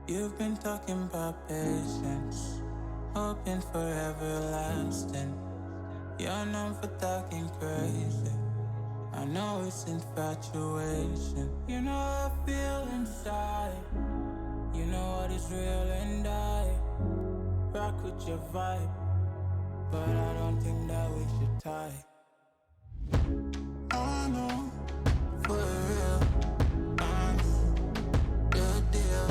You've been talking about patience, hoping for everlasting. You're known for talking crazy. I know it's infatuation. You know how I feel inside. You know what is real and I rock with your vibe, but I don't think that we should tie. I know, for real, I know the deal.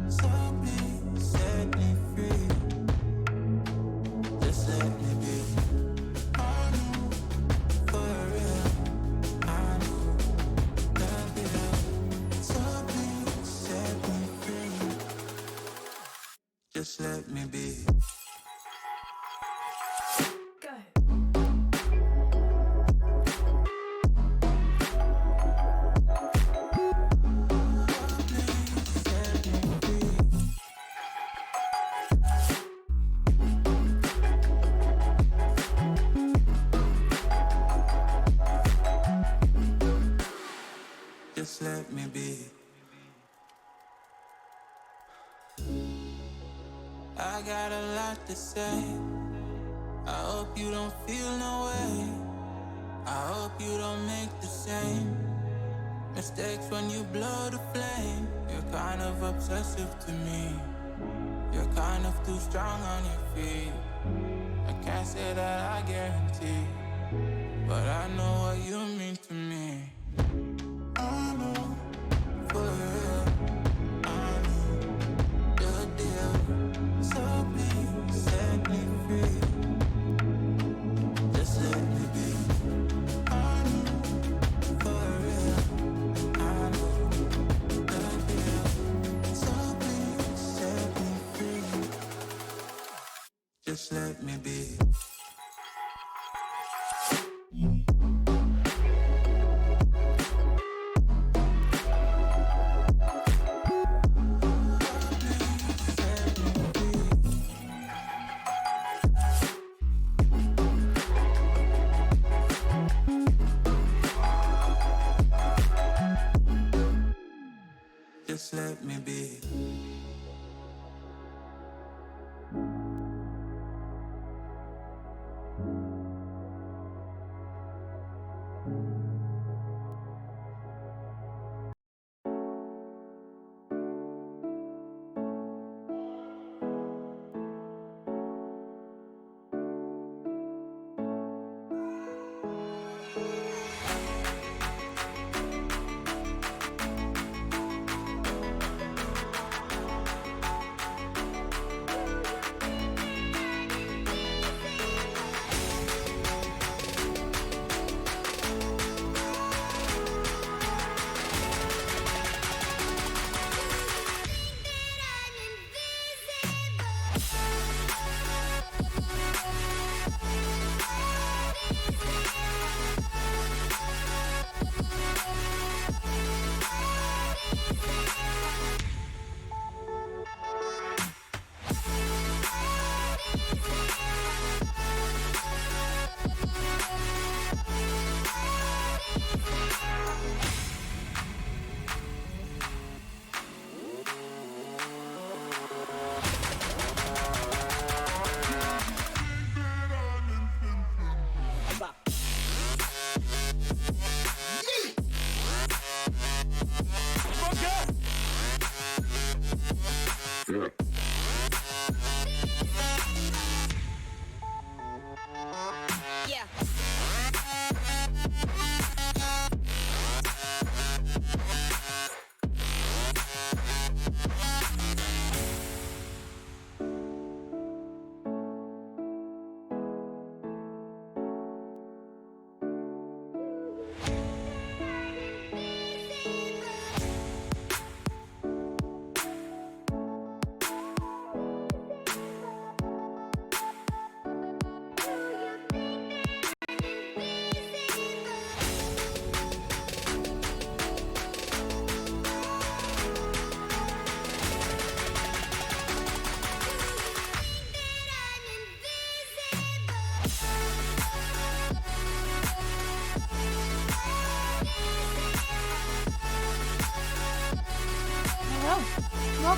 So please set me free. Just let me be. I know, for real, I know the deal. So please set me free. Just let me be. Just let me be. I got a lot to say. I hope you don't feel no way. I hope you don't make the same mistakes when you blow the flame. You're kind of obsessive to me. You're kind of too strong on your feet. I can't say that I guarantee, but I know what you mean to me. I know, for real, I know the deal. So please set me free. Just let me be. I know, for real, I know the deal. So please set me free. Just let me be. Just let me be.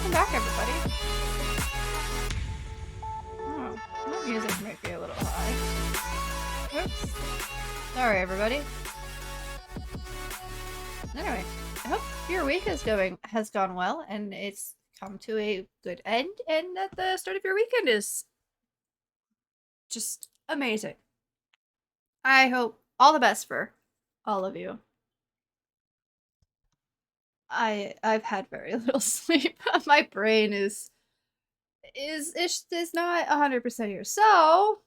welcome back, everybody. Oh, that music might be a little high. Oops. Sorry, everybody. Anyway, I hope your week has gone well, and it's come to a good end, and that the start of your weekend is just amazing. I hope all the best for all of you. I've had very little sleep. My brain is not 100% here. So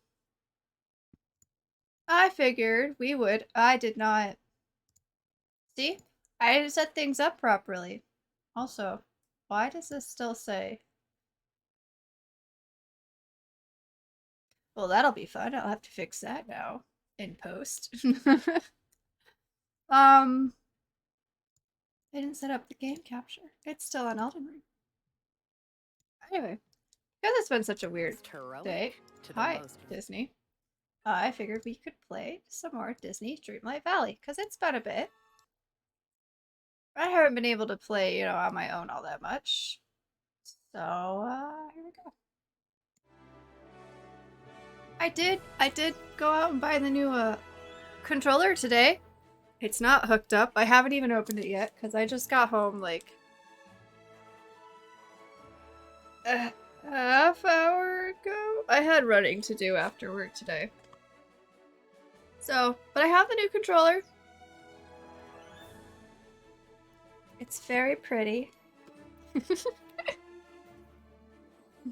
I figured we would. I did not see. I set things up properly. Also, why does this still say? Well, that'll be fun. I'll have to fix that now in post. I didn't set up the game capture. It's still on Elden Ring. Anyway, because it's been such a weird day. Hi, Disney. I figured we could play some more Disney Dreamlight Valley, because it's been a bit. I haven't been able to play, on my own all that much. So, here we go. I did go out and buy the new, controller today. It's not hooked up. I haven't even opened it yet, because I just got home, like, a half hour ago? I had running to do after work today. So, but I have the new controller. It's very pretty.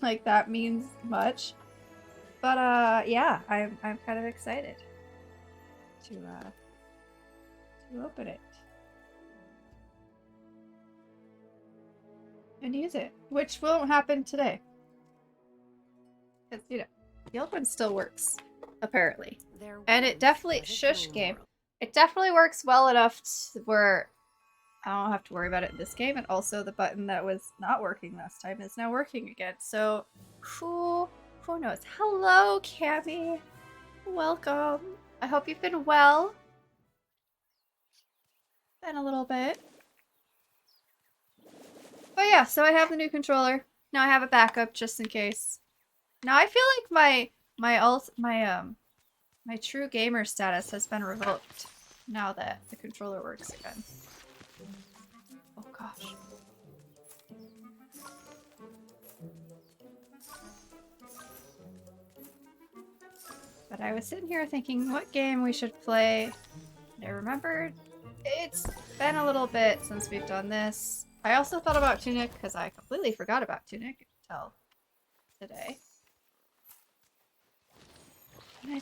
Like that means much. But yeah, I'm kind of excited to open it and use it, which won't happen today. Because the old one still works, apparently. And it definitely shush game. It definitely works well enough where I don't have to worry about it in this game, and also the button that was not working last time is now working again. So who knows? Hello, Cammy. Welcome. I hope you've been well. Been a little bit. But yeah, so I have the new controller. Now I have a backup just in case. Now I feel like my true gamer status has been revoked now that the controller works again. Oh gosh. But I was sitting here thinking what game we should play. And I remembered it's been a little bit since we've done this. I also thought about Tunic because I completely forgot about Tunic until today. And I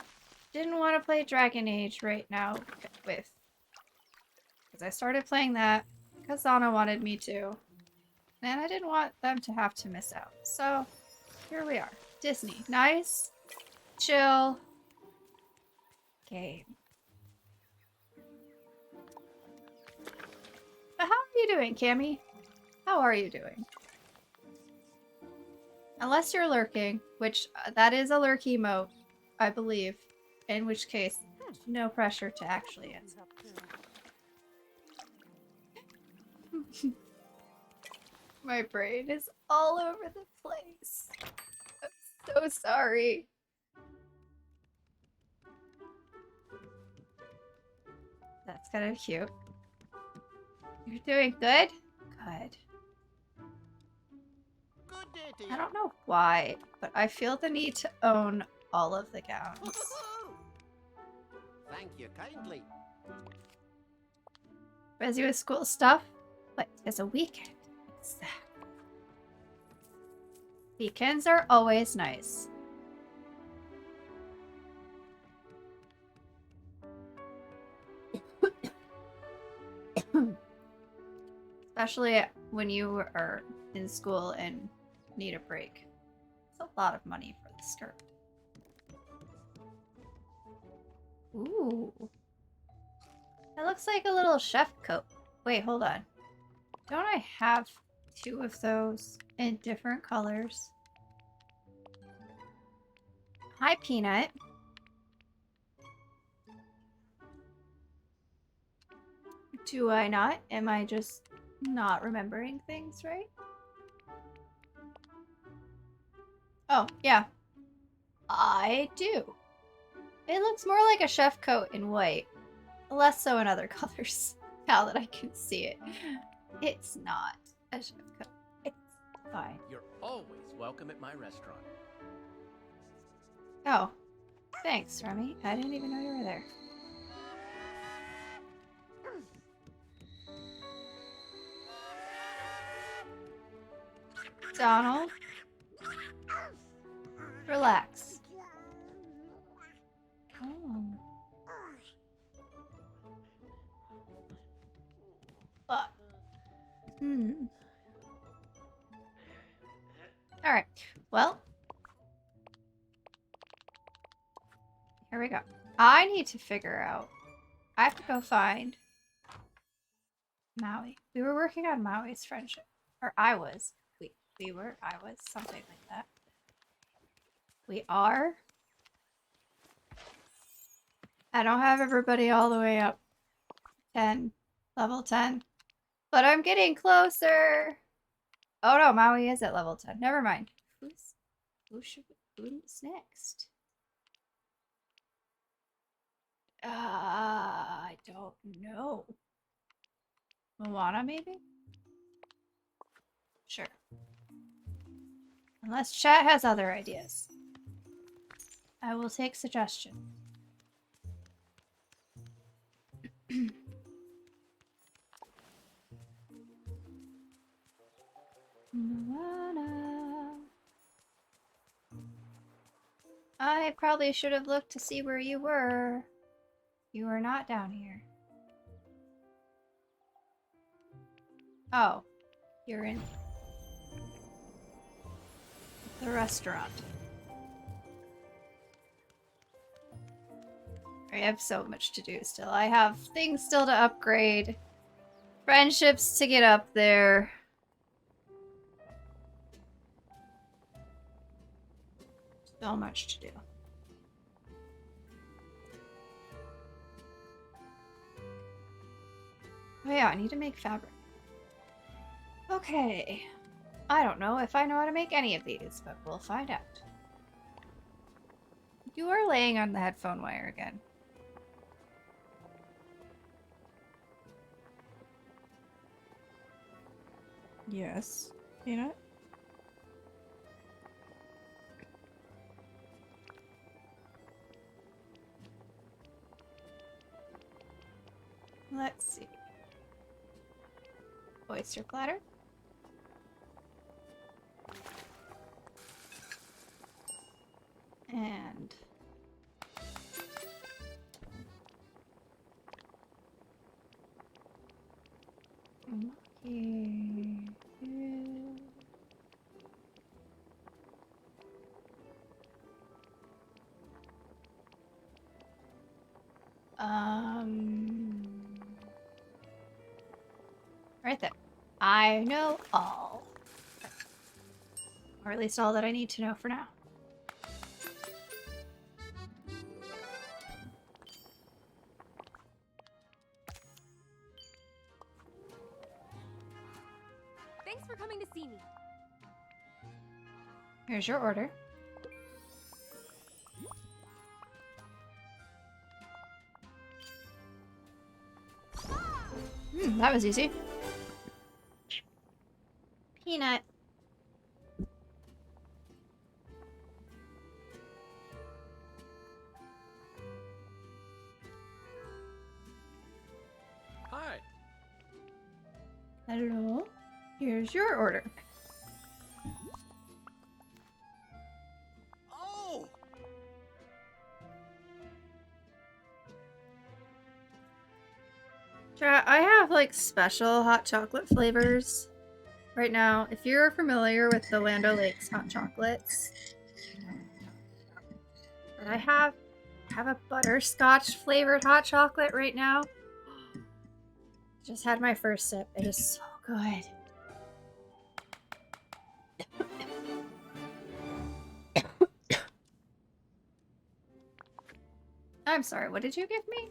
didn't want to play Dragon Age right now because I started playing that because Zana wanted me to. And I didn't want them to have to miss out. So here we are. Disney. Nice. Chill. Game. But how are you doing, Cammy? How are you doing? Unless you're lurking, which that is a lurk emote, I believe. In which case, no pressure to actually answer. My brain is all over the place. I'm so sorry. That's kind of cute. You're doing good? Good. I don't know why, but I feel the need to own all of the gowns. Thank you kindly. Busy with school stuff? But it's a weekend. Exactly. Weekends are always nice. Especially when you are in school and need a break. It's a lot of money for the skirt. Ooh. That looks like a little chef coat. Wait, hold on. Don't I have two of those in different colors? Hi, Peanut. Do I not? Am I just not remembering things right? Oh, yeah. I do. It looks more like a chef coat in white. Less so in other colors, now that I can see it. It's not a chef coat. It's fine. You're always welcome at my restaurant. Oh. Thanks, Remy. I didn't even know you were there. Donald. Relax. Oh. Alright. Well. Here we go. I need to figure out. I have to go find Maui. We were working on Maui's friendship. Or I was. We were. I was. Something like that. We are. I don't have everybody all the way up. 10. Level 10. But I'm getting closer. Oh no, Maui is at level 10. Never mind. Who's next? I don't know. Moana, maybe? Sure. Unless chat has other ideas. I will take suggestion. Moana. I probably should have looked to see where you were. You are not down here. Oh, you're in the restaurant. I have so much to do still. I have things still to upgrade. Friendships to get up there. So much to do. Oh yeah, I need to make fabric. Okay. I don't know if I know how to make any of these, but we'll find out. You are laying on the headphone wire again. Yes. Peanut? Let's see. Oyster platter. And okay. Right there. I know all. Or at least all that I need to know for now. Thanks for coming to see me. Here's your order. That was easy. Peanut. Hi. Hello. Here's your order. Oh! Chat, I have like special hot chocolate flavors right now. If you're familiar with the Land O'Lakes hot chocolates, but I have a butterscotch flavored hot chocolate right now. Just had my first sip. It is so good. I'm sorry, what did you give me?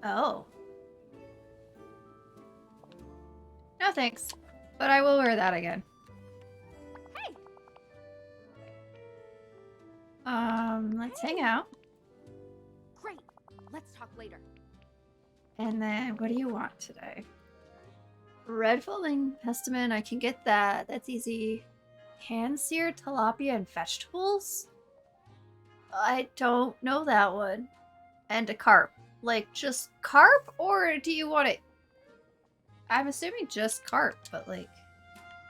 Oh. No thanks. But I will wear that again. Hey! Let's hang out. Great. Let's talk later. And then, what do you want today? Red folding pestamine, I can get that. That's easy. Hand-seared tilapia and vegetables? I don't know that one. And a carp. Like, just carp? Or do you want it? I'm assuming just carp, but like,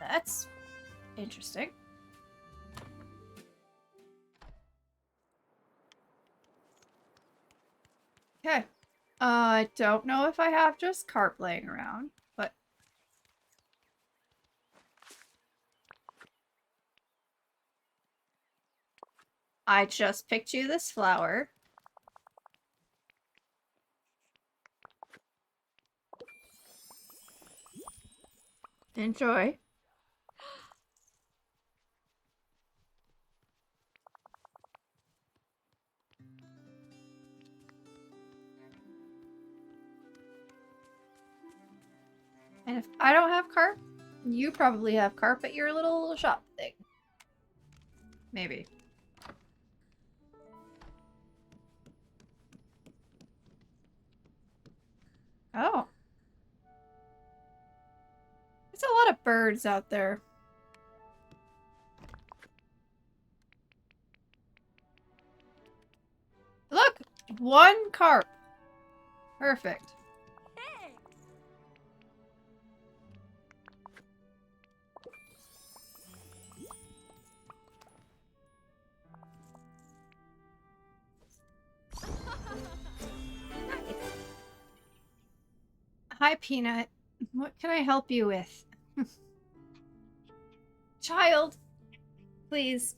that's interesting. Okay. I don't know if I have just carp laying around, but I just picked you this flower. Enjoy. And if I don't have carp, you probably have carp at your little shop thing. Maybe. Oh. There's a lot of birds out there. Look! One carp. Perfect. Hey! Hi, Peanut. What can I help you with? Child, please.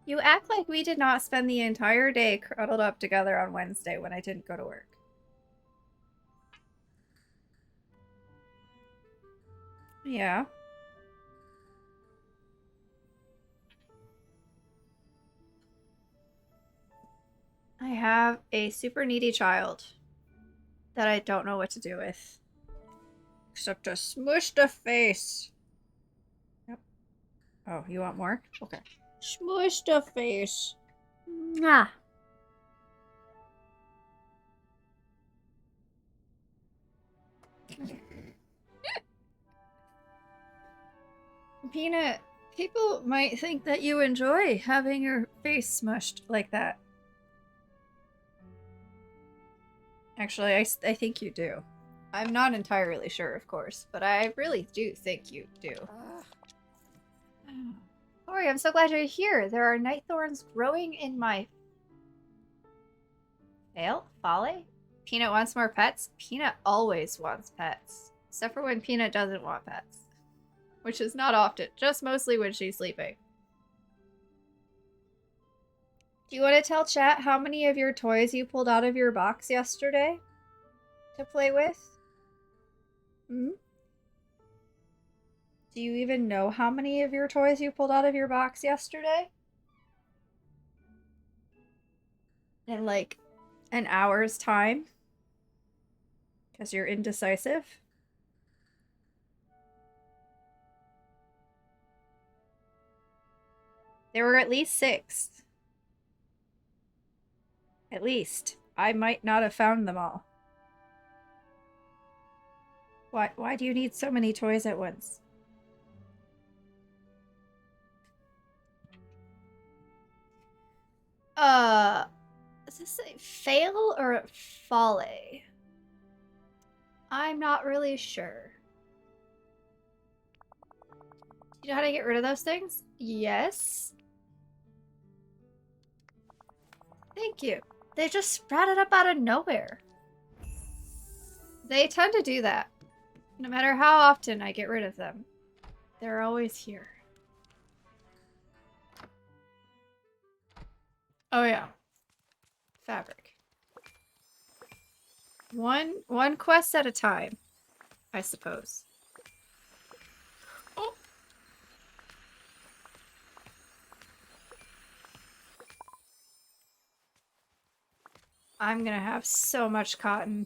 You act like we did not spend the entire day cuddled up together on Wednesday when I didn't go to work. Yeah. I have a super needy child that I don't know what to do with. Except to smush the face. Yep. Oh, you want more? Okay. Smush the face. Mwah. Peanut, people might think that you enjoy having your face smushed like that. Actually, I think you do. I'm not entirely sure, of course, but I really do think you do. Corey, I'm so glad you're here. There are night thorns growing in my... Folly? Peanut wants more pets? Peanut always wants pets. Except for when Peanut doesn't want pets. Which is not often, just mostly when she's sleeping. Do you want to tell chat how many of your toys you pulled out of your box yesterday to play with? Hmm? Do you even know how many of your toys you pulled out of your box yesterday? In like an hour's time? Because you're indecisive? There were at least 6. At least. I might not have found them all. Why do you need so many toys at once? Is this a fail or a folly? I'm not really sure. You know how to get rid of those things? Yes. Thank you. They just sprouted up out of nowhere. They tend to do that. No matter how often I get rid of them. They're always here. Oh yeah. Fabric. One quest at a time, I suppose. Oh. I'm gonna have so much cotton.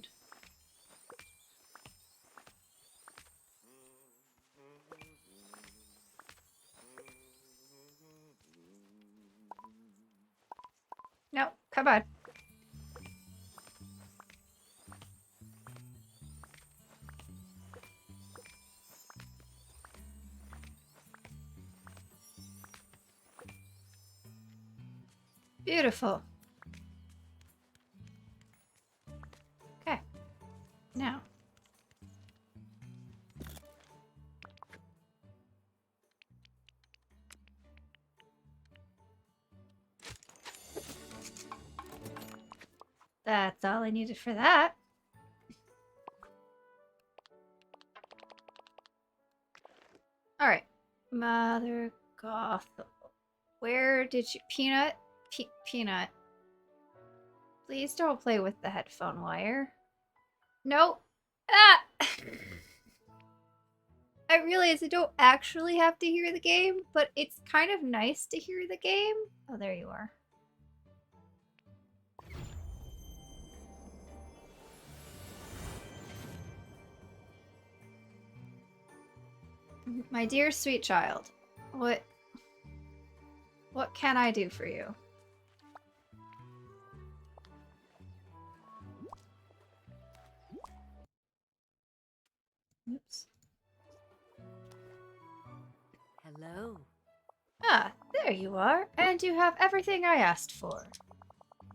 No, come on. Beautiful. Okay. Now. That's all I needed for that. Alright. Mother Gothel. Where did you... Peanut? Peanut. Please don't play with the headphone wire. Nope. Ah! I realize I don't actually have to hear the game, but it's kind of nice to hear the game. Oh, there you are. My dear sweet child, what can I do for you? Oops. Hello. Ah, there you are, and you have everything I asked for.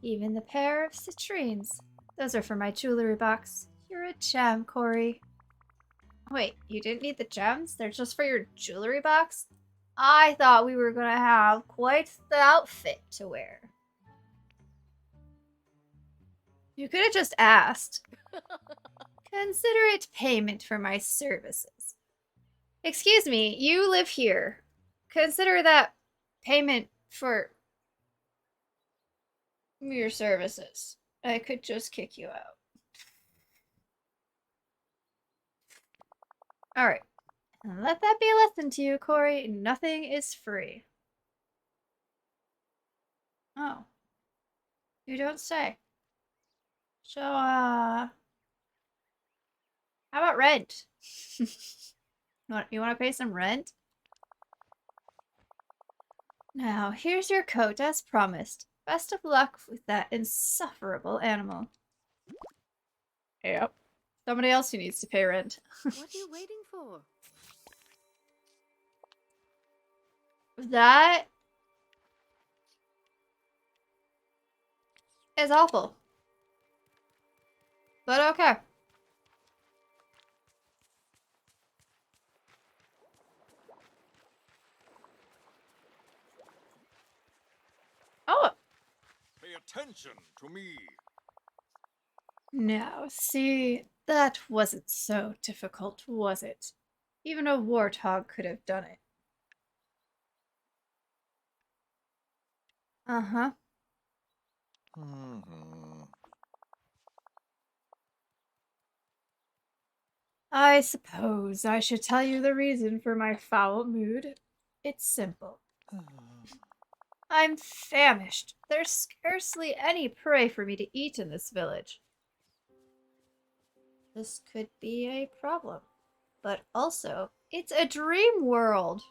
Even the pair of citrines. Those are for my jewelry box. You're a gem, Corey. Wait, you didn't need the gems? They're just for your jewelry box? I thought we were gonna have quite the outfit to wear. You could have just asked. Consider it payment for my services. Excuse me, you live here. Consider that payment for your services. I could just kick you out. Alright. And let that be a lesson to you, Corey. Nothing is free. Oh. You don't say. So, how about rent? You want to pay some rent? Now, here's your coat as promised. Best of luck with that insufferable animal. Yep. Somebody else who needs to pay rent. What are you waiting for? That is awful. But okay. Oh. Pay attention to me. Now, see, that wasn't so difficult, was it? Even a warthog could have done it. Uh-huh. I suppose I should tell you the reason for my foul mood. It's simple. I'm famished. There's scarcely any prey for me to eat in this village. This could be a problem. But also, it's a dream world.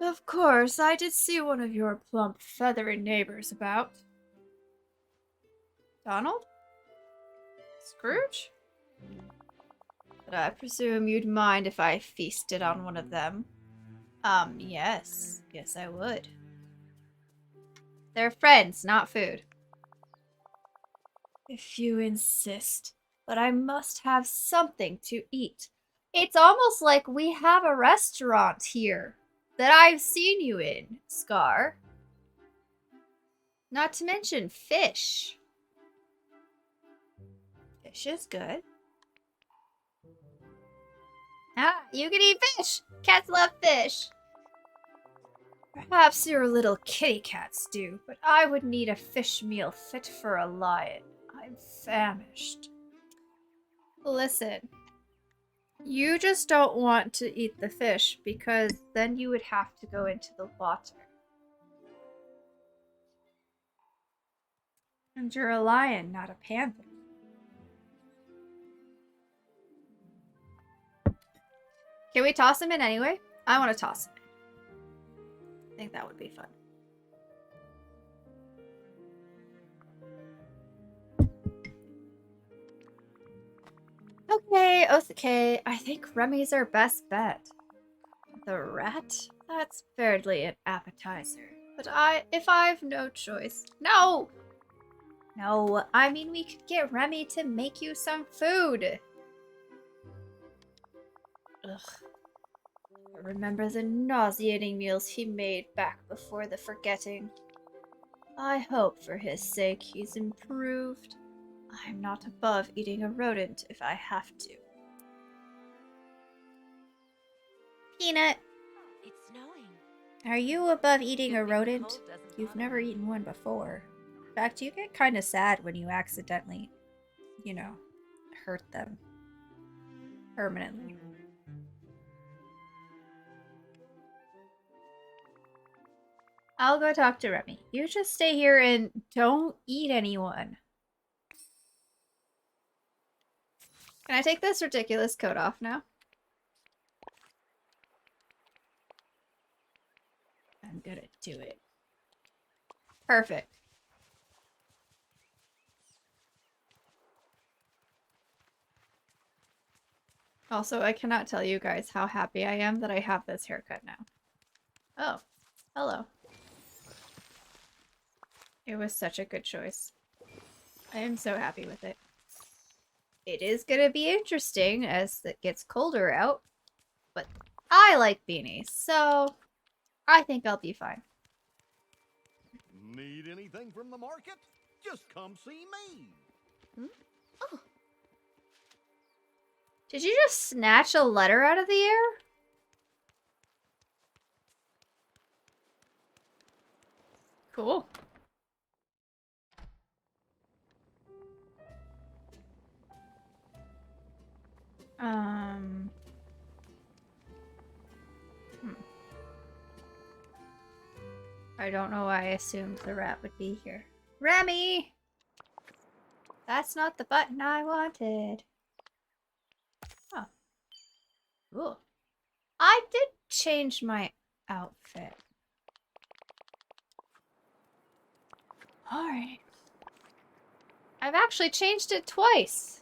Of course, I did see one of your plump, feathery neighbors about. Donald? Scrooge? But I presume you'd mind if I feasted on one of them. Yes. Yes, I would. They're friends, not food. If you insist. But I must have something to eat. It's almost like we have a restaurant here that I've seen you in, Scar. Not to mention fish. Fish is good. Ah, you can eat fish! Cats love fish! Perhaps your little kitty cats do, but I would need a fish meal fit for a lion. I'm famished. Listen. You just don't want to eat the fish because then you would have to go into the water. And you're a lion, not a panther. Can we toss him in anyway? I want to toss him in. I think that would be fun. Okay. I think Remy's our best bet. The rat? That's barely an appetizer. But if I've no choice. No! No, I mean we could get Remy to make you some food. Ugh. I remember the nauseating meals he made back before the forgetting. I hope for his sake he's improved. I'm not above eating a rodent if I have to. Peanut, It's snowing. are you above eating a rodent? You've never eaten one before. In fact, you get kind of sad when you accidentally, hurt them. Permanently. I'll go talk to Remy. You just stay here and don't eat anyone. Can I take this ridiculous coat off now? I'm gonna do it. Perfect. Also, I cannot tell you guys how happy I am that I have this haircut now. Oh, hello. It was such a good choice. I am so happy with it. It is gonna be interesting as it gets colder out, but I like beanies, so I think I'll be fine. Need anything from the market? Just come see me. Oh, Did you just snatch a letter out of the air? Cool. I don't know why I assumed the rat would be here. Remy! That's not the button I wanted. Oh. Ooh. I did change my outfit. Alright. I've actually changed it twice.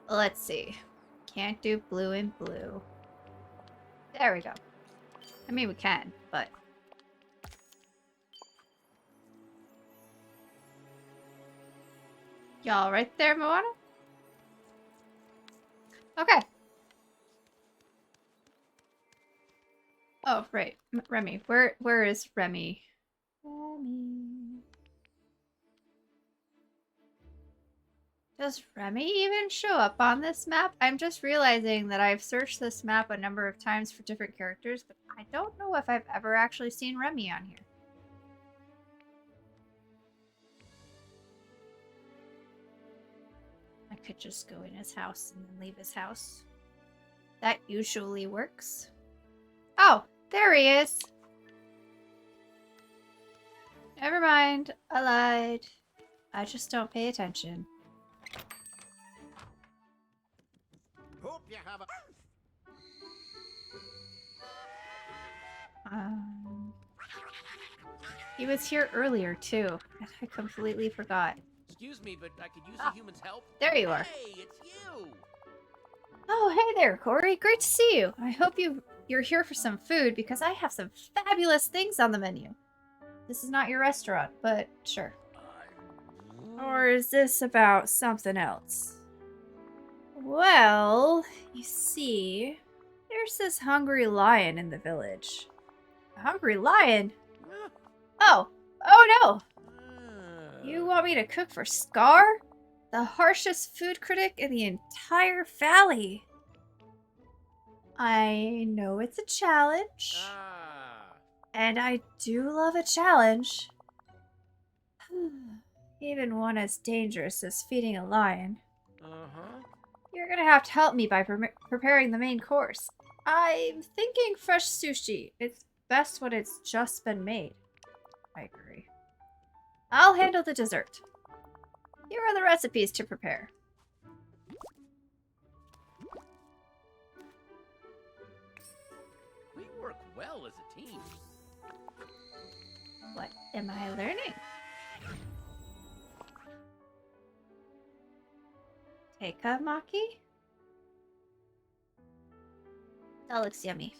Let's see. Can't do blue and blue. There we go. I mean, we can, but... Y'all right there, Moana? Okay. Oh, right. Remy. Where is Remy? Remy. Does Remy even show up on this map? I'm just realizing that I've searched this map a number of times for different characters, but I don't know if I've ever actually seen Remy on here. I could just go in his house and then leave his house. That usually works. Oh, there he is. Never mind. I lied. I just don't pay attention. Hope you have a... He was here earlier too, and I completely forgot. Excuse me, but I could use a human's help. There you are. Hey, it's you! Oh, hey there, Corey. Great to see you. I hope you're here for some food because I have some fabulous things on the menu. This is not your restaurant, but sure. Or is this about something else? Well, you see, there's this hungry lion in the village. A hungry lion? Oh no! You want me to cook for Scar? The harshest food critic in the entire valley. I know it's a challenge. And I do love a challenge. Even one as dangerous as feeding a lion. Uh-huh. You're gonna have to help me by preparing the main course. I'm thinking fresh sushi. It's best when it's just been made. I agree. I'll handle the dessert. Here are the recipes to prepare. We work well as a team. What am I learning? Tekamaki? That looks yummy.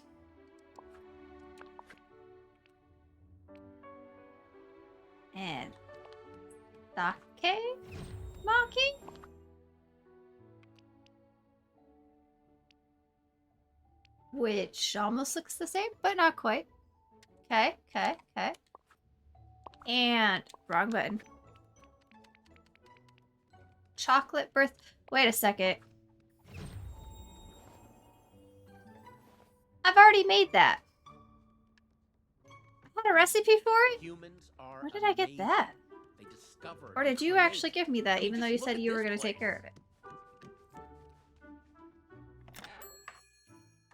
And sake maki? Which almost looks the same, but not quite. Okay. And wrong button. Chocolate birth. Wait a second. I've already made that. I had a recipe for it? Humans are Where did I get amazing. that? They discover Or and did you create. actually give me that, I mean, even though just you look said at you were this going to take place. care of it?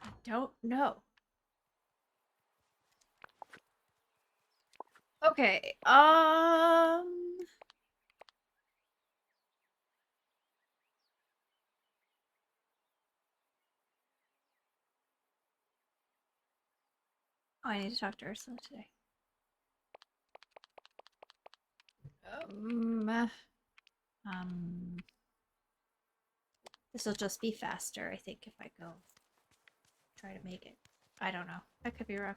I don't know. Okay, Oh, I need to talk to Ursula today. This will just be faster, I think, if I go try to make it. I don't know. I could be wrong.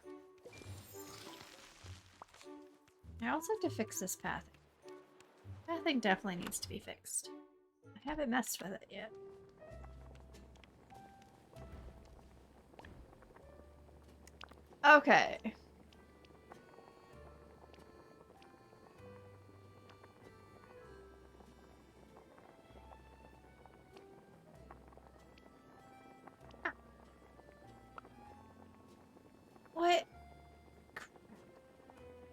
I also have to fix this path. That thing definitely needs to be fixed. I haven't messed with it yet. Okay. What?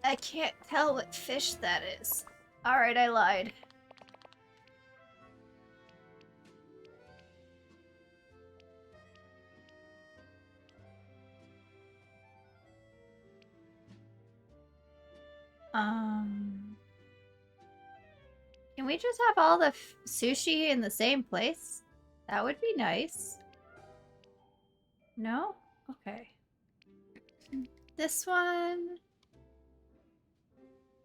I can't tell what fish that is. Alright, I lied. Can we just have all the sushi in the same place? That would be nice. No? Okay. This one...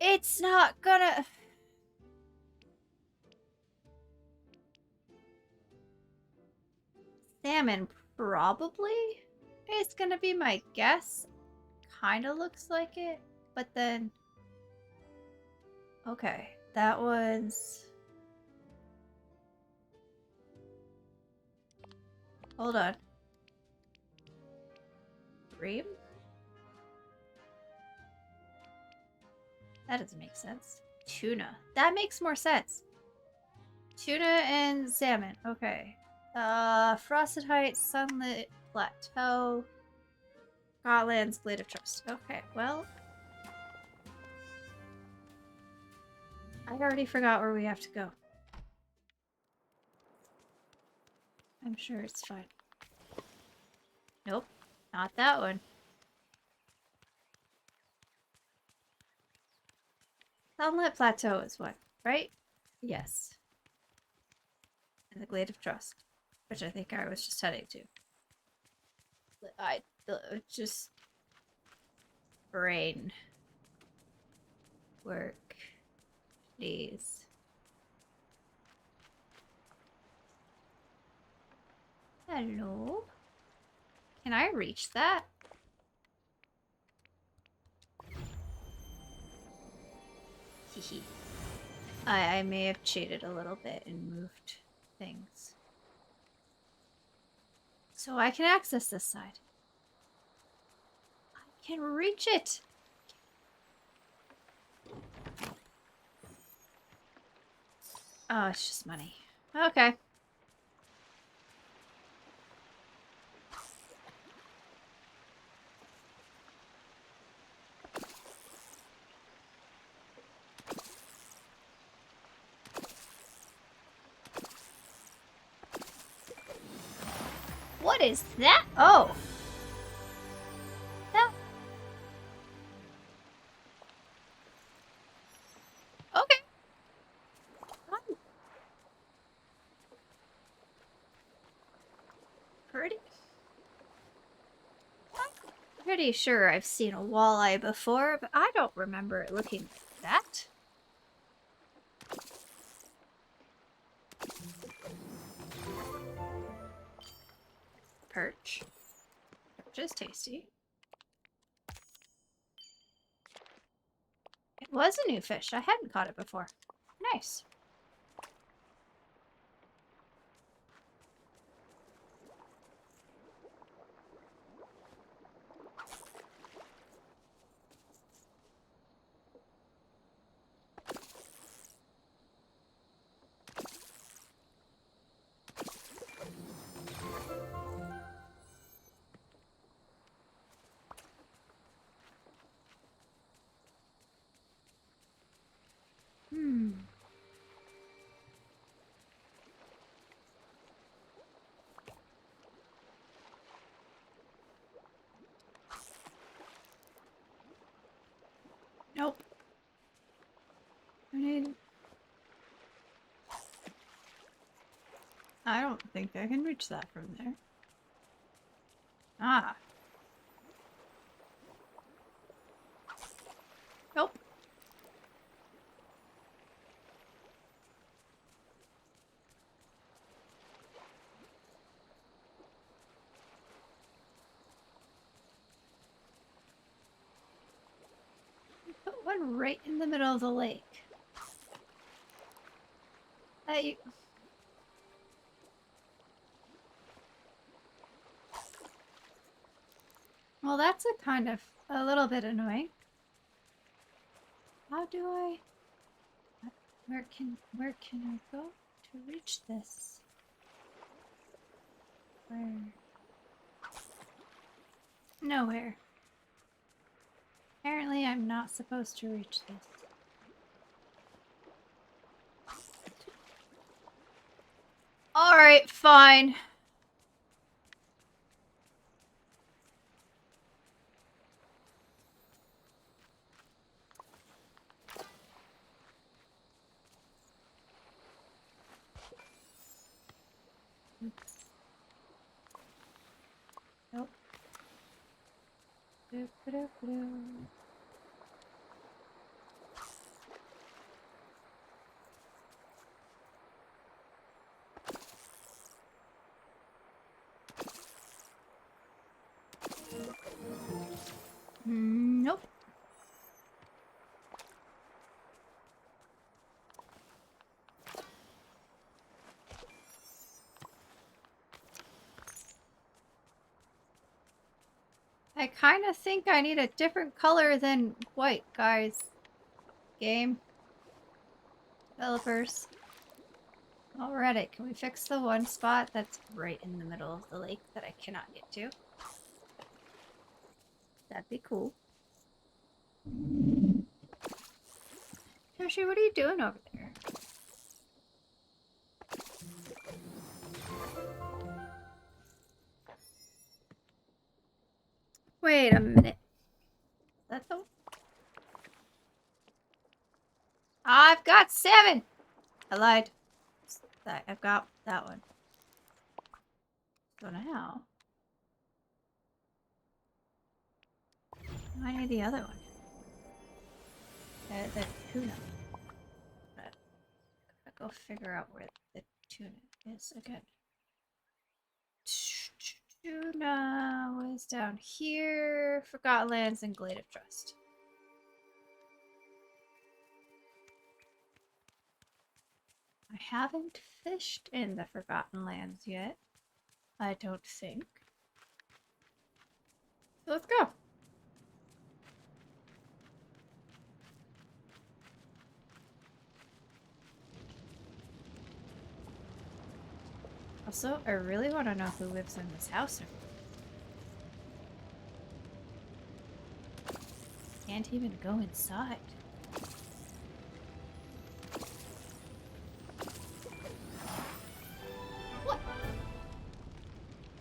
It's not gonna... Salmon, probably? It's gonna be my guess. Kinda looks like it, but then... Okay, that was... Hold on. Bream? That doesn't make sense. Tuna. That makes more sense. Tuna and salmon. Okay. Frosted Heights, Sunlit Plateau, Scotland's Blade of Trust. Okay, well... I already forgot where we have to go. I'm sure it's fine. Nope, not that one. Sunlit Plateau is one, right? Yes. And the Glade of Trust, which I think I was just heading to. Just... Brain. Work. Please. Hello? Can I reach that? Hehe. I may have cheated a little bit and moved things. So I can access this side. I can reach it! Oh, it's just money. Okay. What is that? Oh. That. Okay. I'm pretty sure I've seen a walleye before, but I don't remember it looking like that. Perch. Perch is tasty. It was a new fish. I hadn't caught it before. Nice. Nope. I don't think I can reach that from there. Ah. Nope. Put one right in the middle of the lake. Well, that's a little bit annoying. How do I... Where can I go to reach this? Where? Nowhere. Apparently I'm not supposed to reach this. Alright, fine. Nope. Nope. I kind of think I need a different color than white, guys. Game. Developers. Alrighty, can we fix the one spot that's right in the middle of the lake that I cannot get to? That'd be cool. Yoshi, what are you doing over there? Wait a minute. That's the... I've got 7! I lied. I've got that one. So now... I need the other one. The tuna. But I gotta go figure out where the tuna is again. Tuna was down here. Forgotten Lands and Glade of Trust. I haven't fished in the Forgotten Lands yet. I don't think. So let's go. Also, I really want to know who lives in this house. Can't even go inside. What?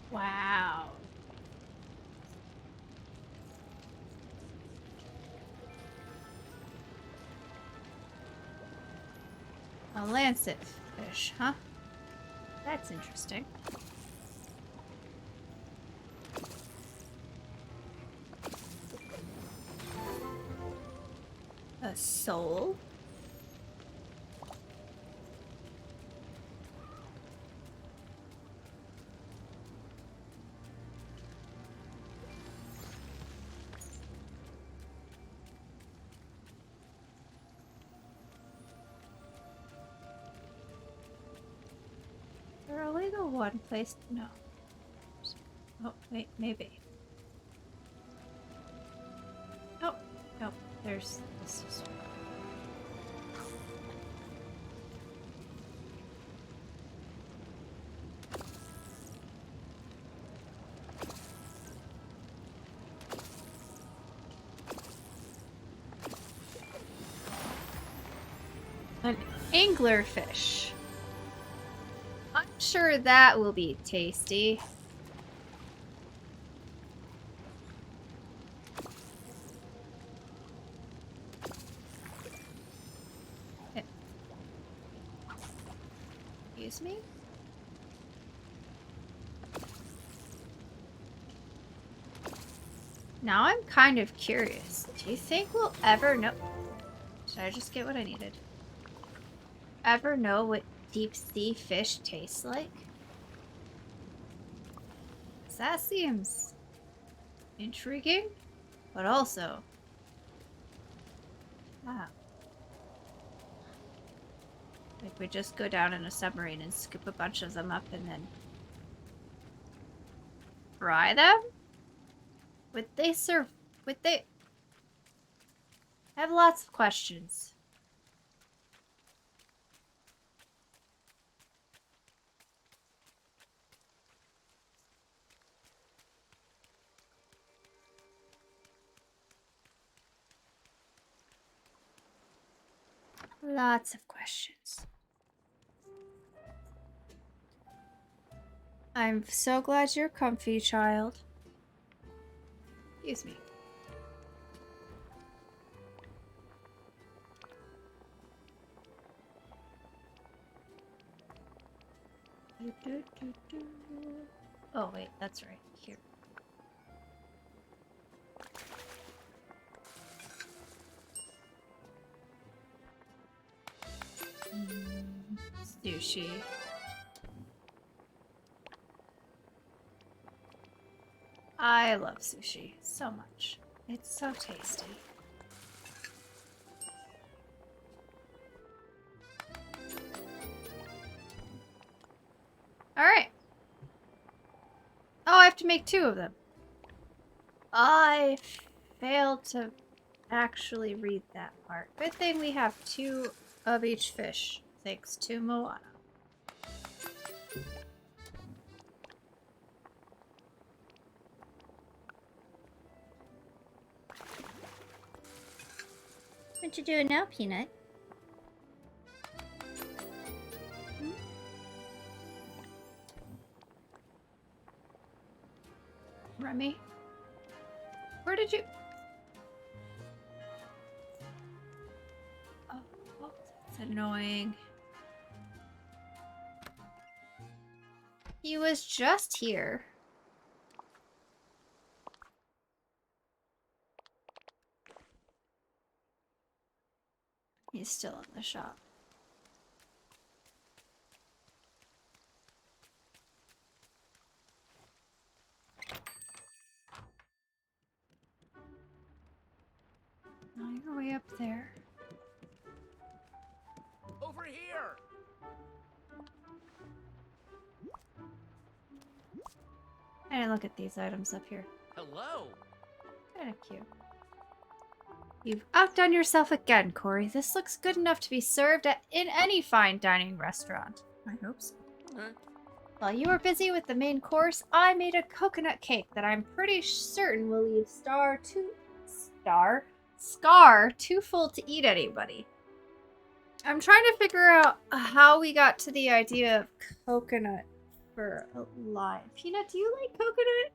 Wow. A lancet fish, huh? That's interesting. A soul? There only the one place. No. Oh, wait, maybe. Oh, no. There's this. An anglerfish. I'm sure that will be tasty. Excuse me? Now I'm kind of curious. Do you think we'll ever know? Should I just get what I needed? Ever know what deep sea fish tastes like? 'Cause that seems intriguing, but also wow. Like we just go down in a submarine and scoop a bunch of them up and then fry them? Would they serve? Would they? I have lots of questions. Lots of questions. I'm so glad you're comfy, child. Excuse me. Oh, wait, that's right. Here. Sushi. I love sushi so much. It's so tasty. Alright. Oh, I have to make 2 of them. I failed to actually read that part. Good thing we have 2 of each fish, thanks to Moana. What you doing now, Peanut? Remy? Where did you... Oh, that's annoying. He was just here. He's still in the shop. Now you're way up there. Over here! I didn't look at these items up here. Hello! Kinda cute. You've outdone yourself again, Corey. This looks good enough to be served in any fine dining restaurant. I hope so. While you were busy with the main course, I made a coconut cake that I'm pretty certain will leave Scar too full to eat anybody. I'm trying to figure out how we got to the idea of coconut for a line. Peanut, do you like coconut?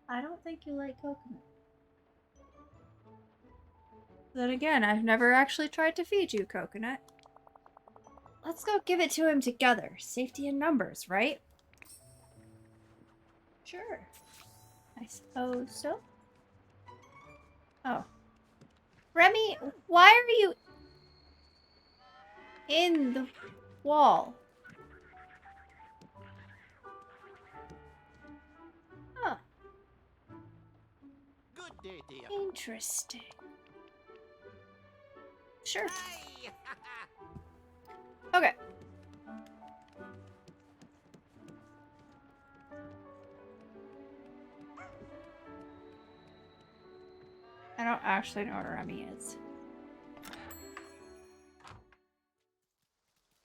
I don't think you like coconut. Then again, I've never actually tried to feed you coconut. Let's go give it to him together. Safety in numbers, right? Sure. I suppose so. Oh. Remy, why are you in the wall? Huh. Good day, dear. Interesting. Sure. Hey! Okay. I don't actually know where Remy is.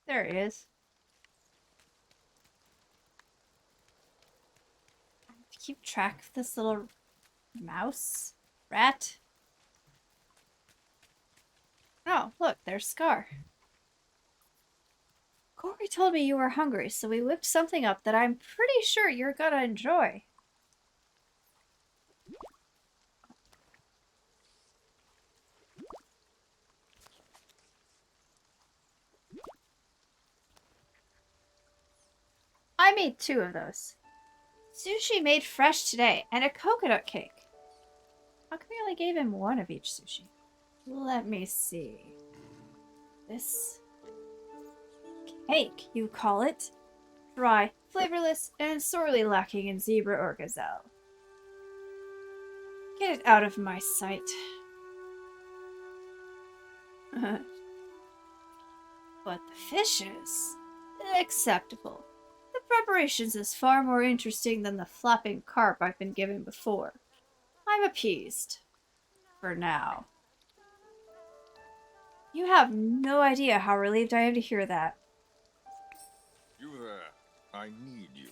There he is. I have to keep track of this little mouse? Rat? Oh, look, there's Scar. Corey told me you were hungry, so we whipped something up that I'm pretty sure you're gonna enjoy. I made 2 of those. Sushi made fresh today, and a coconut cake. How come we only gave him 1 of each sushi? Let me see. This cake, you call it? Dry, flavorless, and sorely lacking in zebra or gazelle. Get it out of my sight. But the fishes? Acceptable. The preparations is far more interesting than the flapping carp I've been given before. I'm appeased. For now. You have no idea how relieved I am to hear that. You there. I need you.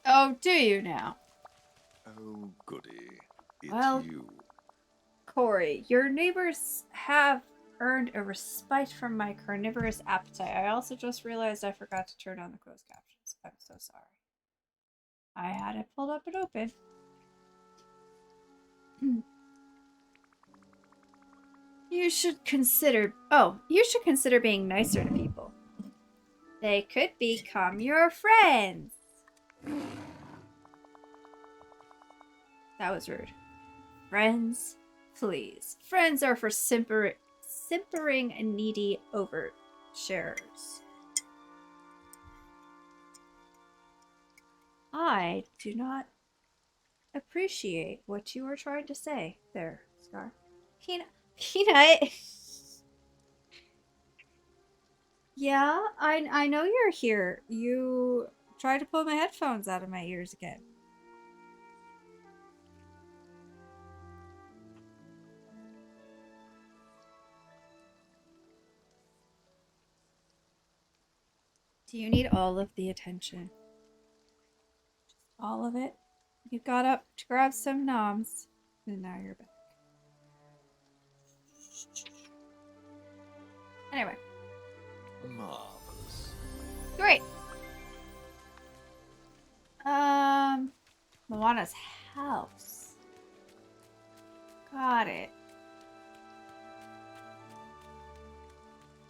Oh, do you now? Oh, goody. It's Well- you. Corey, your neighbors have earned a respite from my carnivorous appetite. I also just realized I forgot to turn on the closed captions. I'm so sorry. I had it pulled up and open. You should consider being nicer to people. They could become your friends. That was rude. Friends, please. Friends are for simpering and needy oversharers. I do not appreciate what you were trying to say there, Scar. Peanut. Yeah, I know you're here. You tried to pull my headphones out of my ears again. Do you need all of the attention? Just all of it? You got up to grab some noms, and now you're back. Anyway. Marvelous. Great. Moana's house. Got it.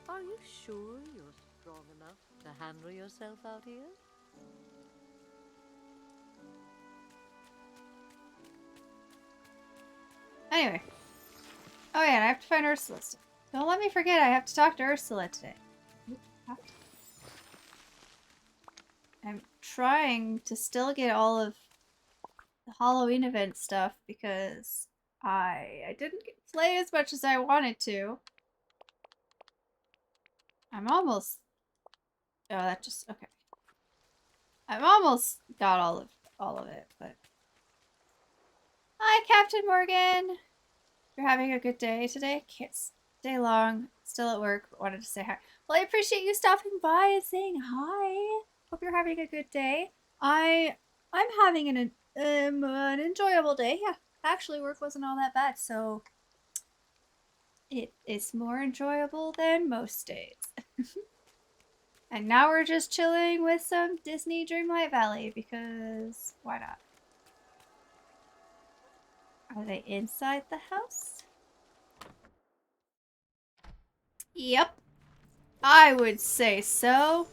Are you sure you're strong enough to handle yourself out here? Anyway. Oh yeah, and I have to find Ursula still. Don't let me forget I have to talk to Ursula today. I'm trying to still get all of the Halloween event stuff because I didn't play as much as I wanted to. I'm almost... Oh, that just... Okay. I've almost got all of it, but... Hi, Captain Morgan! You're having a good day today? Can't stay long. Still at work, but wanted to say hi. Well, I appreciate you stopping by and saying hi. Hope you're having a good day. I'm having an enjoyable day. Yeah, actually, work wasn't all that bad, so it is more enjoyable than most days. And now we're just chilling with some Disney Dreamlight Valley because why not? Are they inside the house? Yep. I would say so.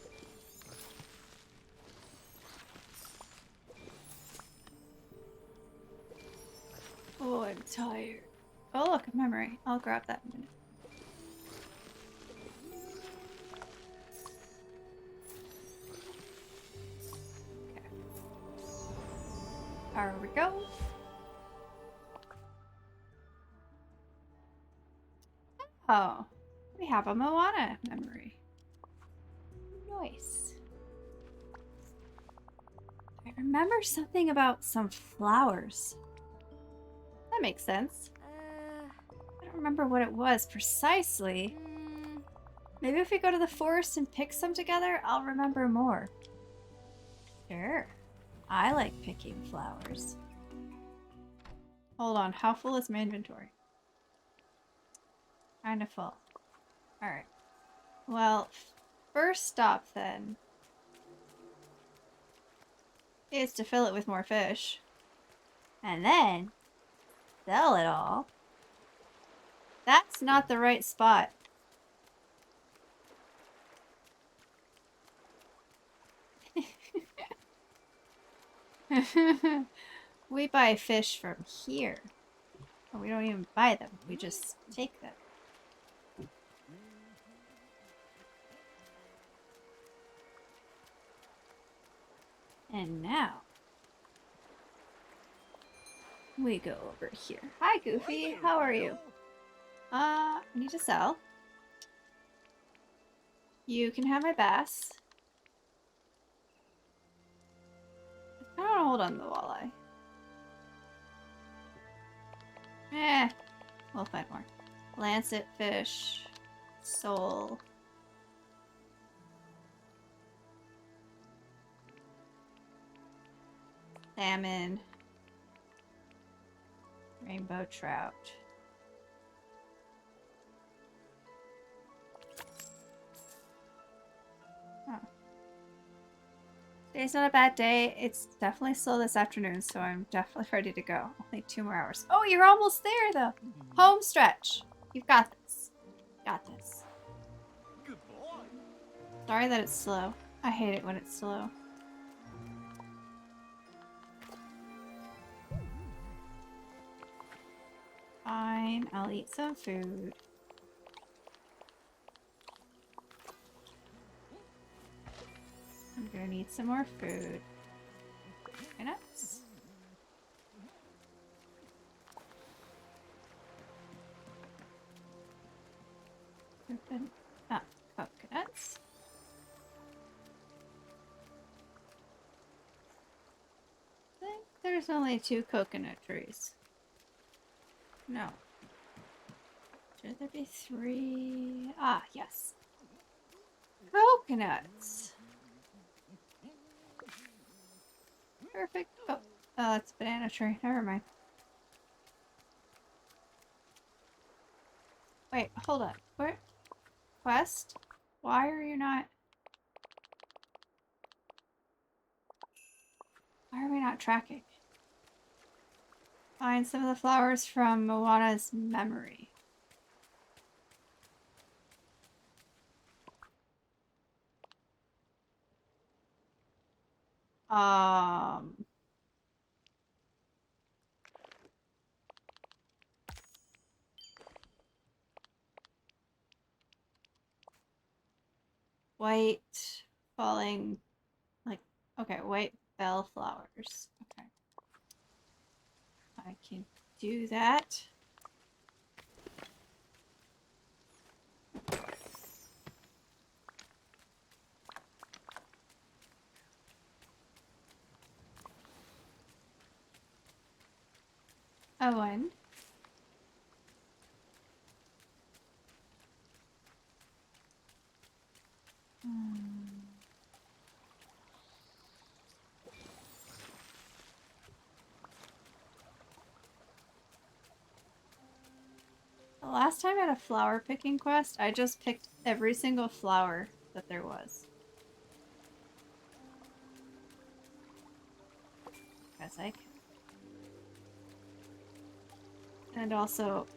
Oh, I'm tired. Oh, look, a memory. I'll grab that in a minute. Okay. There we go. Oh, we have a Moana memory. Nice. I remember something about some flowers. That makes sense. I don't remember what it was precisely. Maybe if we go to the forest and pick some together, I'll remember more. Sure. I like picking flowers. Hold on, how full is my inventory? Kinda full. Alright. Well, first stop then is to fill it with more fish. And then sell it all. That's not the right spot. We buy fish from here. Or we don't even buy them. We just take them. And now we go over here. Hi, Goofy. How are you? I need to sell. You can have my bass. I don't hold on the walleye. We'll find more. Lancet fish. Sole. Salmon. Rainbow trout. Oh. Today's not a bad day. It's definitely slow this afternoon, so I'm definitely ready to go. Only 2 more hours. Oh, you're almost there, though. Home stretch. You've got this. Got this. Good boy. Sorry that it's slow. I hate it when it's slow. Fine, I'll eat some food. I'm gonna need some more food. Coconuts. Coconuts. I think there's only 2 coconut trees. No. Should there be 3? Ah, yes. Coconuts. Perfect. Oh, that's a banana tree. Never mind. Wait, hold on. Where? Quest? Why are you not? Why are we not tracking? Find some of the flowers from Moana's memory. White falling, like, okay, white bellflowers. Okay. I can do that. Owen. The last time I had a flower picking quest, I just picked every single flower that there was. Because I can. And also,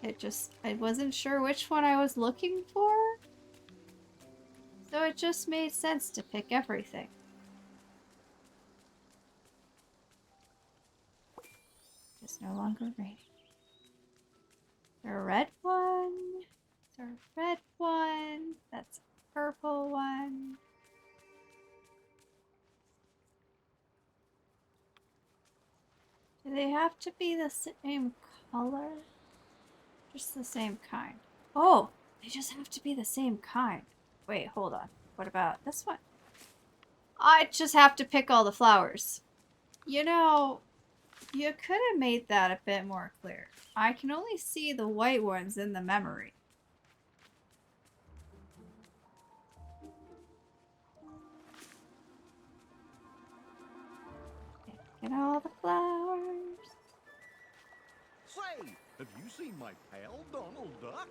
I wasn't sure which one I was looking for. So it just made sense to pick everything. It's no longer raining. Is there a red one? Is there a red one? That's a purple one. Do they have to be the same color? Just the same kind. Oh, they just have to be the same kind. Wait, hold on. What about this one? I just have to pick all the flowers. You know, you could have made that a bit more clear. I can only see the white ones in the memory. Get all the flowers. Say, have you seen my pal, Donald Duck?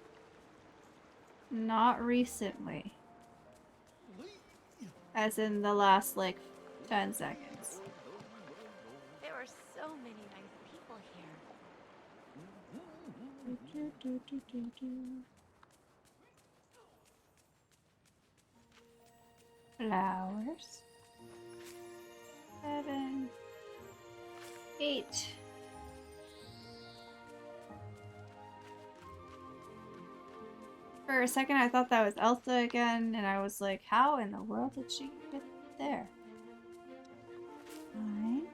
Not recently. As in the last, like, 10 seconds. There are so many nice people here. Flowers. 7, 8. For a second, I thought that was Elsa again, and I was like, how in the world did she get there? 9.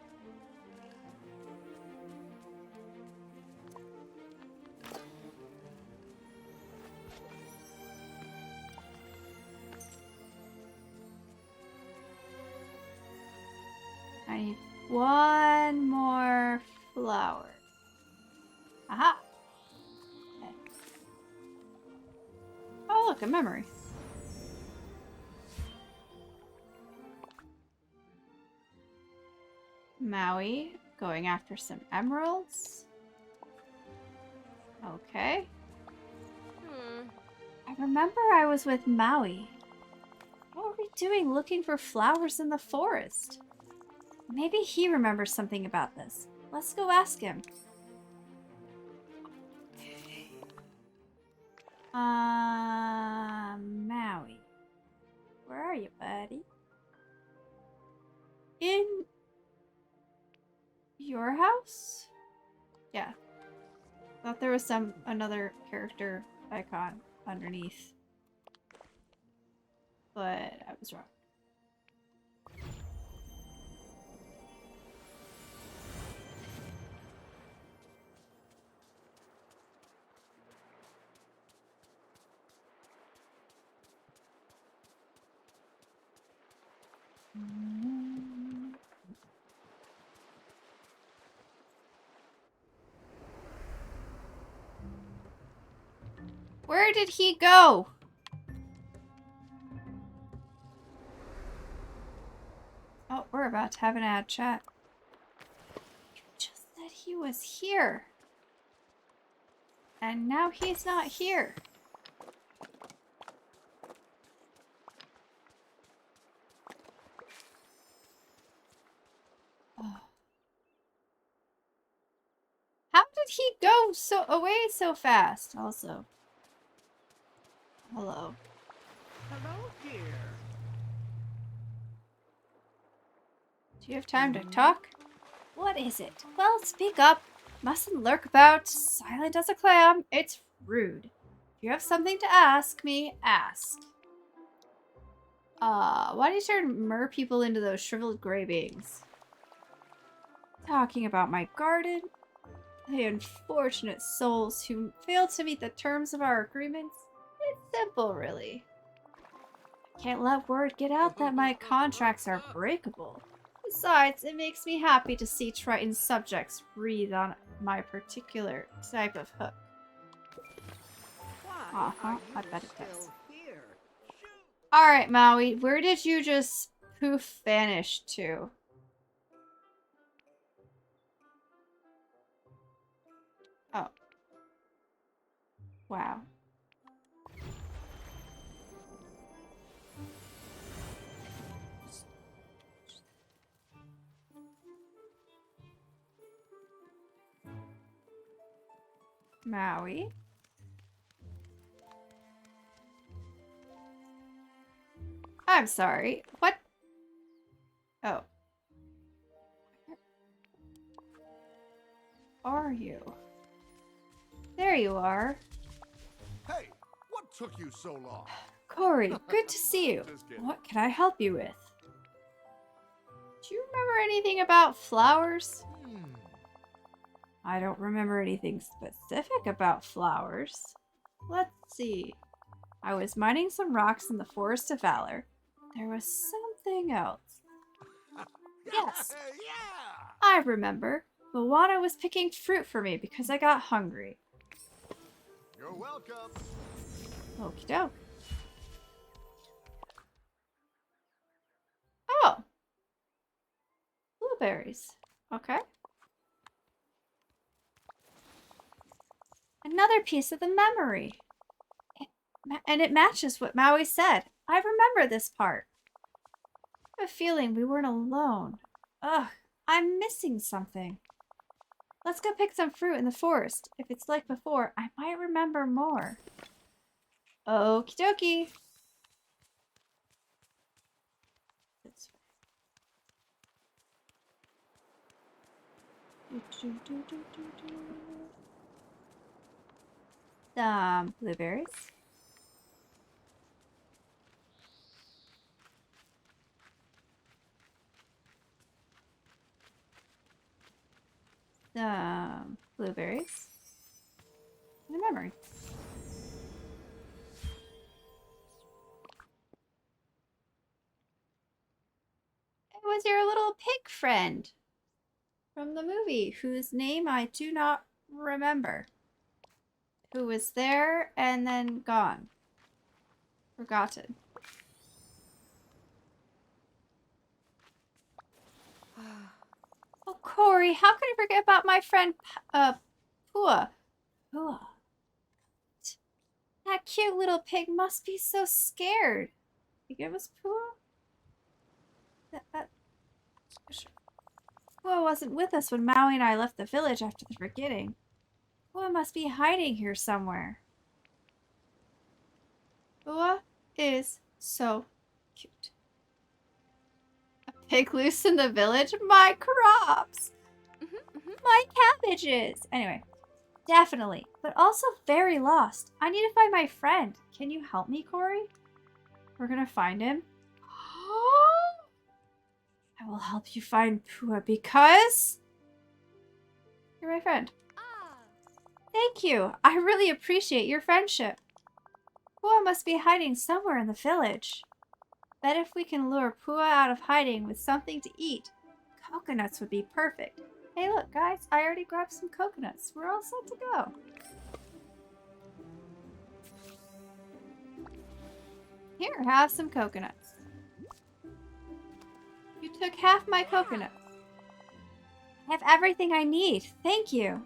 I need one more flower. Aha! Okay. Oh, look, a memory. Maui going after some emeralds. Okay. I remember I was with Maui. What were we doing looking for flowers in the forest? Maybe he remembers something about this. Let's go ask him. Maui. Where are you, buddy? In your house? Yeah. Thought there was another character icon underneath. But I was wrong. Where did he go? Oh, we're about to have an ad chat. You just said he was here. And now he's not here. Oh. How did he go away so fast? Also. Hello. Hello, dear. Do you have time to talk? What is it? Well, speak up. Mustn't lurk about, silent as a clam. It's rude. If you have something to ask me, ask. Why do you turn mer people into those shriveled gray beings? Talking about my garden? The unfortunate souls who failed to meet the terms of our agreements? It's simple, really. I can't let word get out that my contracts are breakable. Besides, it makes me happy to see Triton's subjects breathe on my particular type of hook. I bet it does. Alright, Maui, where did you just poof vanish to? Oh. Wow. Maui. I'm sorry. What? Oh. Where are you? There you are. Hey, what took you so long? Corey, good to see you. Just kidding. What can I help you with? Do you remember anything about flowers? I don't remember anything specific about flowers. Let's see. I was mining some rocks in the Forest of Valor. There was something else. Yes, Yeah! I remember. Moana was picking fruit for me because I got hungry. You're welcome. Okie doke. Oh. Blueberries. Okay. Another piece of the memory. And it matches what Maui said. I remember this part. I have a feeling we weren't alone. Ugh, I'm missing something. Let's go pick some fruit in the forest. If it's like before, I might remember more. Okie dokie. This way. Some blueberries. Some blueberries. And a memory. It was your little pig friend from the movie, whose name I do not remember. Who was there and then gone. Forgotten. Oh, Corey, how could I forget about my friend, Pua? Pua. That cute little pig must be so scared. Think it was Pua? Pua wasn't with us when Maui and I left the village after the forgetting. Pua must be hiding here somewhere. Pua is so cute. A pig loose in the village? My crops! My cabbages! Anyway, definitely, but also very lost. I need to find my friend. Can you help me, Corey? We're gonna find him. I will help you find Pua because you're my friend. Thank you. I really appreciate your friendship. Pua must be hiding somewhere in the village. Bet if we can lure Pua out of hiding with something to eat, coconuts would be perfect. Hey look guys, I already grabbed some coconuts. We're all set to go. Here, have some coconuts. You took half my coconuts. I have everything I need. Thank you.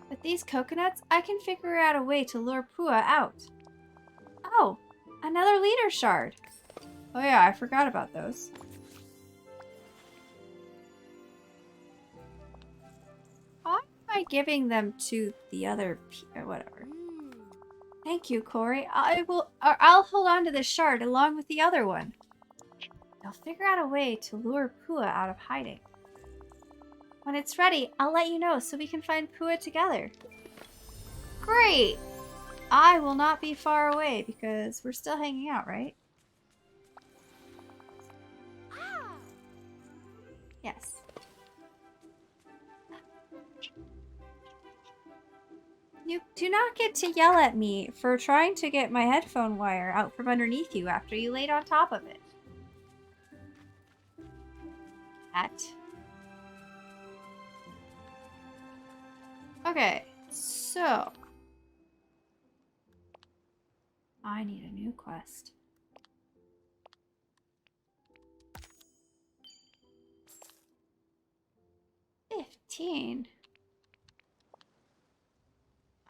With these coconuts, I can figure out a way to lure Pua out. Oh, another leader shard. Oh yeah, I forgot about those. Why am I giving them to the other whatever? Thank you, Corey. I'll hold on to this shard along with the other one. I'll figure out a way to lure Pua out of hiding. When it's ready, I'll let you know so we can find Pua together. Great! I will not be far away because we're still hanging out, right? Yes. You do not get to yell at me for trying to get my headphone wire out from underneath you after you laid on top of it. Okay, so I need a new quest. 15.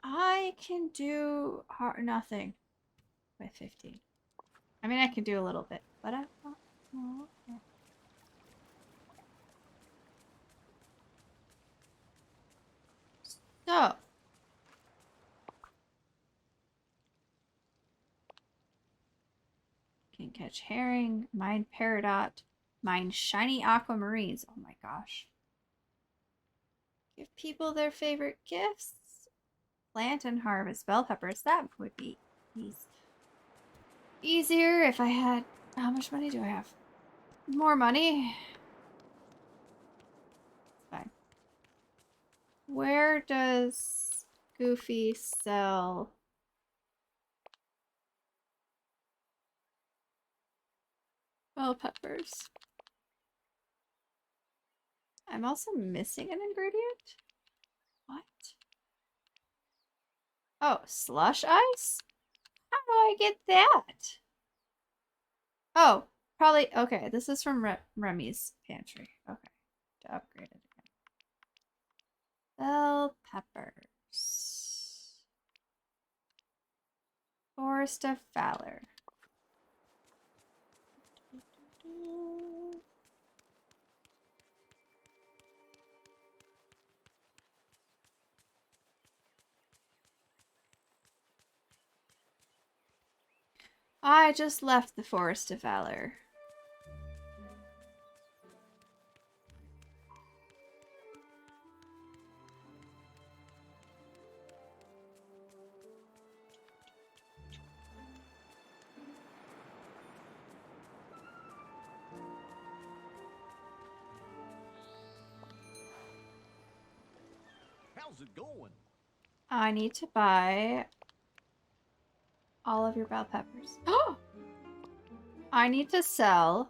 I can do nothing with 15. I mean, I can do a little bit, but I don't know. So, Can catch herring, mine peridot, mine shiny aquamarines. Oh my gosh. Give people their favorite gifts. Plant and harvest bell peppers. That would be easier if I had... How much money do I have? More money. It's fine. Where does Goofy sell... bell peppers? I'm also missing an ingredient? What? Oh, slush ice? How do I get that? Oh, probably... Okay, this is from Remy's pantry. Okay, to upgrade it again. Bell peppers. Forest of Valor. I just left the Forest of Valor. How's it going? I need to buy all of your bell peppers. Oh! I need to sell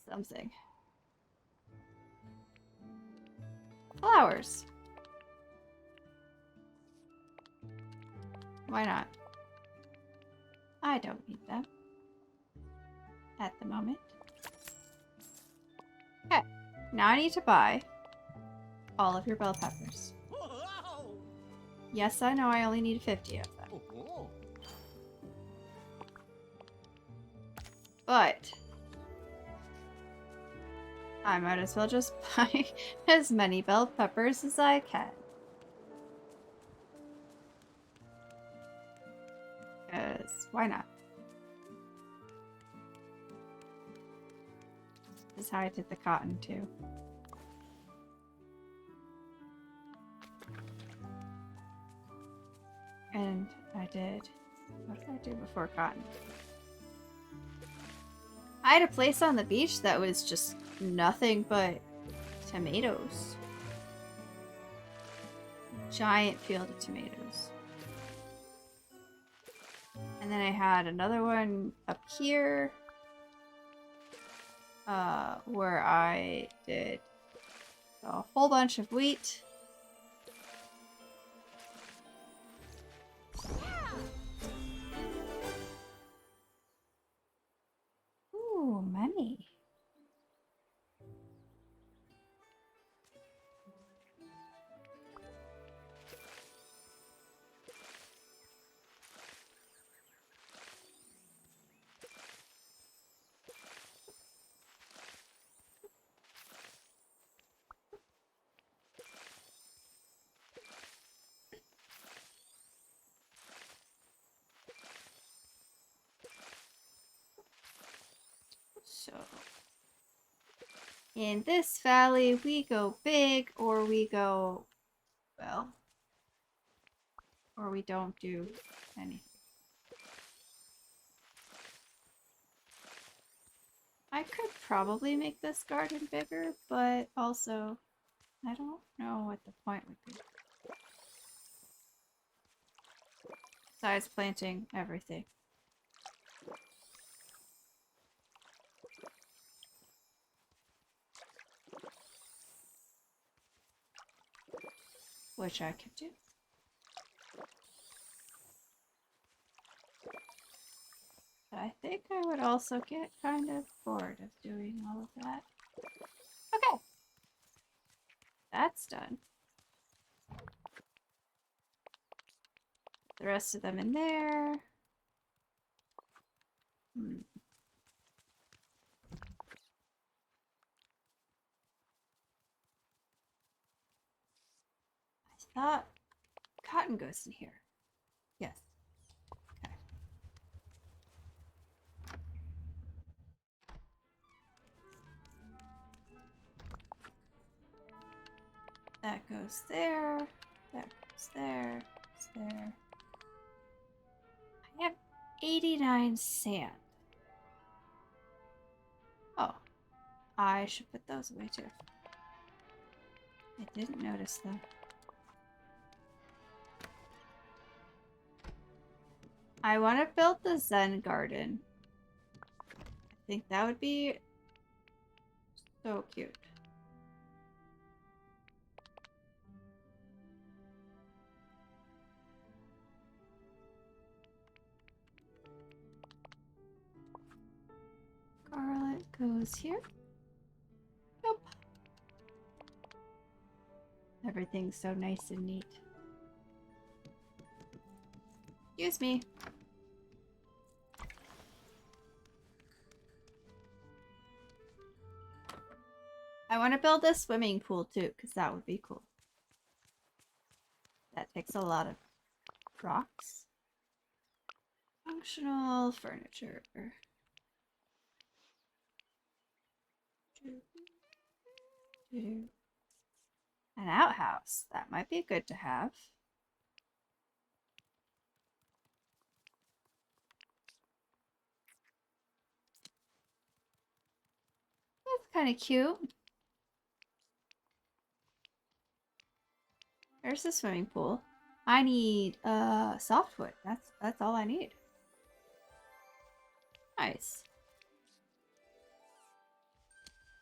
something. Flowers. Why not? I don't need them. At the moment. Okay. Now I need to buy all of your bell peppers. Whoa! Yes, I know I only need 50 of them. Oh, But I might as well just buy as many bell peppers as I can. Because why not? This is how I did the cotton too. And I did... What did I do before cotton? I had a place on the beach that was just nothing but tomatoes. Giant field of tomatoes. And then I had another one up here. Where I did a whole bunch of wheat. Ooh, money. So, in this valley, we go big, or we go, well, or we don't do anything. I could probably make this garden bigger, but also, I don't know what the point would be. Besides planting everything. Which I could do. But I think I would also get kind of bored of doing all of that. Okay. That's done. The rest of them in there. I thought cotton goes in here. Yes. Okay. That goes there. That goes there. Goes there. I have 89 sand. Oh. I should put those away too. I didn't notice them. I want to build the Zen garden. I think that would be so cute. Garlic goes here. Nope. Everything's so nice and neat. Excuse me. I want to build a swimming pool too, because that would be cool. That takes a lot of rocks. Functional furniture. An outhouse. That might be good to have. That's kind of cute. There's the swimming pool. I need softwood. That's all I need. Nice.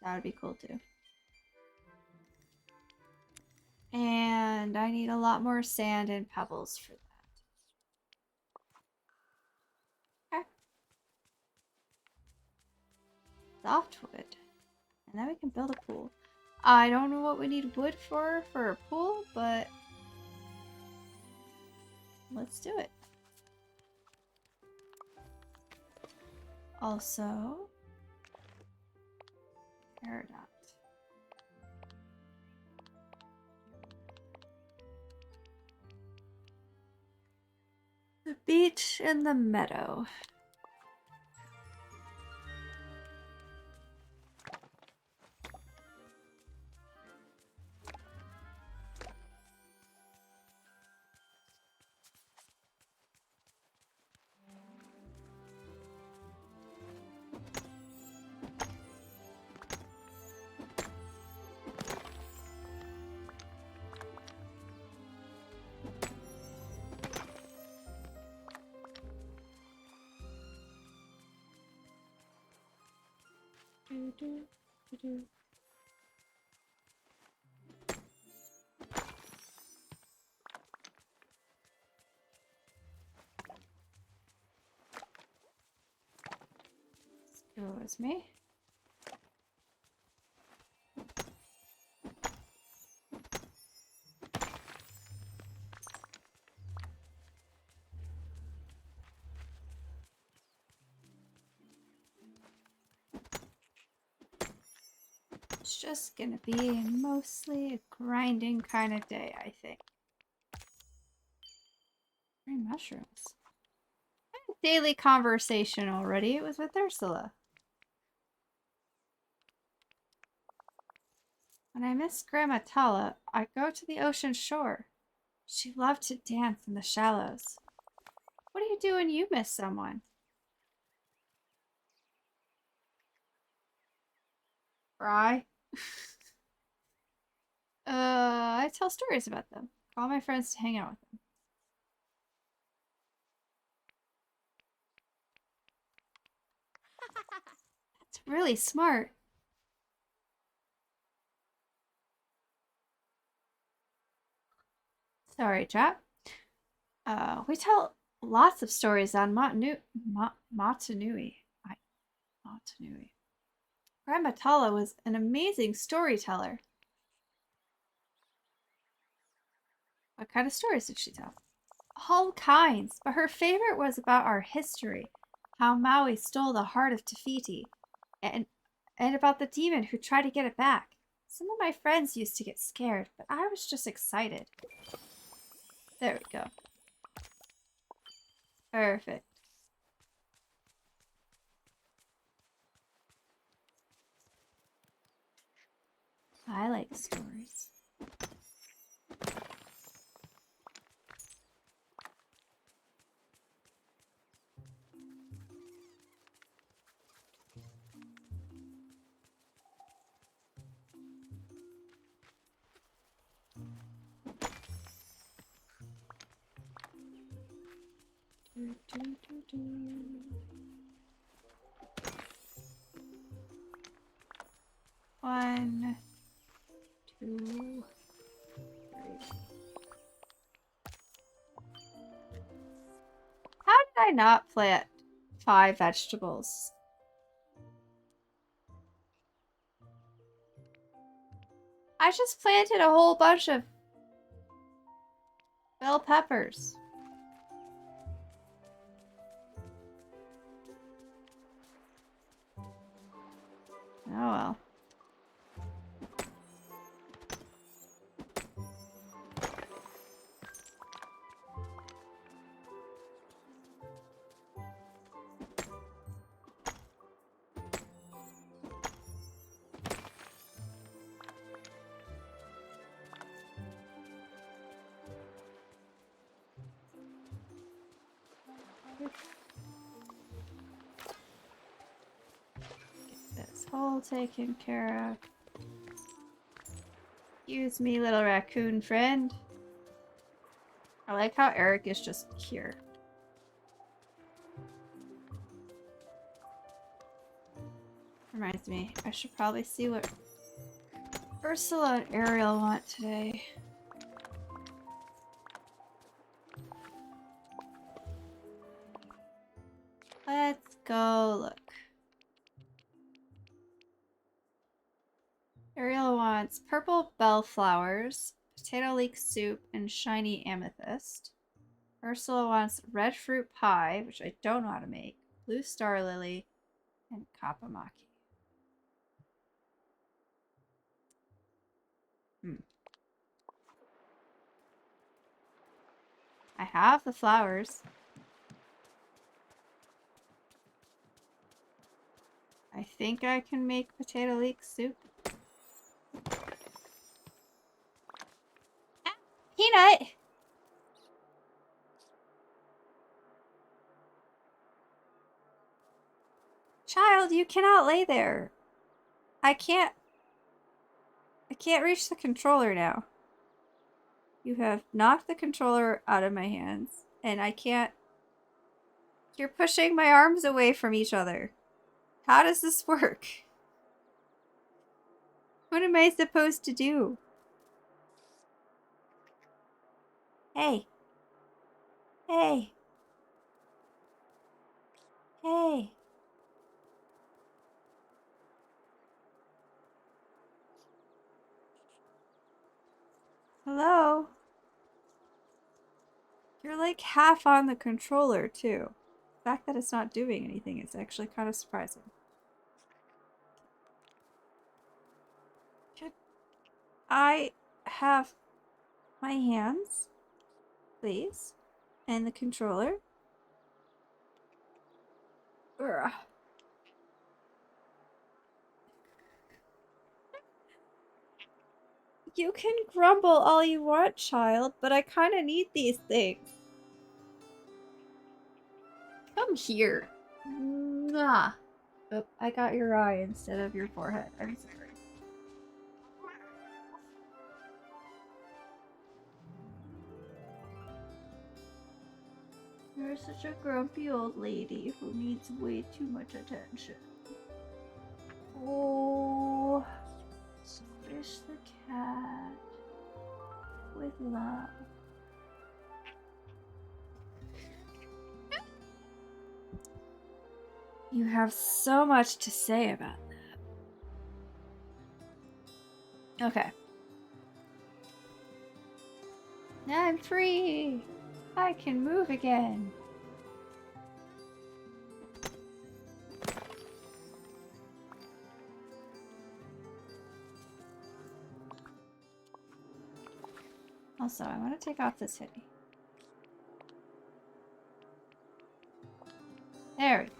That would be cool too. And I need a lot more sand and pebbles for that. Okay. Softwood. And then we can build a pool. I don't know what we need wood for a pool, but let's do it. Also, Peridot. The beach and the meadow. Excuse me. It's just gonna be mostly a grinding kind of day, I think. 3 mushrooms. I had a daily conversation already. It was with Ursula. When I miss Grandma Tala, I go to the ocean shore. She loved to dance in the shallows. What do you do when you miss someone? Cry. I tell stories about them. Call my friends to hang out with them. That's really smart. Sorry, chap. We tell lots of stories on Motunui. Motunui. Grandma Tala was an amazing storyteller. What kind of stories did she tell? All kinds, but her favorite was about our history, how Maui stole the heart of Te Fiti, and about the demon who tried to get it back. Some of my friends used to get scared, but I was just excited. There we go. Perfect. I like stories. One, two, three. How did I not plant 5 vegetables? I just planted a whole bunch of bell peppers. Oh well. Get this hole taken care of. Excuse me, little raccoon friend. I like how Eric is just here. Reminds me, I should probably see what Ursula and Ariel want today. Let's go look. Ariel wants purple bellflowers, potato leek soup, and shiny amethyst. Ursula wants red fruit pie, which I don't know how to make, blue star lily, and kapamaki. I have the flowers. I think I can make potato leek soup. Ah, Peanut! Child, you cannot lay there. I can't reach the controller now. You have knocked the controller out of my hands, and I can't... You're pushing my arms away from each other. How does this work? What am I supposed to do? Hey. Hey. Hey. Hello? You're like half on the controller, too. The fact that it's not doing anything is actually kind of surprising. Could I have my hands, please? And the controller? Ugh. You can grumble all you want, child, but I kind of need these things. Come here. Mwah. Oh, I got your eye instead of your forehead. I'm sorry. You're such a grumpy old lady who needs way too much attention. Oh, squish the cat with love. You have so much to say about that. Okay. Now I'm free! I can move again. Also, I want to take off this hoodie. There we go.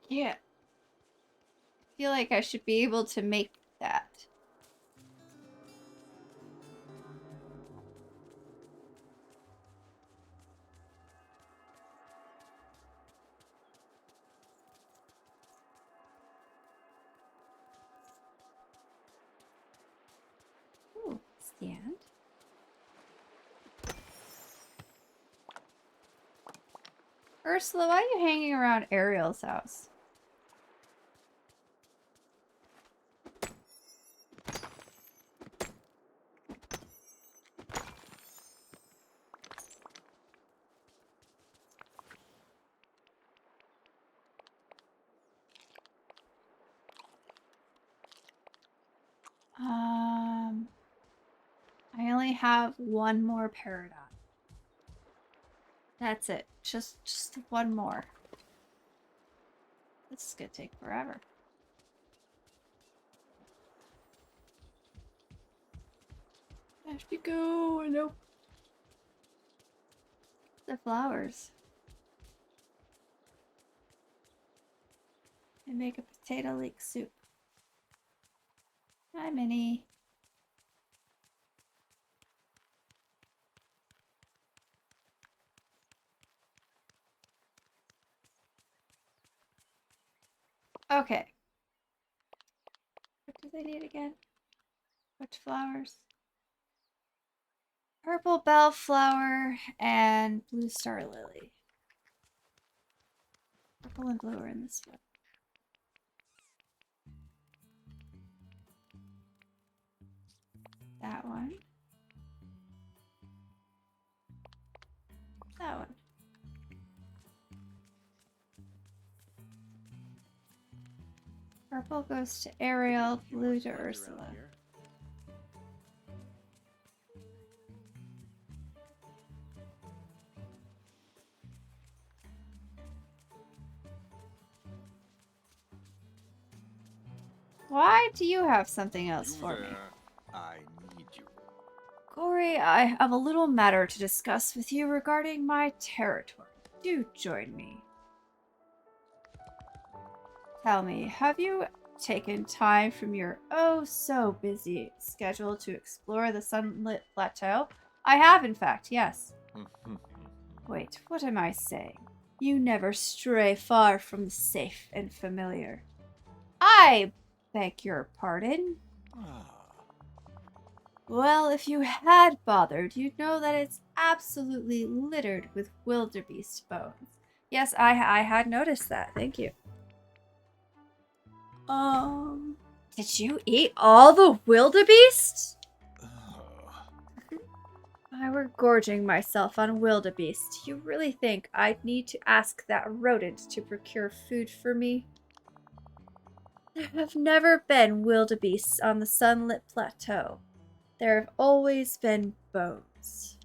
Yeah. I feel like I should be able to make that. And Ursula, why are you hanging around Ariel's house? I only have one more paradigm. That's it. Just one more. This is gonna take forever. I have to go. Nope. The flowers. And make a potato leek soup. Hi, Minnie. Okay. What do they need again? Which flowers? Purple bellflower and blue star lily. Purple and blue are in this one. That one. That one. Purple goes to Ariel, blue to Ursula. Why do you have something else for me? I need you. Gory, I have a little matter to discuss with you regarding my territory. Do join me. Tell me, have you taken time from your oh-so-busy schedule to explore the sunlit plateau? I have, in fact, yes. Wait, what am I saying? You never stray far from the safe and familiar. I beg your pardon? Well, if you had bothered, you'd know that it's absolutely littered with wildebeest bones. Yes, I had noticed that. Thank you. Did you eat all the wildebeest? If I were gorging myself on wildebeest, you really think I'd need to ask that rodent to procure food for me? There have never been wildebeests on the sunlit plateau. There have always been bones.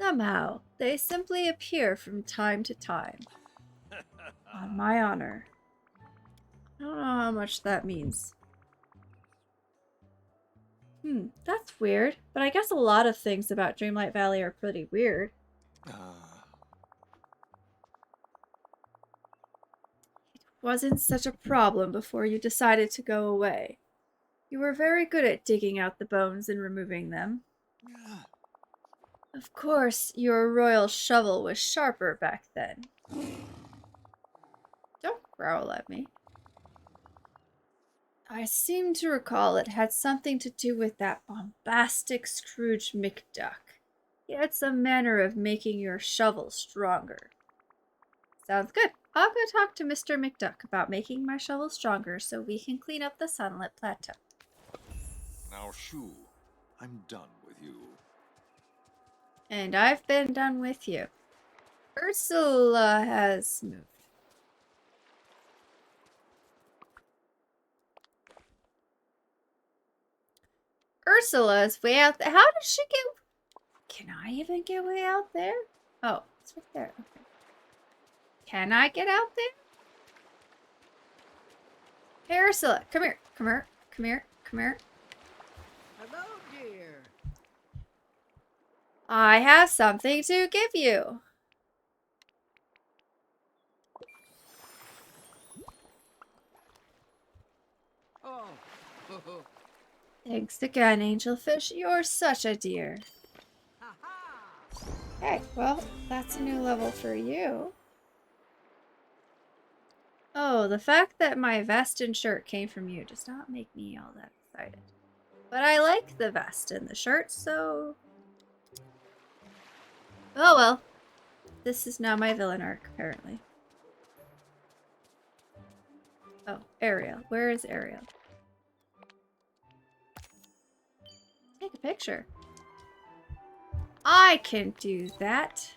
Somehow, they simply appear from time to time. On my honor. I don't know how much that means. That's weird, but I guess a lot of things about Dreamlight Valley are pretty weird. It wasn't such a problem before you decided to go away. You were very good at digging out the bones and removing them. Of course, your royal shovel was sharper back then. Don't growl at me. I seem to recall it had something to do with that bombastic Scrooge McDuck. He had some manner of making your shovel stronger. Sounds good. I'll go talk to Mr. McDuck about making my shovel stronger so we can clean up the sunlit plateau. Now, Shu, I'm done with you. And I've been done with you. Ursula has moved. Ursula is way out there. How did she get... Can I even get way out there? Oh, it's right there. Okay. Can I get out there? Hey, Ursula, come here. Come here. Come here. Come here. Hello, dear. I have something to give you. Oh. Thanks again, Angelfish. You're such a dear. Okay, well, that's a new level for you. Oh, the fact that my vest and shirt came from you does not make me all that excited. But I like the vest and the shirt, so... Oh well. This is now my villain arc, apparently. Oh, Ariel. Where is Ariel? Take a picture. I can do that.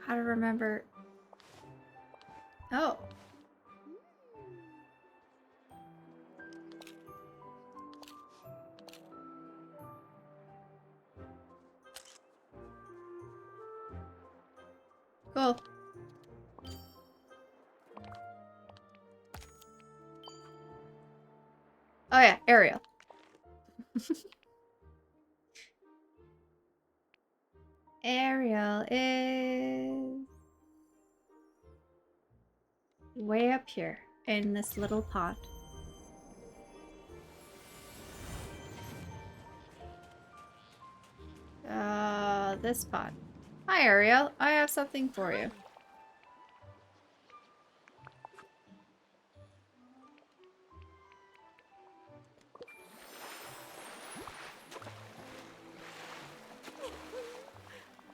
How to remember... Oh. Cool. Oh yeah, Ariel. Ariel is way up here in this little pond. This pond. Hi, Ariel. I have something for you.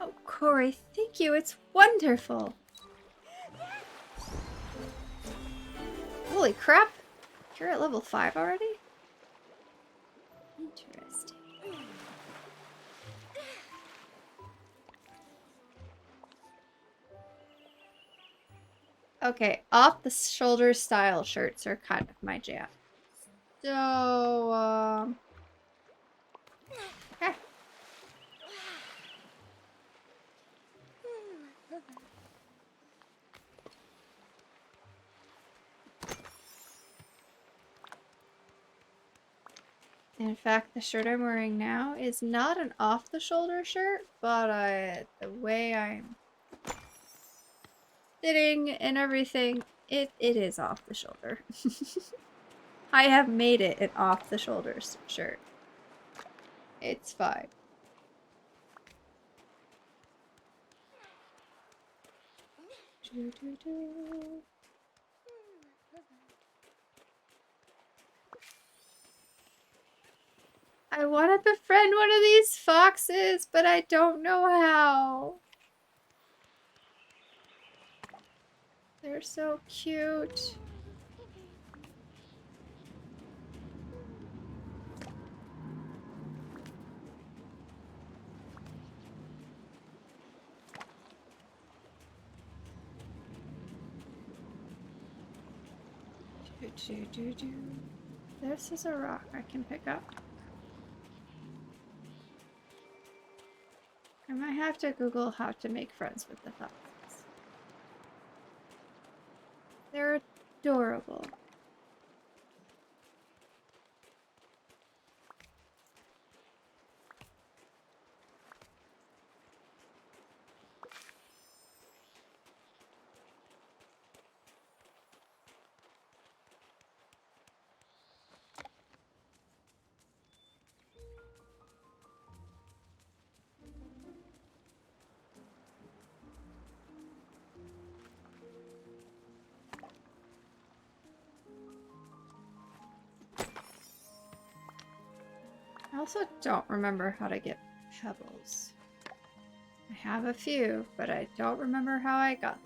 Oh, Corey, thank you. It's wonderful. Holy crap. You're at level 5 already? Interesting. Okay, off-the-shoulder style shirts are kind of my jam. So, okay. In fact, the shirt I'm wearing now is not an off-the-shoulder shirt, but the way I'm sitting and everything, it is off the shoulder. I have made it an off-the-shoulder shirt. It's fine. I want to befriend one of these foxes, but I don't know how. They're so cute. This is a rock I can pick up. I might have to Google how to make friends with the foxes. They're adorable. I also don't remember how to get pebbles. I have a few, but I don't remember how I got them.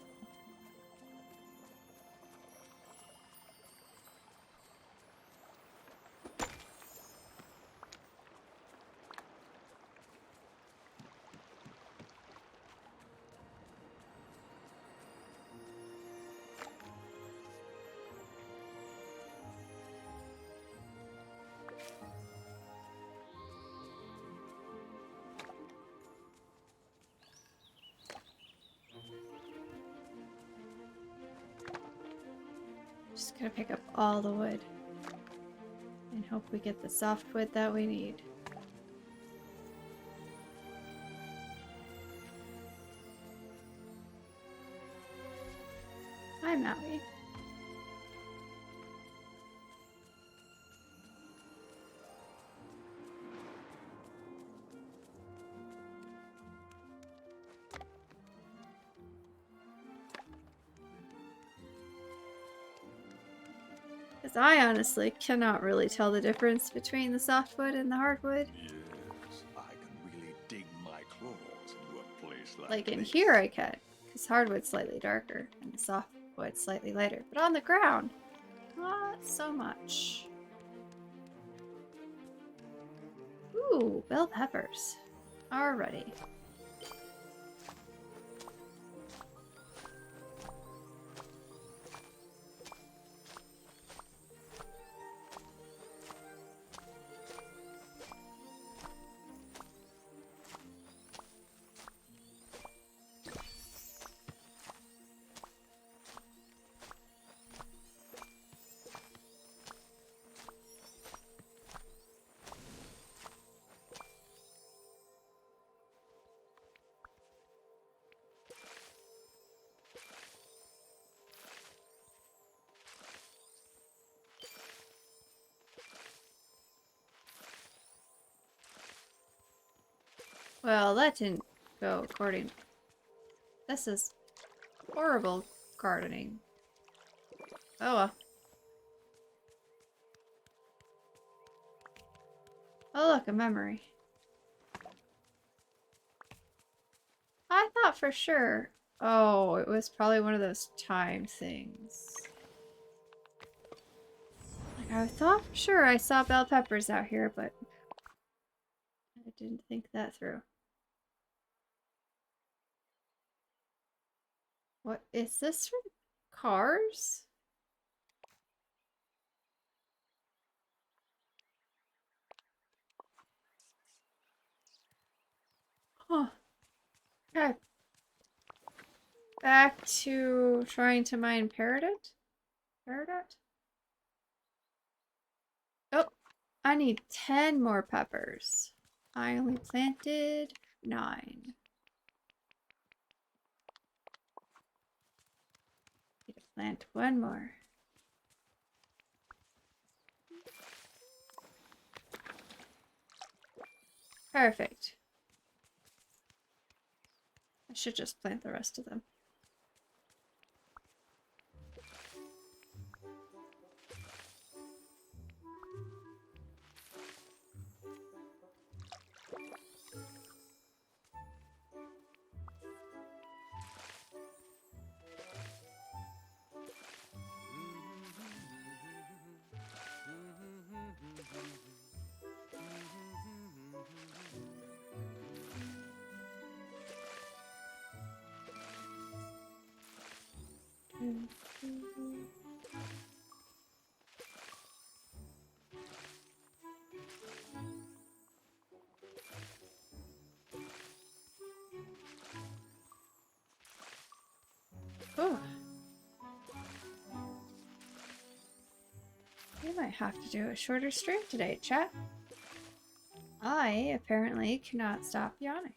Just gonna pick up all the wood and hope we get the soft wood that we need. Hi, Maui. Because I honestly cannot really tell the difference between the softwood and the hardwood. Yes, I can really dig my claws into a place Like in this. here I can, because hardwood's slightly darker and the softwood's slightly lighter. But on the ground, not so much. Ooh, bell peppers. Alrighty. Well, that didn't go according. This is horrible gardening. Oh well. Oh look, a memory. I thought for sure. Oh, it was probably one of those time things. Like I thought for sure I saw bell peppers out here, but I didn't think that through. What is this from Cars? Huh. Okay. Back to trying to mine Peridot? Peridot? Oh, I need 10 more peppers. I only planted 9. Need to plant 1 more. Perfect. I should just plant the rest of them. Oh. We might have to do a shorter stream today, chat. I apparently cannot stop yawning.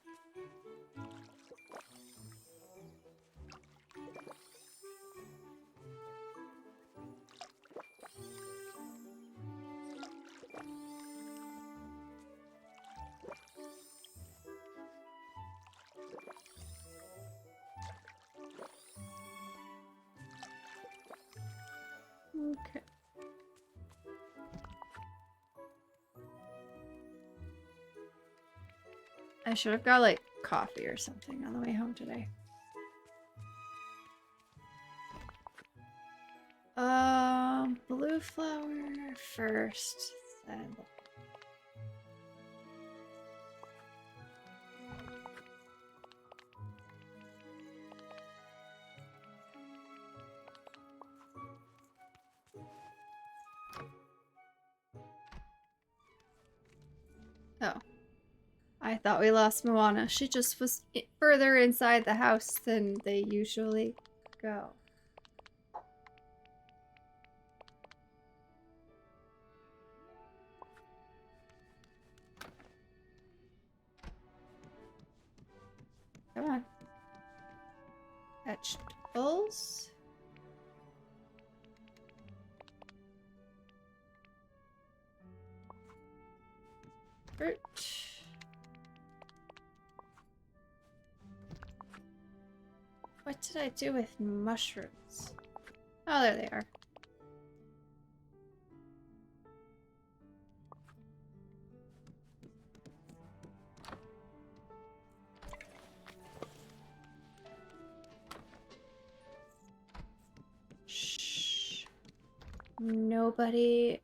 Okay. I should have got like coffee or something on the way home today. Blue flower first, then. Oh. I thought we lost Moana. She just was further inside the house than they usually go. Come on. Vegetables. Fruit. What did I do with mushrooms? Oh, there they are. nobody.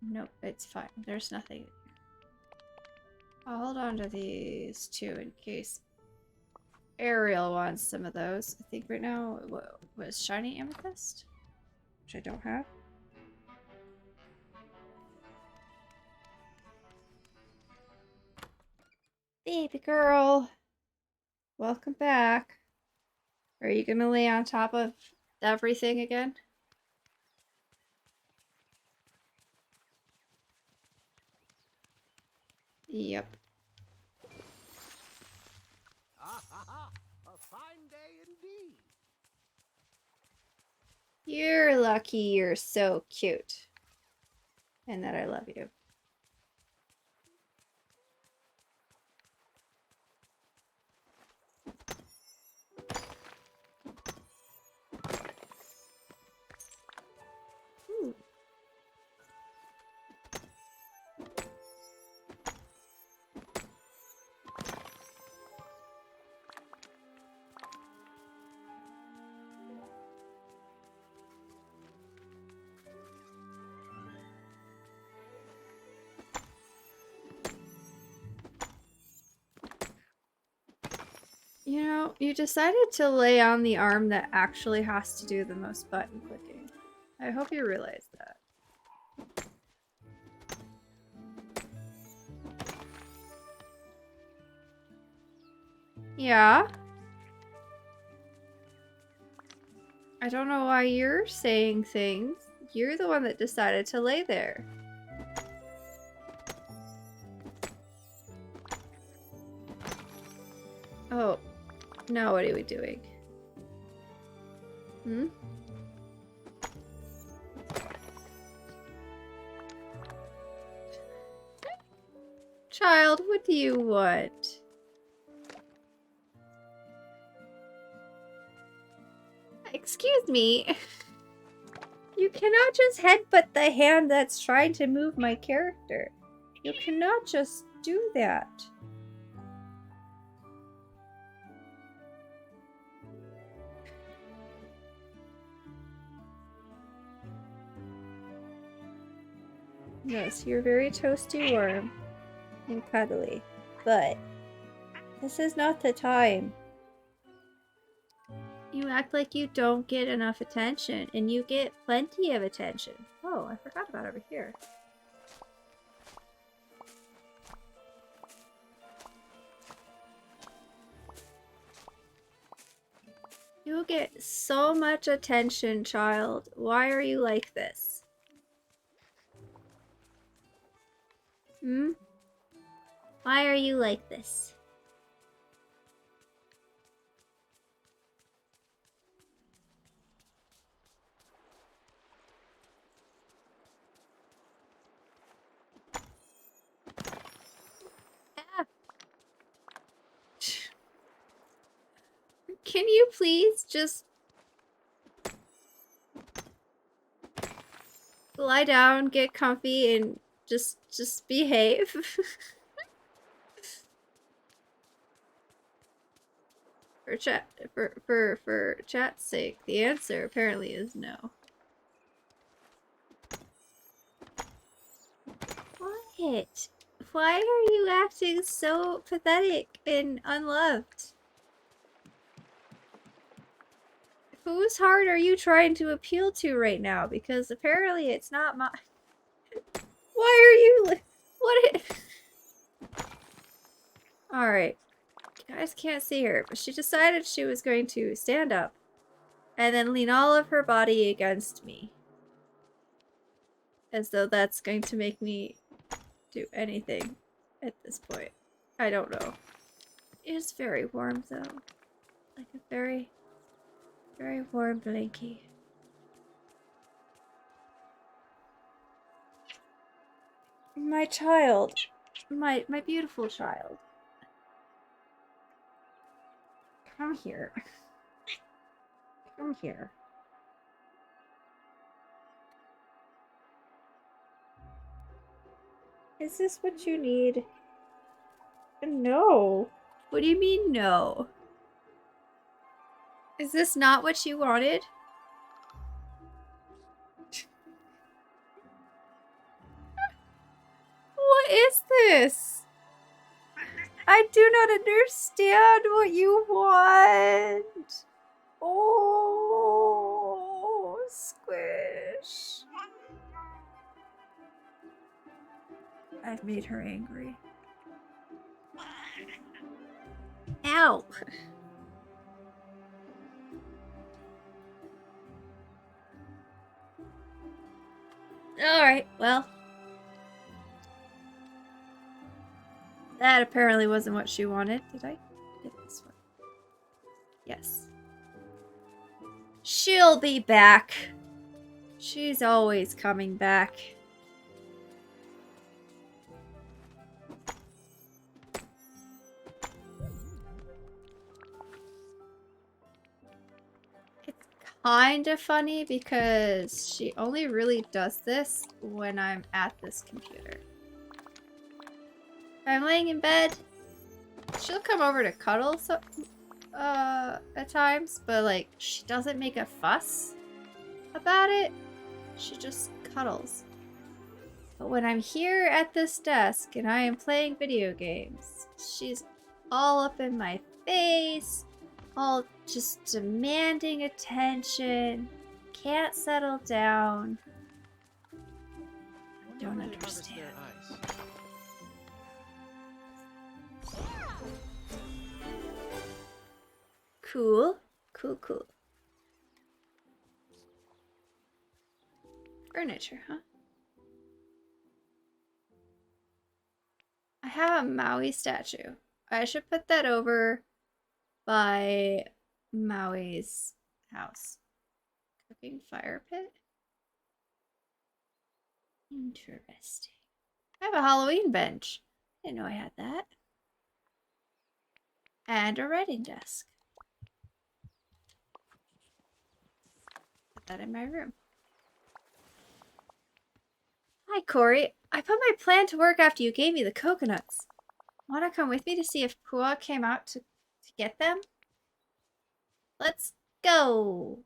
Nope, it's fine. There's nothing. I'll hold on to these two in case Ariel wants some of those. I think right now, what was shiny amethyst? Which I don't have. Baby girl, welcome back. Are you gonna lay on top of everything again? Yep. Ah, ha, ha. A fine day indeed. You're lucky you're so cute. And that I love you. Ooh. You know, you decided to lay on the arm that actually has to do the most button clicking. I hope you realize that. Yeah? I don't know why you're saying things. You're the one that decided to lay there. Oh. Now what are we doing? Hmm? Child, what do you want? Excuse me. You cannot just headbutt the hand that's trying to move my character. You cannot just do that. Yes, you're very toasty warm and cuddly, but this is not the time. You act like you don't get enough attention, and you get plenty of attention. Oh, I forgot about over here. You get so much attention, child. Why are you like this? Hmm? Why are you like this? Ah. Can you please just lie down, get comfy, and just behave? For chat's sake, the answer apparently is no. What? Why are you acting so pathetic and unloved? Whose heart are you trying to appeal to right now? Because apparently it's not my... Why are you... What? Alright. You guys can't see her, but she decided she was going to stand up and then lean all of her body against me. As though that's going to make me do anything at this point. I don't know. It is very warm though. Like a very, very warm blankie. My child. My beautiful child. Come here. Come here. Is this what you need? No. What do you mean no? Is this not what you wanted? What is this? I do not understand what you want. Oh, Squish. I've made her angry. Ow. Alright, well. That apparently wasn't what she wanted. Did I get this one? Yes. She'll be back. She's always coming back. It's kind of funny because she only really does this when I'm at this computer. If I'm laying in bed, she'll come over to cuddle at times, but like she doesn't make a fuss about it. She just cuddles. But when I'm here at this desk and I am playing video games, she's all up in my face, all just demanding attention, can't settle down. I don't understand. Cool. Cool. Furniture, huh? I have a Maui statue. I should put that over by Maui's house. Cooking fire pit? Interesting. I have a Halloween bench. Didn't know I had that. And a writing desk. Put that in my room. Hi, Corey. I put my plan to work after you gave me the coconuts. Wanna come with me to see if Pua came out to get them? Let's go!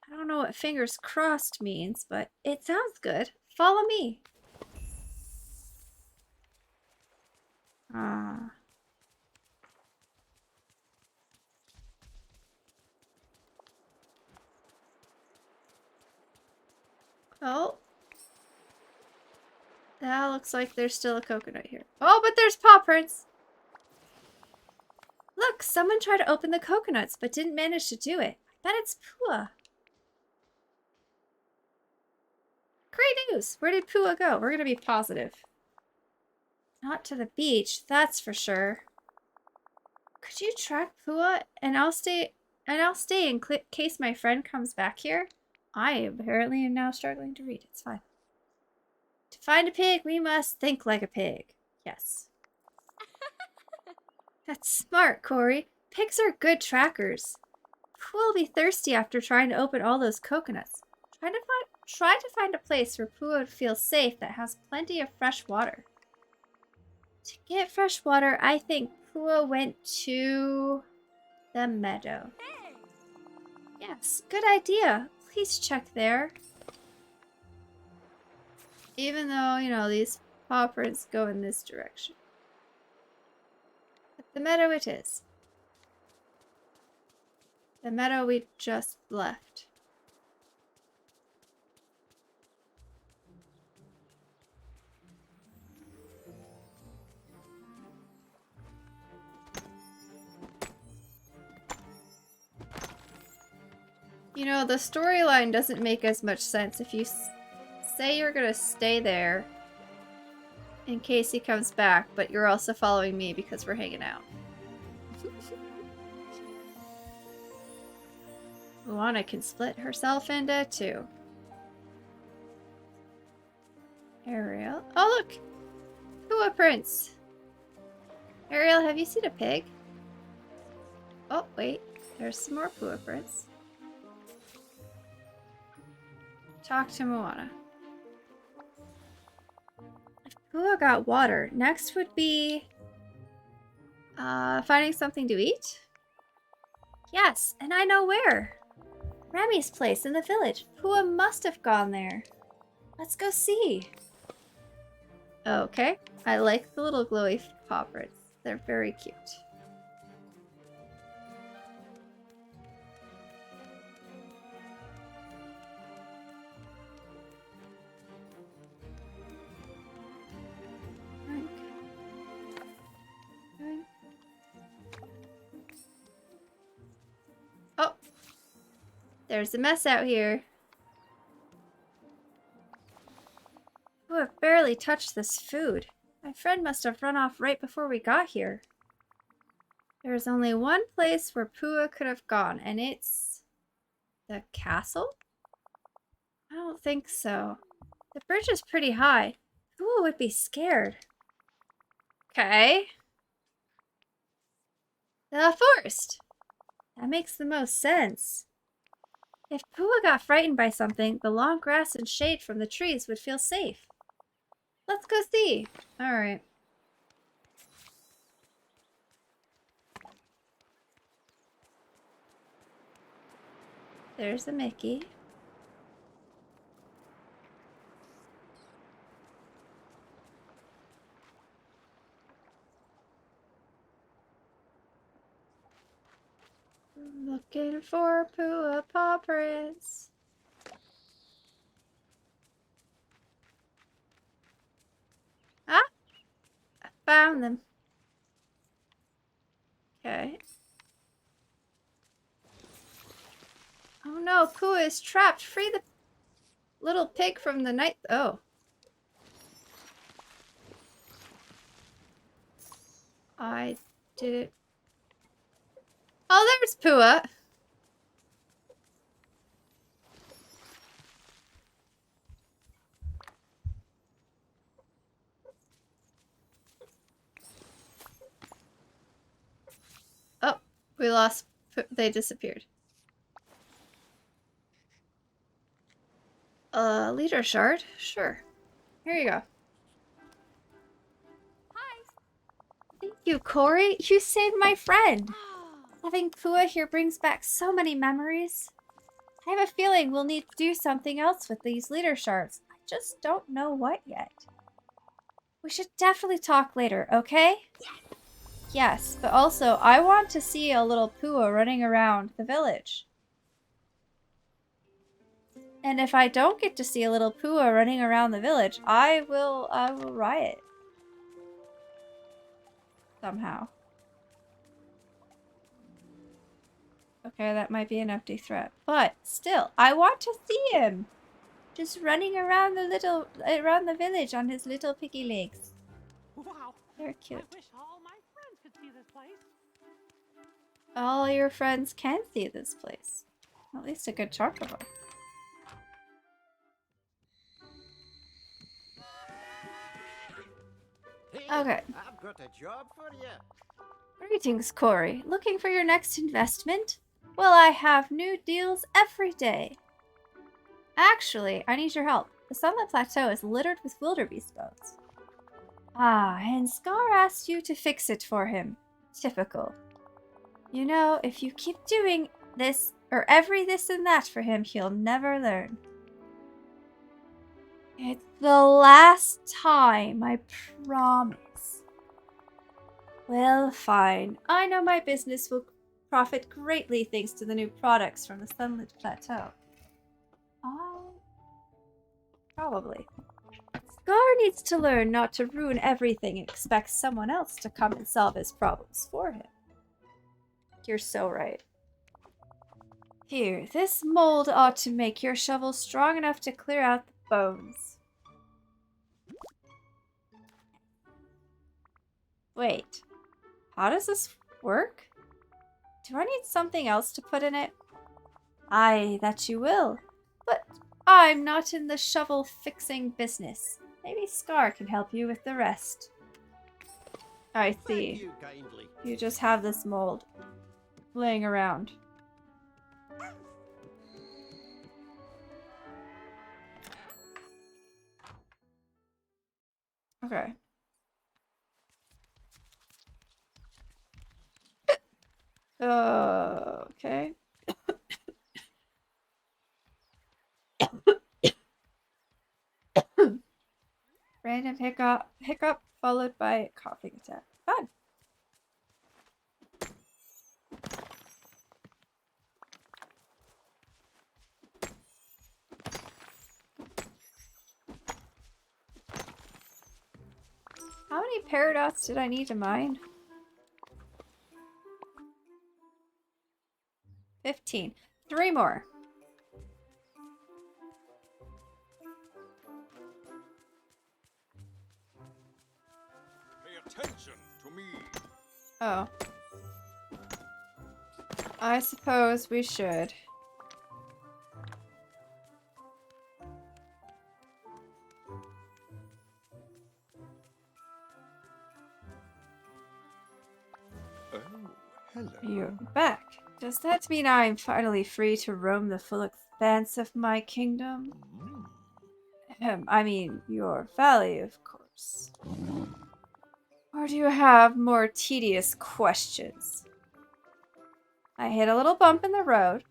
I don't know what fingers crossed means, but it sounds good. Follow me. Ah. Oh. That looks like there's still a coconut here. Oh, but there's paw prints! Look, someone tried to open the coconuts, but didn't manage to do it. I bet it's Pua. Great news! Where did Pua go? We're gonna be positive. Not to the beach, that's for sure. Could you track Pua? And I'll stay in case my friend comes back here. I apparently am now struggling to read. It's fine. To find a pig, we must think like a pig. Yes. That's smart, Corey. Pigs are good trackers. Pua will be thirsty after trying to open all those coconuts. Try to find a place where Pua would feel safe that has plenty of fresh water. To get fresh water, I think Pua went to the meadow. Yes, good idea. Please check there. Even though, you know, these paw prints go in this direction. But the meadow it is. The meadow we just left. You know, the storyline doesn't make as much sense if you say you're gonna stay there in case he comes back, but you're also following me because we're hanging out. Luana can split herself into two. Ariel. Oh, look! Pua prints! Ariel, have you seen a pig? Oh, wait. There's some more Pua prints. Talk to Moana. If Pua got water, next would be finding something to eat? Yes, and I know where. Remy's place in the village. Pua must have gone there. Let's go see. Okay. I like the little glowy poppers. They're very cute. Oh, there's a mess out here. Oh, I've barely touched this food. My friend must have run off right before we got here. There's only one place where Pua could have gone, and it's the castle? I don't think so. The bridge is pretty high. Pua would be scared. Okay. The forest. That makes the most sense. If Pua got frightened by something, the long grass and shade from the trees would feel safe. Let's go see. Alright. There's a Mickey. Looking for Pua paw prints. Ah! I found them. Okay. Oh no, Pua is trapped. Free the little pig from the night. Oh. I did it. Oh, there's Pua. Oh, we lost. They disappeared. Leader shard? Sure. Here you go. Hi. Thank you, Corey. You saved my friend. Having Pua here brings back so many memories. I have a feeling we'll need to do something else with these leader shards. I just don't know what yet. We should definitely talk later, okay? Yes, but also I want to see a little Pua running around the village. And if I don't get to see a little Pua running around the village, I will riot. Somehow. Okay, that might be an empty threat. But still, I want to see him. Just running around the village on his little piggy legs. Wow. They're cute. I wish all my friends could see this place. All your friends can see this place. At least a good chunk of them. Hey, Okay. I've got a job for you. Greetings, Corey. Looking for your next investment? Well, I have new deals every day. Actually, I need your help. The Sunlit Plateau is littered with wildebeest bones. Ah, and Scar asked you to fix it for him. Typical. You know, if you keep doing this, or every this and that for him, he'll never learn. It's the last time, I promise. Well, fine. I know my business will profit greatly thanks to the new products from the Sunlit Plateau. Probably. Scar needs to learn not to ruin everything and expect someone else to come and solve his problems for him. You're so right. Here, this mold ought to make your shovel strong enough to clear out the bones. Wait, how does this work? Do I need something else to put in it? Aye, that you will. But I'm not in the shovel fixing business. Maybe Scar can help you with the rest. I see. Thank you kindly. You just have this mold laying around. Okay. Okay. Random hiccup followed by coughing attack. Fun. How many paradots did I need to mine? 15. 3 more. Pay attention to me. Oh. I suppose we should. Oh, hello. You're back. Does that mean I'm finally free to roam the full expanse of my kingdom? I mean, your valley, of course. Or do you have more tedious questions? I hit a little bump in the road.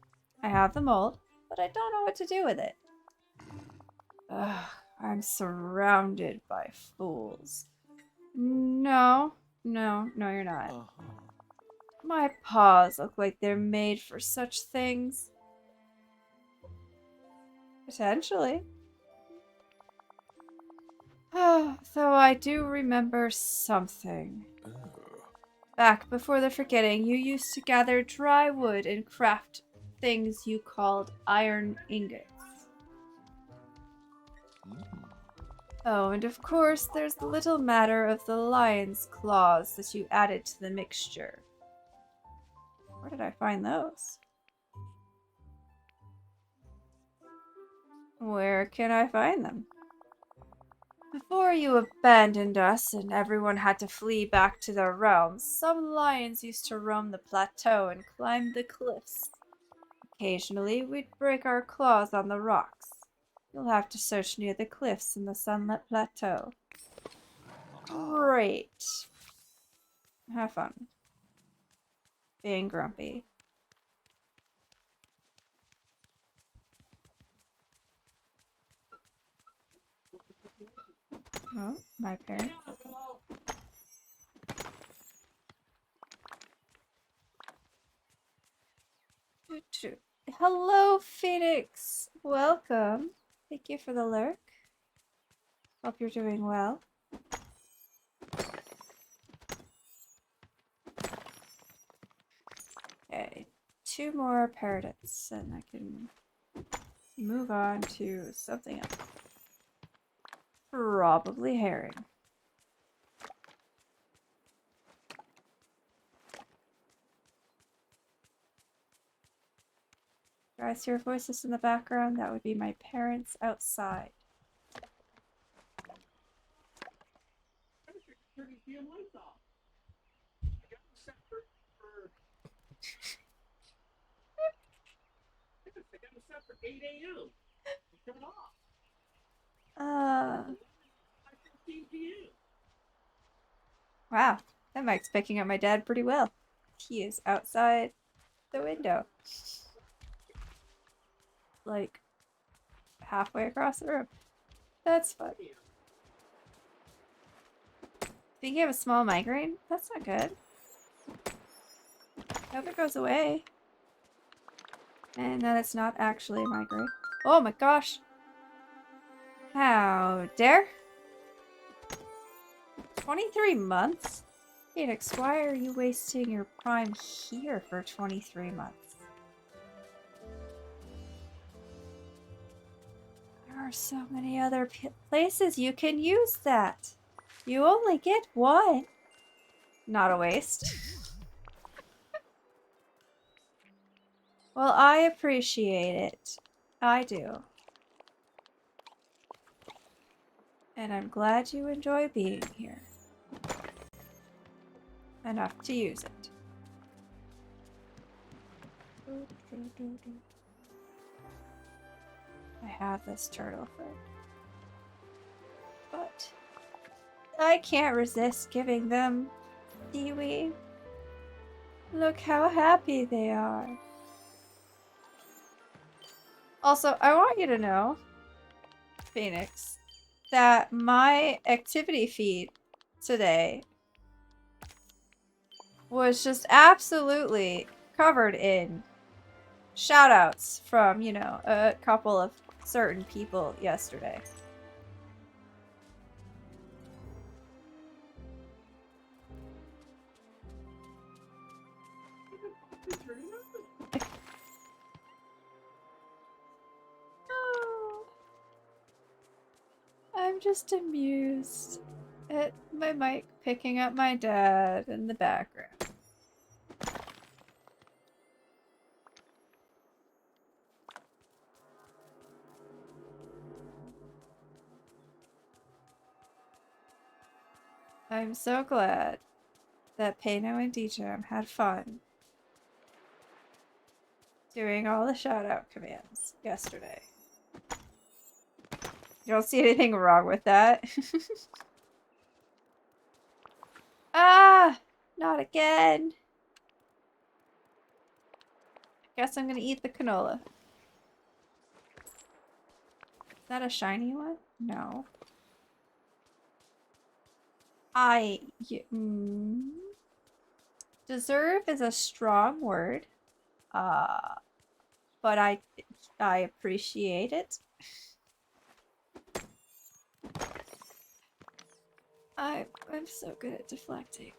I have the mold, but I don't know what to do with it. Ugh, I'm surrounded by fools. No, you're not. My paws look like they're made for such things. Potentially. Though I do remember something. Back before the forgetting, you used to gather dry wood and craft things you called iron ingots. Oh, and of course, there's the little matter of the lion's claws that you added to the mixture. Where did I find those? Where can I find them? Before you abandoned us and everyone had to flee back to their realms, some lions used to roam the plateau and climb the cliffs. Occasionally, we'd break our claws on the rocks. You'll have to search near the cliffs in the Sunlit Plateau. Great. Have fun. Being grumpy. Oh, my parents. Hello, Phoenix. Welcome. Thank you for the lurk. Hope you're doing well. Okay, 2 more paradots, and I can move on to something else. Probably herring. You guys hear voices in the background? That would be my parents outside. Wow, that mic's picking up my dad pretty well. He is outside the window. Like, halfway across the room. That's fun. Think you have a small migraine? That's not good. I hope it goes away. And that it's not actually a migraine. Oh my gosh! How dare? 23 months? Phoenix, why are you wasting your prime here for 23 months? There are so many other places you can use that. You only get one. Not a waste. Well, I appreciate it. I do. And I'm glad you enjoy being here. Enough to use it. I have this turtle friend. But I can't resist giving them seaweed. Look how happy they are. Also, I want you to know, Phoenix, that my activity feed today was just absolutely covered in shoutouts from, you know, a couple of certain people yesterday. I'm just amused at my mic picking up my dad in the background. I'm so glad that Pano and DJM had fun doing all the shout-out commands yesterday. You don't see anything wrong with that? Ah! Not again! Guess I'm gonna eat the canola. Is that a shiny one? No. Deserve is a strong word. But I appreciate it. I'm so good at deflecting.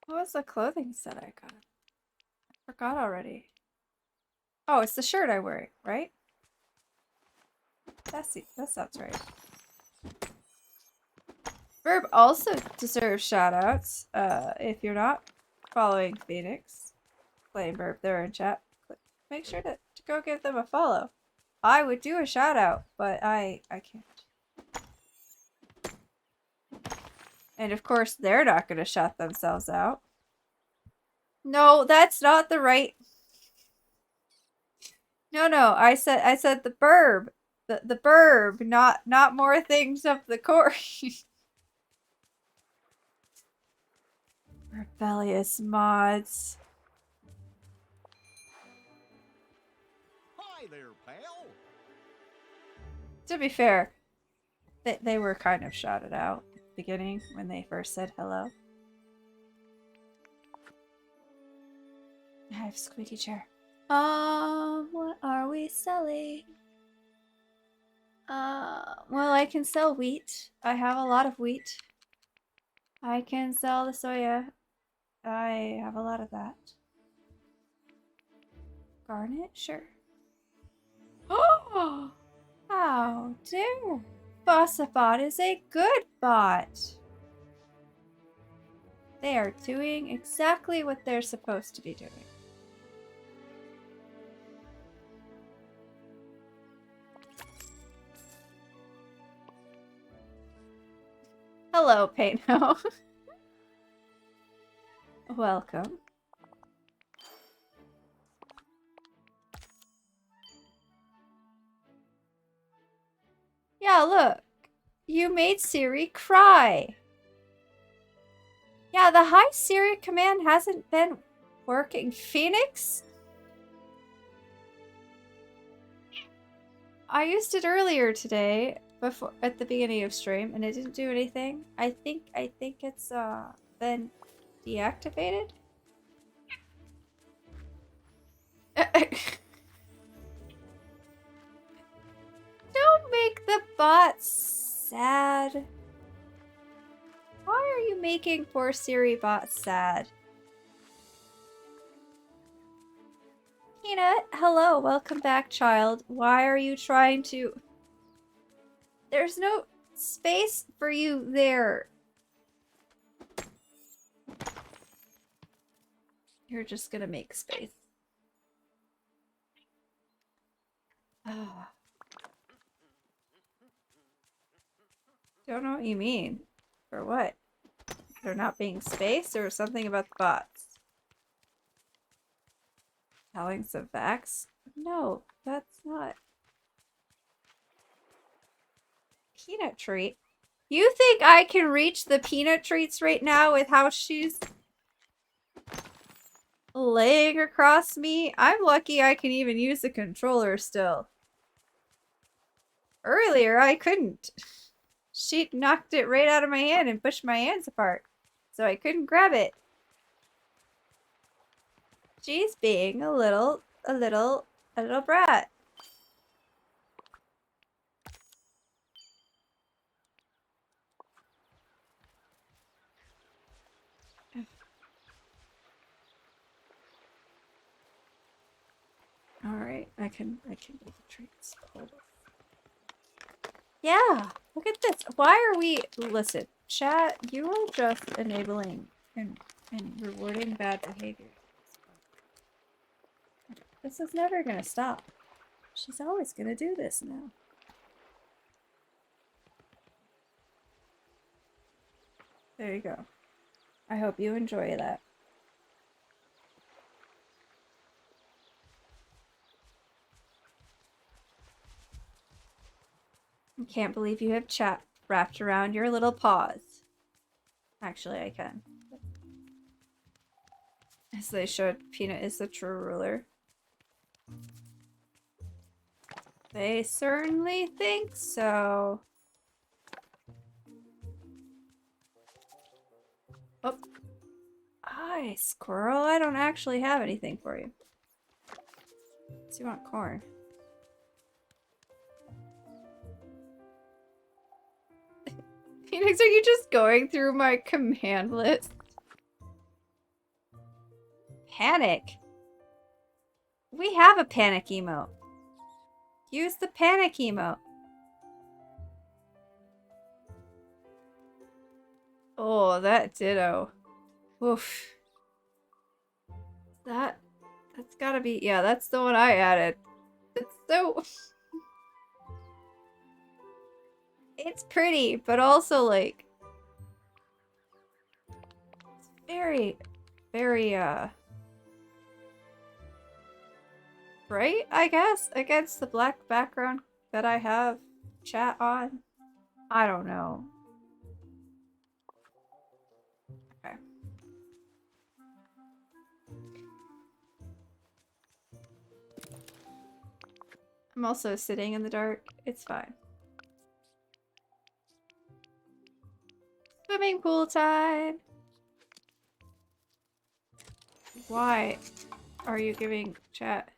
What was the clothing set I got? I forgot already. Oh, it's the shirt I wear, right? That sounds right. Verb also deserves shoutouts. If you're not following Phoenix, playing Verb, they're in chat. Make sure to go give them a follow. I would do a shoutout, but I can't. And of course, they're not going to shout themselves out. No, that's not the right. No. I said the burb. The burb, not more things of the course. Rebellious mods. Hi there, pal. To be fair, they were kind of shouted out at the beginning when they first said hello. I have a squeaky chair. What are we selling? Well, I can sell wheat. I have a lot of wheat. I can sell the soya. I have a lot of that. Garnet? Sure. Oh! How dare! Bossabot is a good bot! They are doing exactly what they're supposed to be doing. Hello, Pano. Welcome. Yeah, look. You made Siri cry. Yeah, the hi Siri command hasn't been working. Phoenix? I used it earlier today, before at the beginning of stream, and it didn't do anything. I think it's been deactivated. Don't make the bot sad. Why are you making poor Siri bot sad? Peanut, hello, welcome back, child. Why are you trying to... There's no space for you there. You're just gonna make space. Don't know what you mean. For what? There not being space or something about the bots? Telling some facts? No, that's not. Peanut treat. You think I can reach the peanut treats right now with how she's laying across me? I'm lucky I can even use the controller still. Earlier, I couldn't. She knocked it right out of my hand and pushed my hands apart, so I couldn't grab it. She's being a little brat. Alright, I can do the treats. Hold on. Yeah, look at this. Why are we... Listen, chat, you are just enabling and rewarding bad behavior. This is never gonna stop. She's always gonna do this now. There you go. I hope you enjoy that. I can't believe you have chat wrapped around your little paws. Actually, I can. As they showed, Peanut is the true ruler. They certainly think so. Oh. Hi, squirrel. I don't actually have anything for you. So you want corn? Phoenix, are you just going through my command list? Panic. We have a panic emote. Use the panic emote. Oh, that ditto. Oof. That's gotta be... Yeah, that's the one I added. It's so... It's pretty, but also, like... It's very, very, bright, I guess, against the black background that I have chat on. I don't know. Okay. I'm also sitting in the dark. It's fine. Swimming pool time! Why are you giving chat?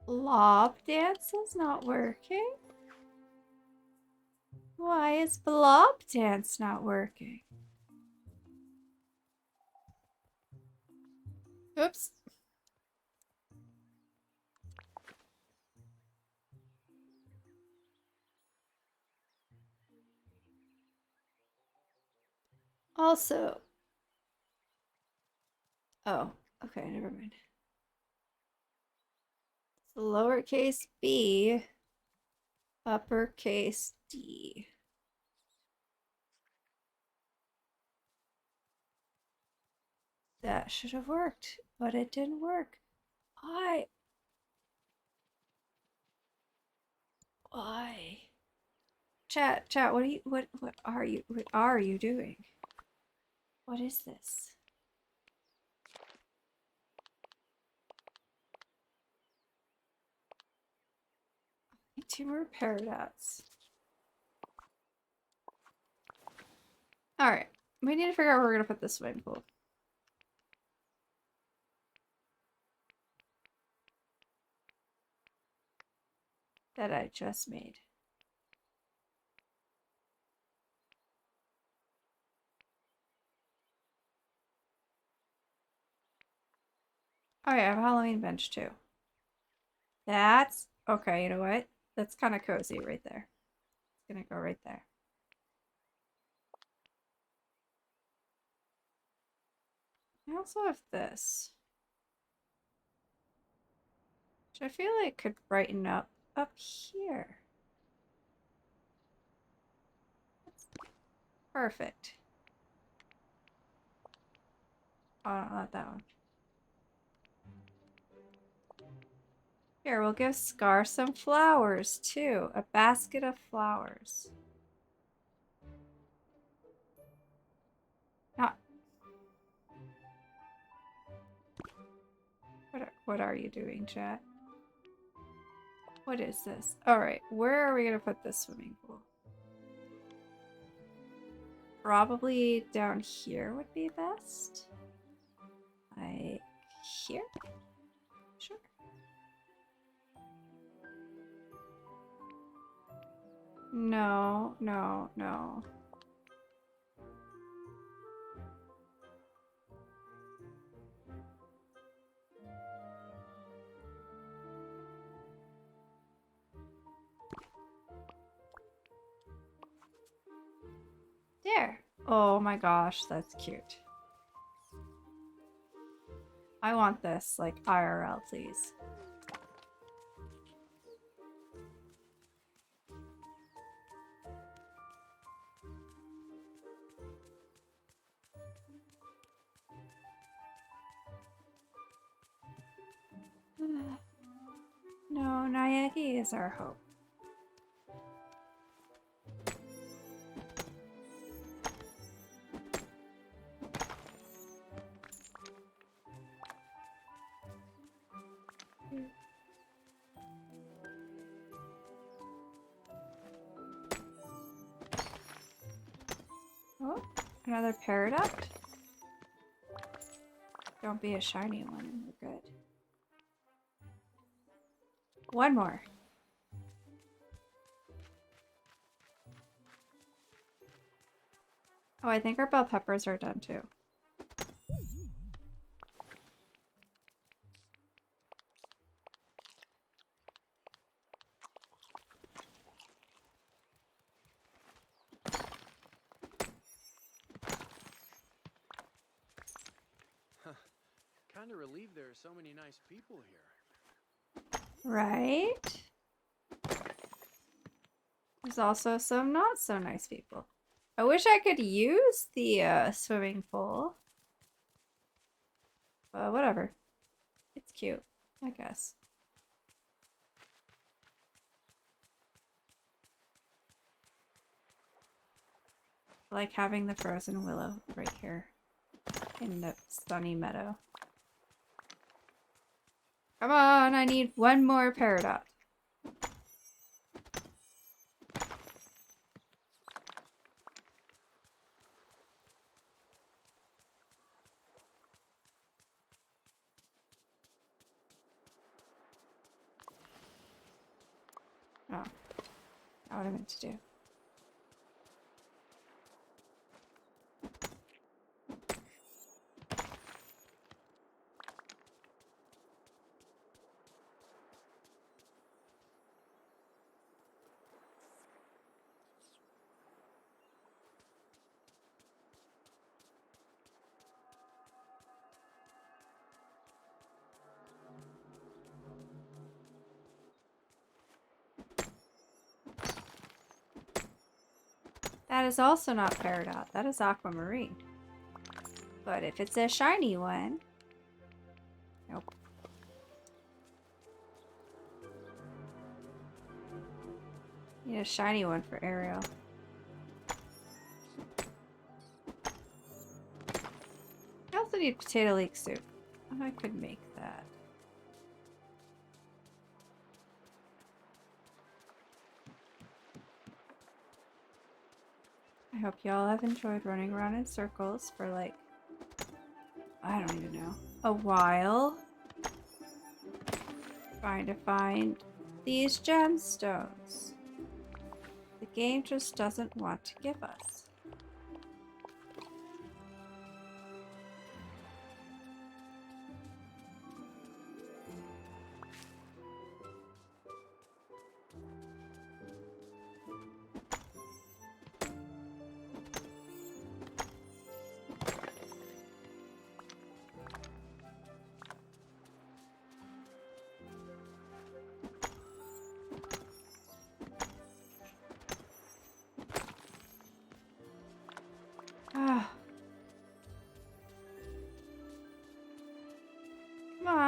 Blob dance is not working? Why is blob dance not working? Oops. Also. Oh, okay, never mind. So lowercase b, uppercase D. That should have worked, but it didn't work. Why? Why? Chat, what are you doing? What is this? Two more paradots. Alright. We need to figure out where we're gonna put this swimming pool. That I just made. Oh yeah, I have a Halloween bench too. That's okay, you know what? That's kind of cozy right there. It's gonna go right there. I also have this, which I feel like could brighten up here. That's perfect. Oh, not that one. Here, we'll give Scar some flowers too. A basket of flowers. Not. What are you doing, chat? What is this? Alright, where are we gonna put this swimming pool? Probably down here would be best. Like here? Sure. No, no, no. There. Oh my gosh, that's cute. I want this, like, IRL, please. No, Nayagi is our hope. Oh, another Peridot? Don't be a shiny one and we're good. One more. Oh, I think our bell peppers are done too. Kind of relieved there are so many nice people here. Right? There's also some not so nice people. I wish I could use the swimming pool. But whatever. It's cute, I guess. I like having the frozen willow right here in the sunny meadow. Come on, I need one more Peridot. Oh, not what I meant to do. That is also not Peridot. That is Aquamarine. But if it's a shiny one... Nope. Need a shiny one for Ariel. I also need potato leek soup. I could make that. I hope y'all have enjoyed running around in circles for like, I don't even know, a while. Trying to find these gemstones. The game just doesn't want to give us.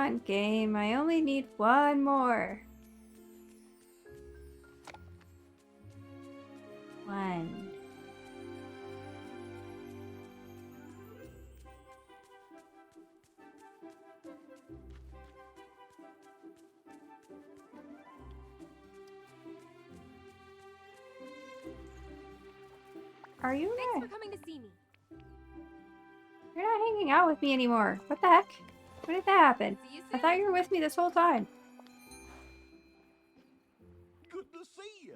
on, game. I only need one more. One. Are you Thanks not? for coming to see me. You're not hanging out with me anymore. What the heck? When did that happen? See you I soon. thought you were with me this whole time. Good to see you.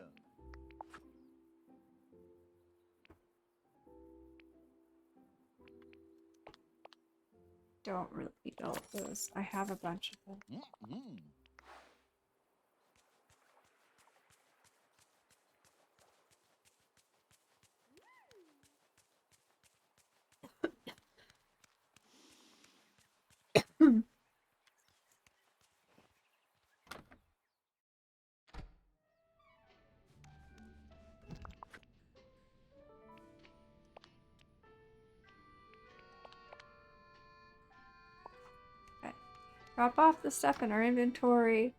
Don't really need all of those. I have a bunch of them. Mm-mm. Drop off the stuff in our inventory.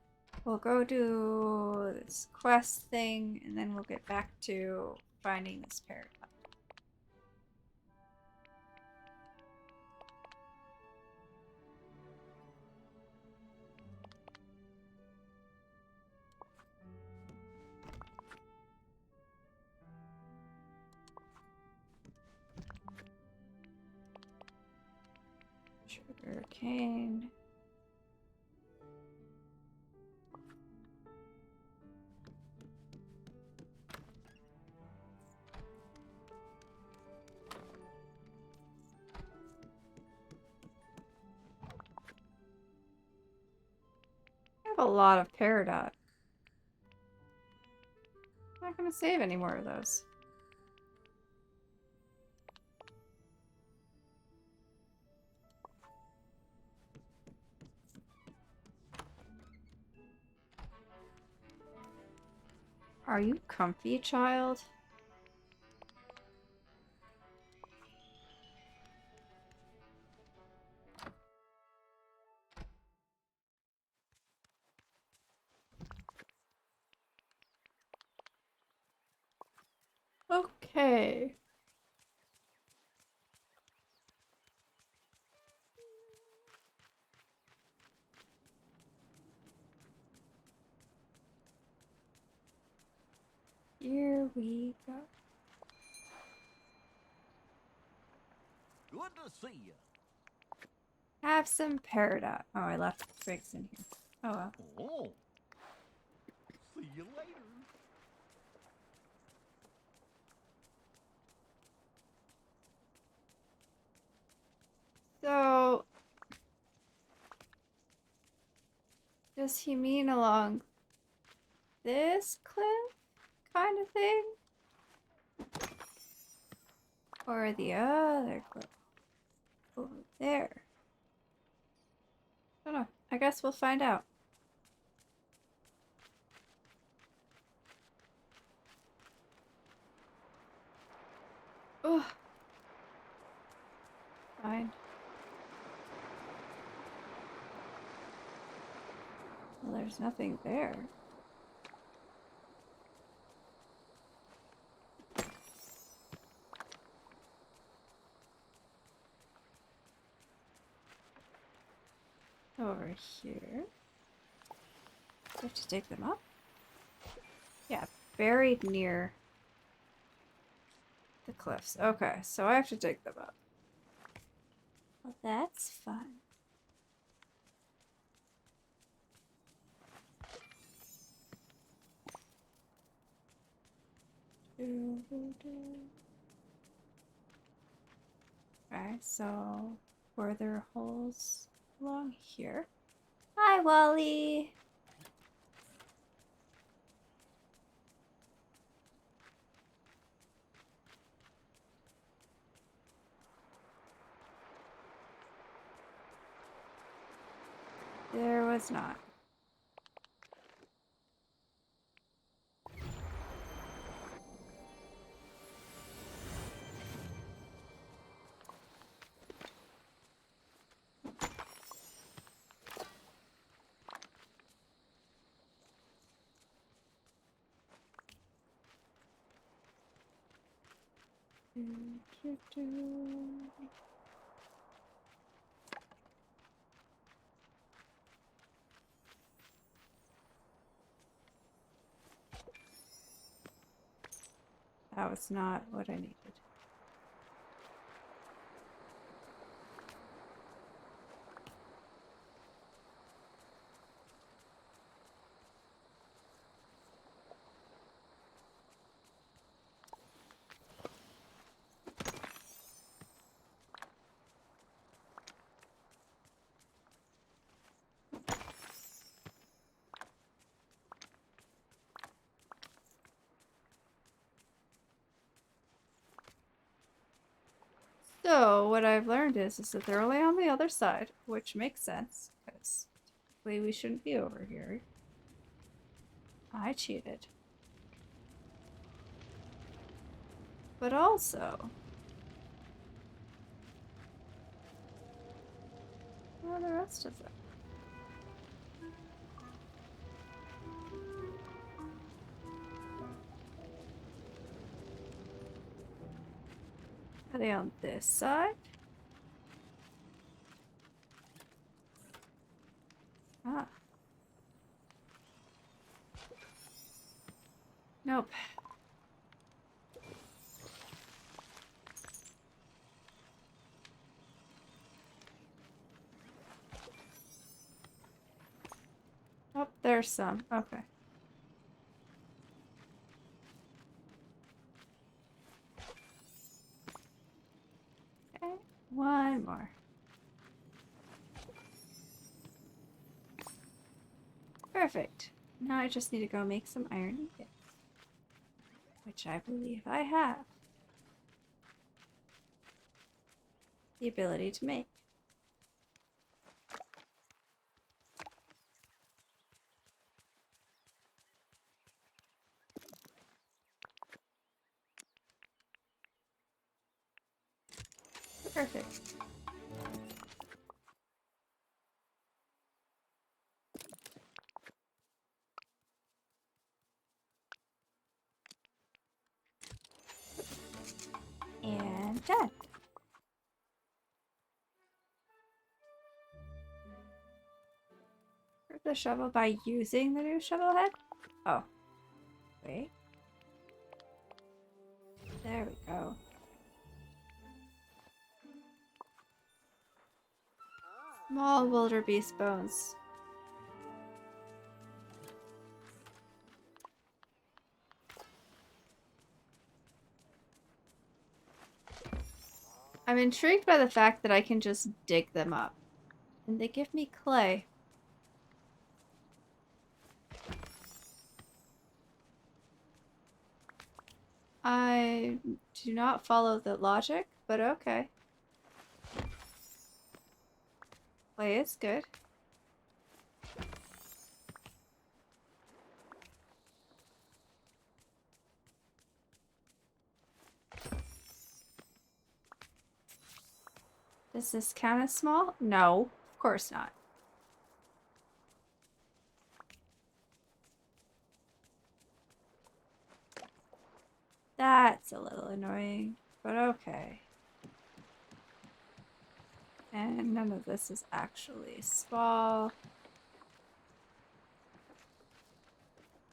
We'll go do this quest thing, and then we'll get back to finding this paradigm. Sugar cane. I have a lot of peridot. I'm not going to save any more of those. Are you comfy, child? Okay. Here we go. Good to see you. Have some peridot. Oh, I left twigs in here. Oh well. Oh. See you later. So, does he mean along this cliff kind of thing? Or the other cliff? Over there? I don't know. I guess we'll find out. Oh. Fine. Well, there's nothing there. Over here. Do I have to dig them up? Yeah, buried near the cliffs. Okay, so I have to dig them up. Well, that's fun. Okay, so were there holes along here? Hi, Wally! There was not. That was not what I needed. So, what I've learned is that they're only on the other side, which makes sense, because technically we shouldn't be over here. I cheated. But also... where are the rest of them? Are they on this side? Ah. Nope. Oh, there's some. Okay. Okay, one more. Perfect. Now I just need to go make some iron ingots, which I believe I have the ability to make. Perfect. And done. Grab the shovel by using the new shovel head? Oh. Wait. There we go. Small wildebeest bones. I'm intrigued by the fact that I can just dig them up. And they give me clay. I do not follow the logic, but okay. Clay is good. Does this count as small? No, of course not. That's a little annoying, but okay. And none of this is actually small.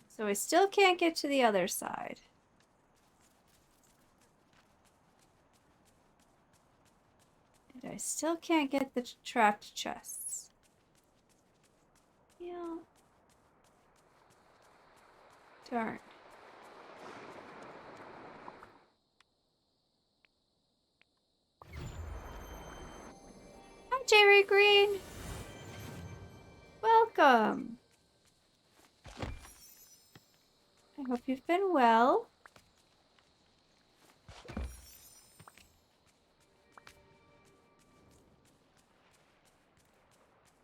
So I still can't get to the other side. And I still can't get the trapped chests. Yeah. Darn. Hi, Jerry Green. Welcome. I hope you've been well.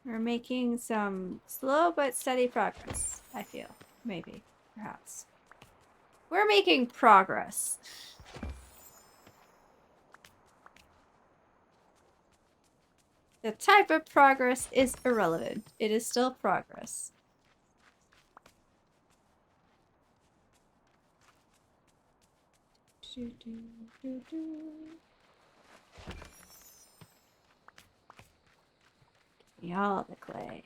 We're making some slow but steady progress, I feel. Maybe. Perhaps. We're making progress. The type of progress is irrelevant. It is still progress. Give me all the clay.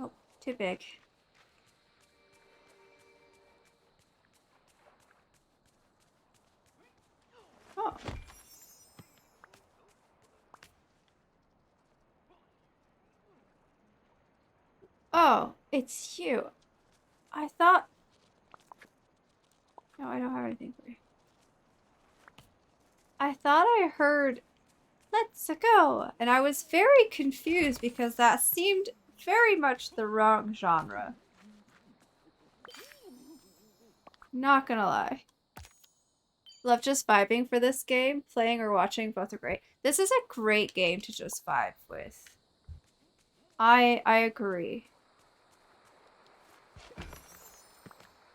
Oh, too big. Oh. Oh, it's you. I thought... No, I don't have anything for you. I thought I heard, let's go, and I was very confused because that seemed very much the wrong genre. Not gonna lie. Love just vibing for this game. Playing or watching, both are great. This is a great game to just vibe with. I agree.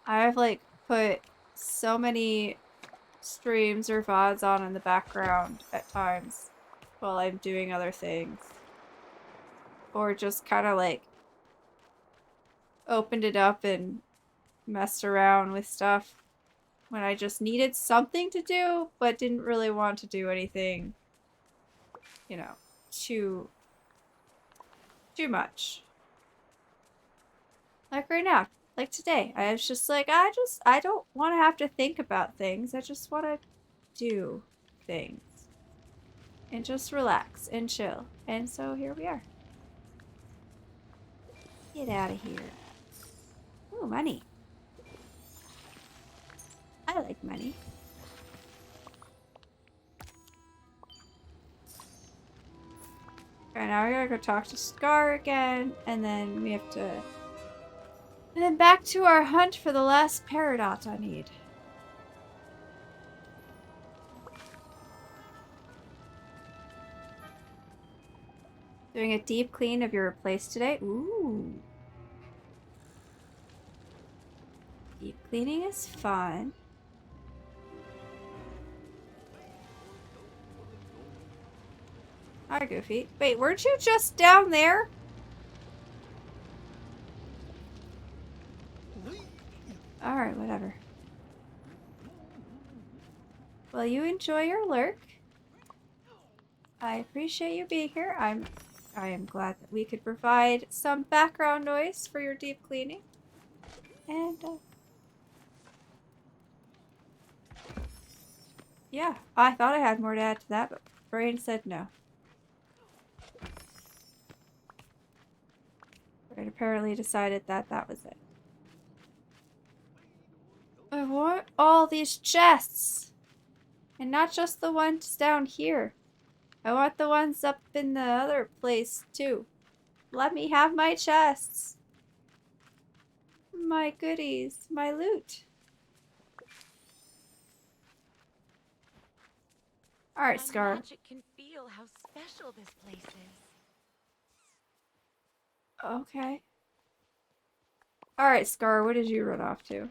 I've like put so many streams or VODs on in the background at times while I'm doing other things. Or just kind of like opened it up and messed around with stuff when I just needed something to do but didn't really want to do anything, you know, too much. Like right now. Like today, I was just like, I don't want to have to think about things. I just want to do things. And just relax and chill. And so here we are. Get out of here. Ooh, money. I like money. Okay, now we gotta go talk to Scar again. And then we have to... And then back to our hunt for the last Peridot I need. Doing a deep clean of your place today? Ooh. Deep cleaning is fun. Hi, Goofy. Wait, weren't you just down there? Alright, whatever. Well, you enjoy your lurk. I appreciate you being here. I am glad that we could provide some background noise for your deep cleaning. And, yeah, I thought I had more to add to that, but Brain said no. Brain apparently decided that that was it. I want all these chests. And not just the ones down here. I want the ones up in the other place, too. Let me have my chests. My goodies. My loot. Alright, Scar. Magic can feel how special this place is. Okay. Alright, Scar, what did you run off to?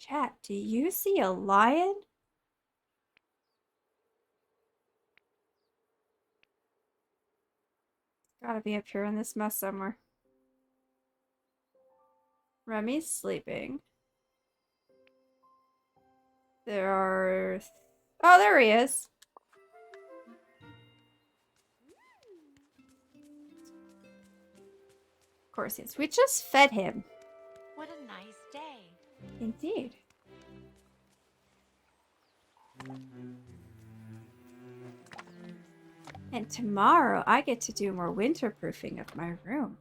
Chat, do you see a lion? Gotta be up here in this mess somewhere. Remy's sleeping. There are... Oh, there he is! Of course he is. We just fed him. What a nice day. Indeed. And tomorrow I get to do more winterproofing of my room.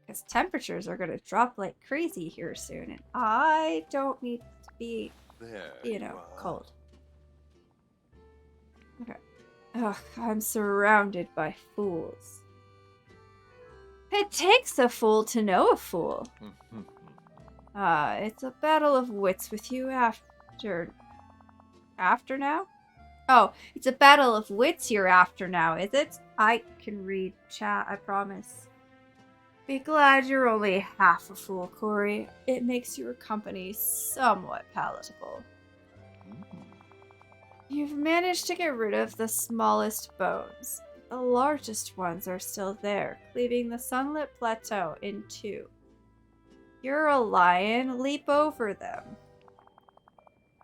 Because temperatures are going to drop like crazy here soon. And I don't need to be, you know, cold. Okay. Ugh, I'm surrounded by fools. It takes a fool to know a fool. It's a battle of wits with you after now? Oh, it's a battle of wits you're after now, is it? I can read chat, I promise. Be glad you're only half a fool, Corey. It makes your company somewhat palatable. You've managed to get rid of the smallest bones. The largest ones are still there, cleaving the sunlit plateau in two. You're a lion, leap over them.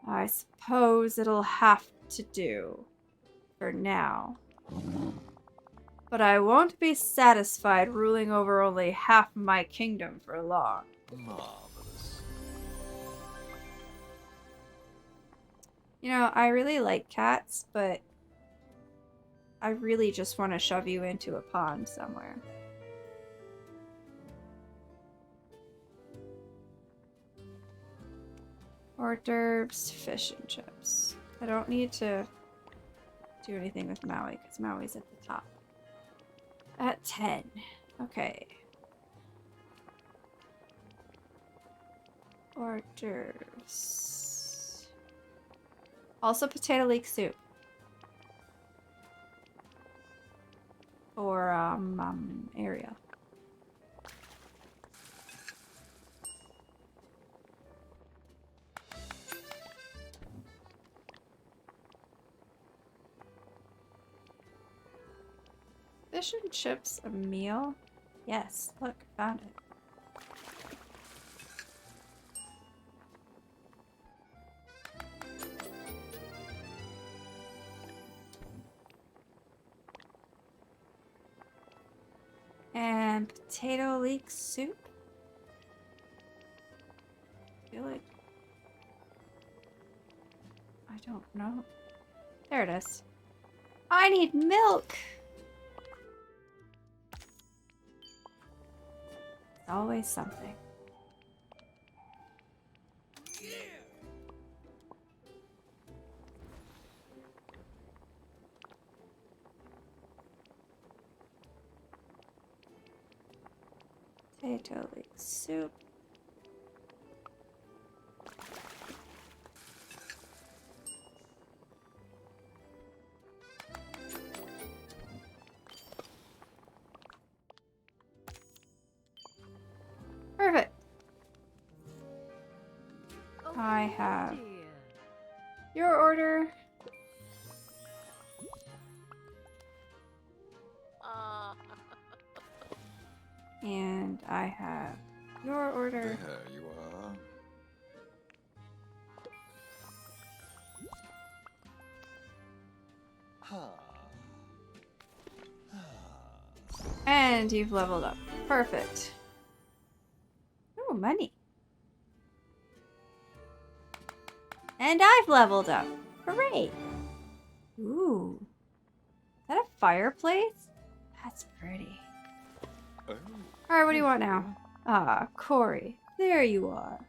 I suppose it'll have to do. For now. But I won't be satisfied ruling over only half my kingdom for long. Marvelous. You know, I really like cats, but I really just want to shove you into a pond somewhere. Hors d'oeuvres, fish and chips. I don't need to do anything with Maui because Maui's at the top. At 10. Okay. Hors d'oeuvres. Also potato leek soup. For area. Fish and chips a meal? Yes, look, found it. And potato leek soup? I feel like... I don't know. There it is. I need milk! Always something. Potato leek soup. Perfect. Oh, I have dear. your order. And I have your order. There you are. And you've leveled up. Perfect. Oh, money. And I've leveled up. Hooray. Ooh. Is that a fireplace? That's pretty. Oh. Alright, what do you want now? Ah, Corey. There you are.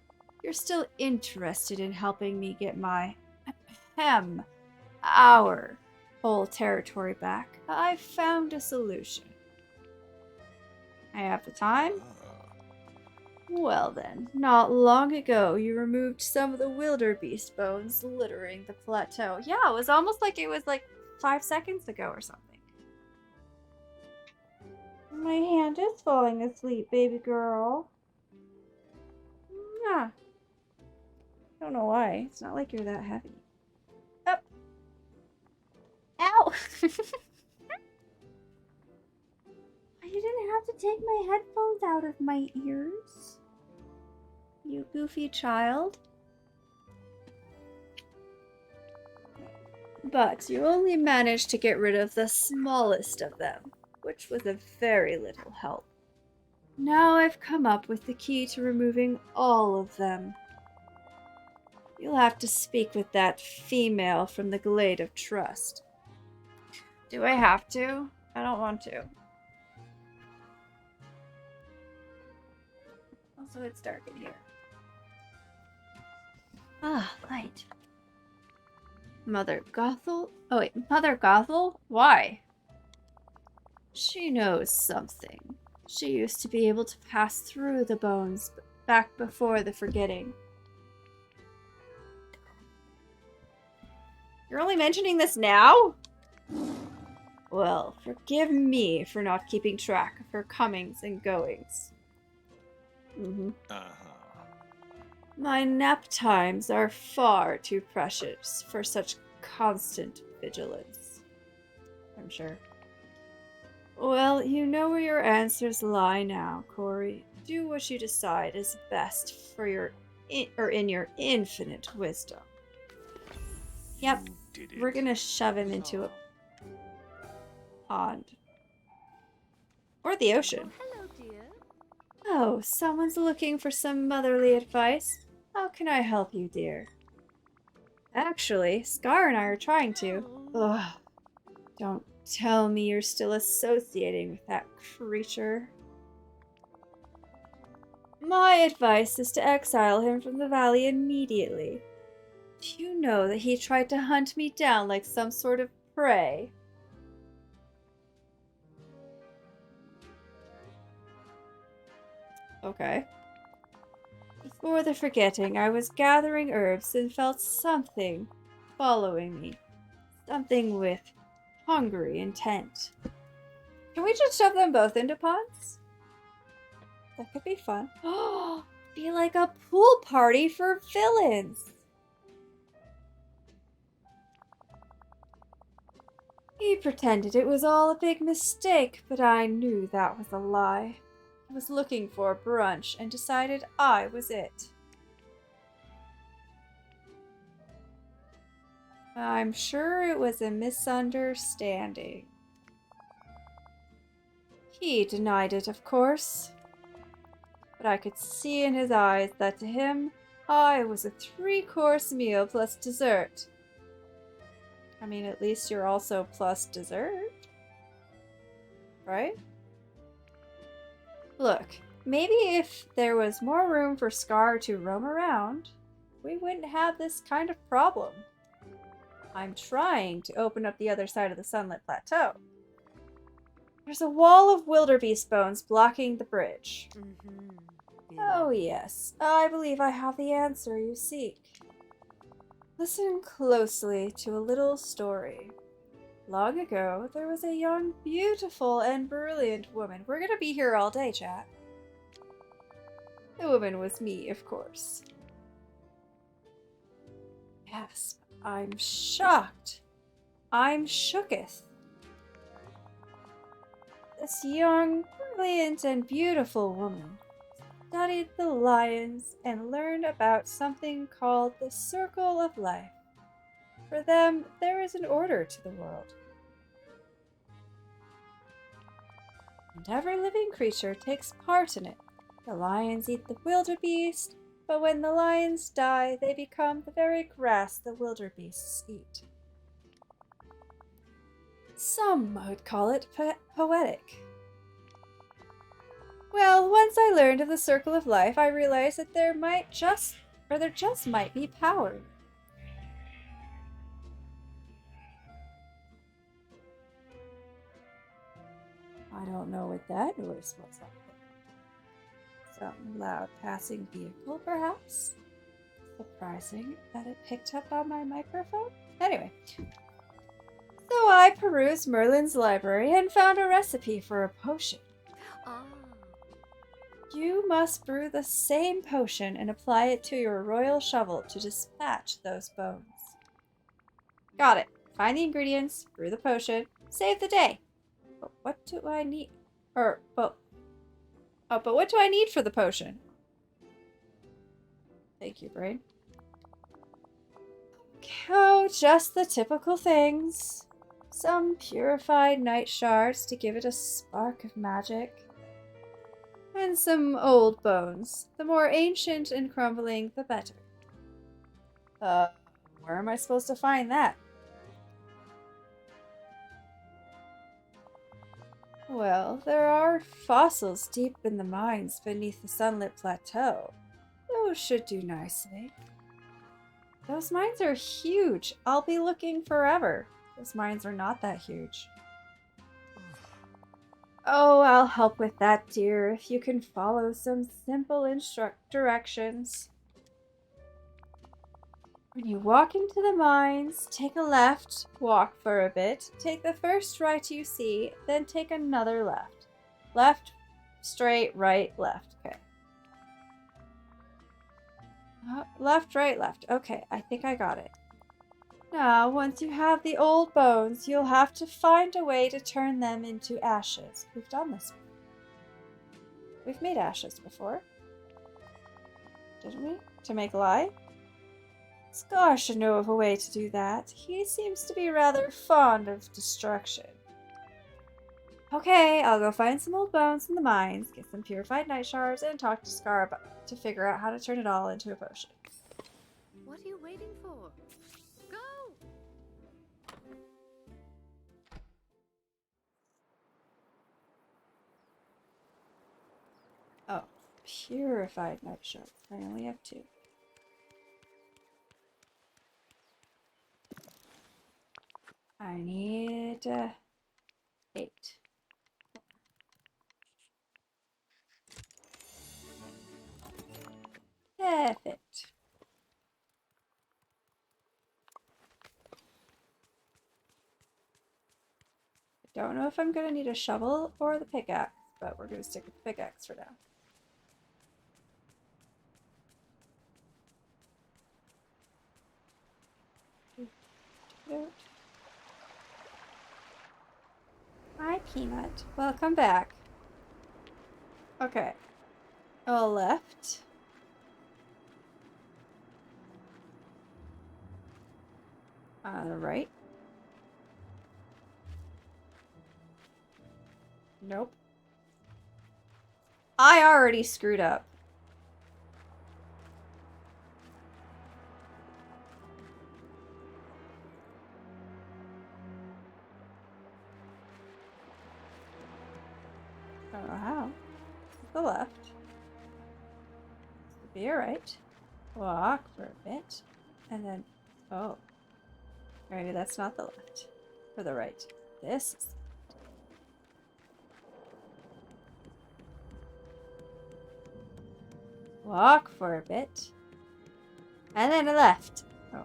You're still interested in helping me get my... our whole territory back. I've found a solution. I have the time? Well then, not long ago you removed some of the wildebeest bones littering the plateau. Yeah, it was almost like it was like 5 seconds ago or something. My hand is falling asleep, baby girl. Yeah. Don't know why. It's not like you're that heavy. Up. Ow! You didn't have to take my headphones out of my ears. You goofy child. But you only managed to get rid of the smallest of them, which was a very little help. Now I've come up with the key to removing all of them. You'll have to speak with that female from the Glade of Trust. Do I have to? I don't want to. Also, it's dark in here. Ah, light. Mother Gothel? Oh wait, Mother Gothel? Why? She knows something. She used to be able to pass through the bones back before the forgetting. You're only mentioning this now? Well, forgive me for not keeping track of her comings and goings. My nap times are far too precious for such constant vigilance. I'm sure. Well, you know where your answers lie now, Corey. Do what you decide is best for your in your infinite wisdom. Yep, we're gonna shove him into a pond. Or the ocean. Oh, hello, dear. Oh, someone's looking for some motherly advice. How can I help you, dear? Actually, Scar and I are trying to. Ugh. Don't tell me you're still associating with that creature. My advice is to exile him from the valley immediately. Do you know that he tried to hunt me down like some sort of prey? Okay. Before the forgetting, I was gathering herbs and felt something following me. Something with hungry intent. Can we just shove them both into ponds? That could be fun. Oh, be like a pool party for villains. He pretended it was all a big mistake, but I knew that was a lie. I was looking for brunch and decided I was it. I'm sure it was a misunderstanding. He denied it, of course. But I could see in his eyes that to him, I was a 3-course meal plus dessert. I mean, at least you're also plus dessert. Right? Look, maybe if there was more room for Scar to roam around, we wouldn't have this kind of problem. I'm trying to open up the other side of the Sunlit Plateau. There's a wall of wildebeest bones blocking the bridge. Yeah. Oh yes, I believe I have the answer you seek. Listen closely to a little story. Long ago, there was a young, beautiful, and brilliant woman. We're gonna be here all day, chat. The woman was me, of course. Yes, I'm shocked. I'm shooketh. This young, brilliant, and beautiful woman studied the lions and learned about something called the Circle of Life. For them, there is an order to the world. And every living creature takes part in it. The lions eat the wildebeest, but when the lions die, they become the very grass the wildebeests eat. Some would call it poetic. Well, once I learned of the Circle of Life, I realized that there just might be power. I don't know what that noise was up there. Some loud passing vehicle, perhaps? Surprising that it picked up on my microphone? Anyway. So I perused Merlin's library and found a recipe for a potion. Ah. You must brew the same potion and apply it to your royal shovel to dispatch those bones. Got it. Find the ingredients, brew the potion, save the day. But what do I need? But what do I need for the potion? Thank you, brain. Oh, just the typical things. Some purified night shards to give it a spark of magic. And some old bones. The more ancient and crumbling, the better. Where am I supposed to find that? Well, there are fossils deep in the mines beneath the Sunlit Plateau. Those should do nicely. Those mines are huge. I'll be looking forever. Those mines are not that huge. Oh, I'll help with that, dear, if you can follow some simple directions. When you walk into the mines, take a left, walk for a bit, take the first right you see, then take another left. Left, straight, right, left. Okay. Left, right, left. Okay, I think I got it. Now, once you have the old bones, you'll have to find a way to turn them into ashes. We've done this. We've made ashes before. Didn't we? To make lye? Scar should know of a way to do that. He seems to be rather fond of destruction. Okay, I'll go find some old bones in the mines, get some purified night shards, and talk to Scar to figure out how to turn it all into a potion. What are you waiting for? Go! Oh, purified night shards. I only have 2. I need 8. Perfect. I don't know if I'm gonna need a shovel or the pickaxe, but we're gonna stick with the pickaxe for now. Hi, Peanut. Welcome back. Okay. All left. On the right. Nope. I already screwed up. I don't know how. The left. Be alright. Walk for a bit. And then... Oh. Maybe that's not the left. Or the right. This is... Walk for a bit. And then a left. Oh.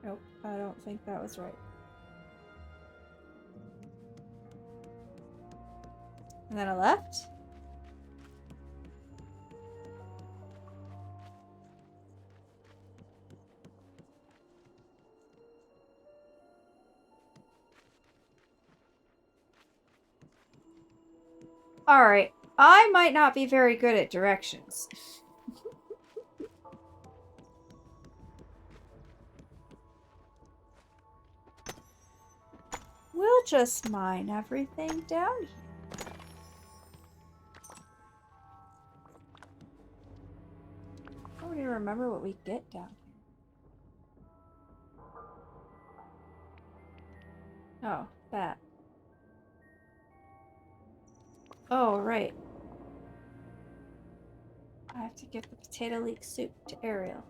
Nope. I don't think that was right. And then a left. Alright. I might not be very good at directions. We'll just mine everything down here. I don't even remember what we get down here. Oh, that. Oh, right. I have to give the potato leek soup to Ariel.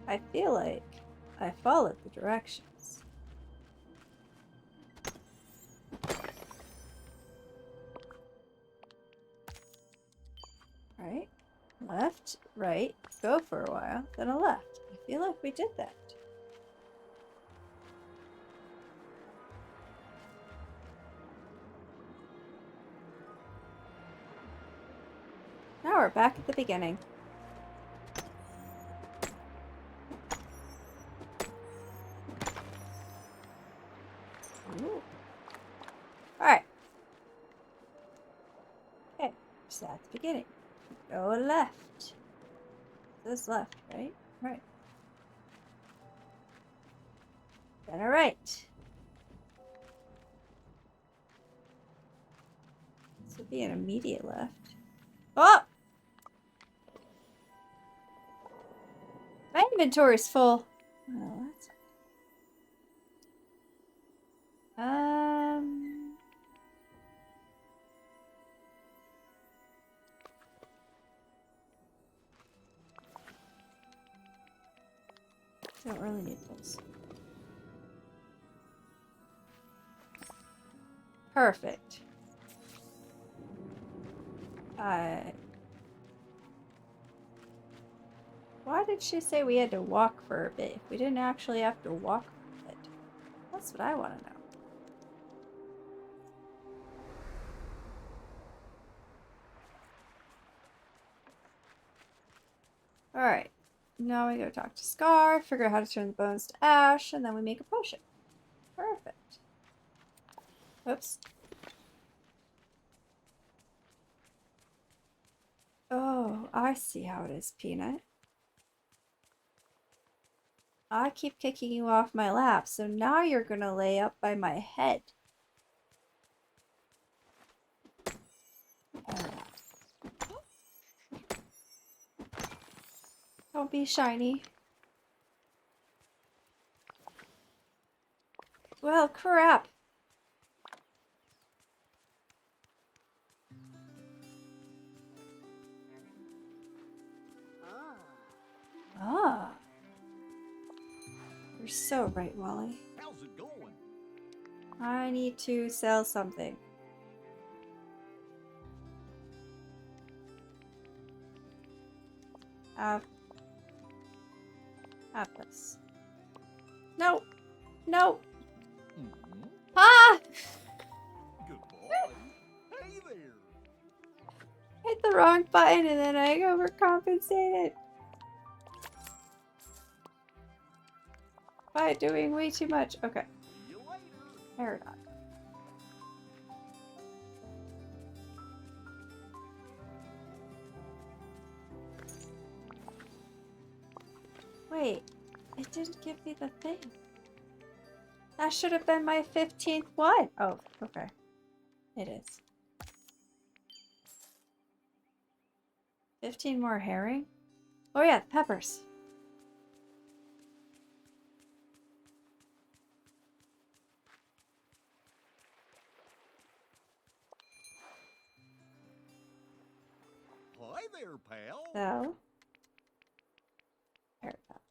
I feel like I followed the directions. Right, left, right, go for a while, then a left. I feel like we did that. Now we're back at the beginning. Alright. Okay, so that's the beginning. Go left. This left, right? Right. Then a right. This would be an immediate left. Oh! Inventory's full. Oh, that's... Don't really need those. Perfect. Why did she say we had to walk for a bit if we didn't actually have to walk for a bit? That's what I want to know. Alright. Now we go talk to Scar, figure out how to turn the bones to ash, and then we make a potion. Perfect. Oops. Oh, I see how it is, Peanut. I keep kicking you off my lap, so now you're gonna lay up by my head. Don't be shiny. Well, crap. Ah. You're so right, Wally. How's it going? I need to sell something. Have this. No! No! Mm-hmm. Ah! Good boy. Hey there. Hit the wrong button and then I overcompensated. By doing way too much. Okay. See you later. Paradox. Wait, it didn't give me the thing. That should have been my 15th one. Oh, okay. It is. 15 more herring? Oh yeah, peppers. Hi there, pal. So. Paradox.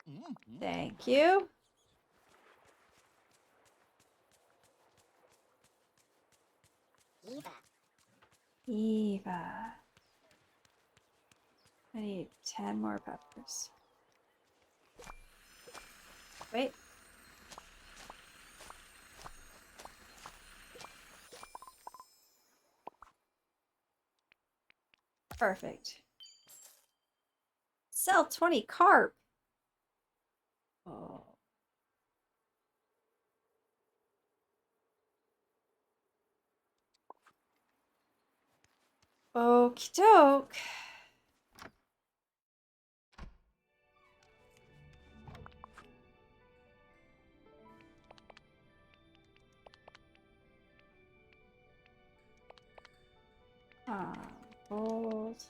Mm-hmm. Thank you. Eva. I need 10 more peppers. Wait. Perfect. Sell 20 carp. Oh. Okie doke. Gold.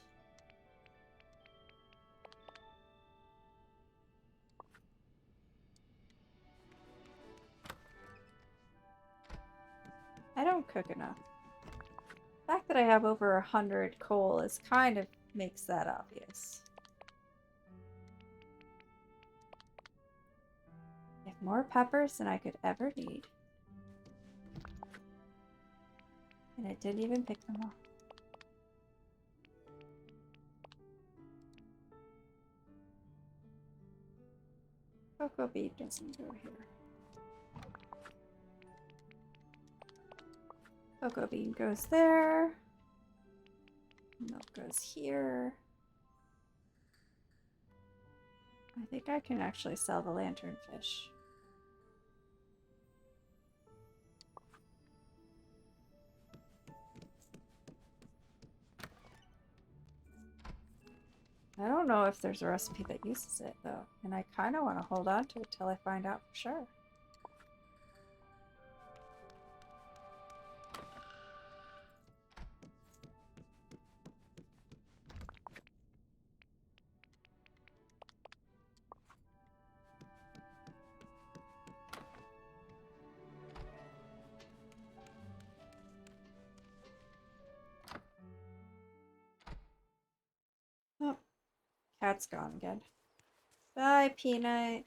I don't cook enough. The fact that I have over 100 coal is kind of makes that obvious. I have more peppers than I could ever need. And I didn't even pick them up. Cocoa bean doesn't go here. Cocoa bean goes there. Milk goes here. I think I can actually sell the lanternfish. I don't know if there's a recipe that uses it though, and I kind of want to hold on to it till I find out for sure. Cat's gone again. Bye, Peanut.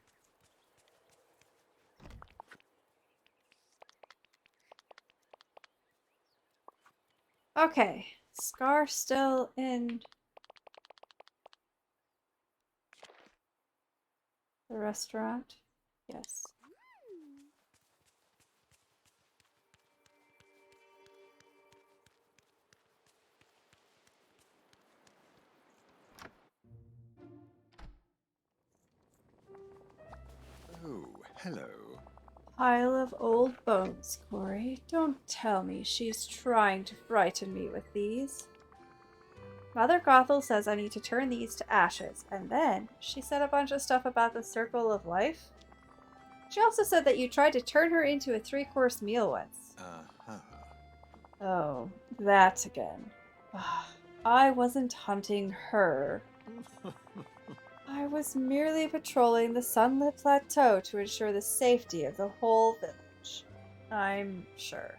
Okay. Scar still in the restaurant? Yes. Oh, hello. Pile of old bones, Corey. Don't tell me she's trying to frighten me with these. Mother Gothel says I need to turn these to ashes, and then she said a bunch of stuff about the circle of life. She also said that you tried to turn her into a 3-course meal once. Uh-huh. Oh, that again. I wasn't hunting her. I was merely patrolling the sunlit plateau to ensure the safety of the whole village. I'm sure.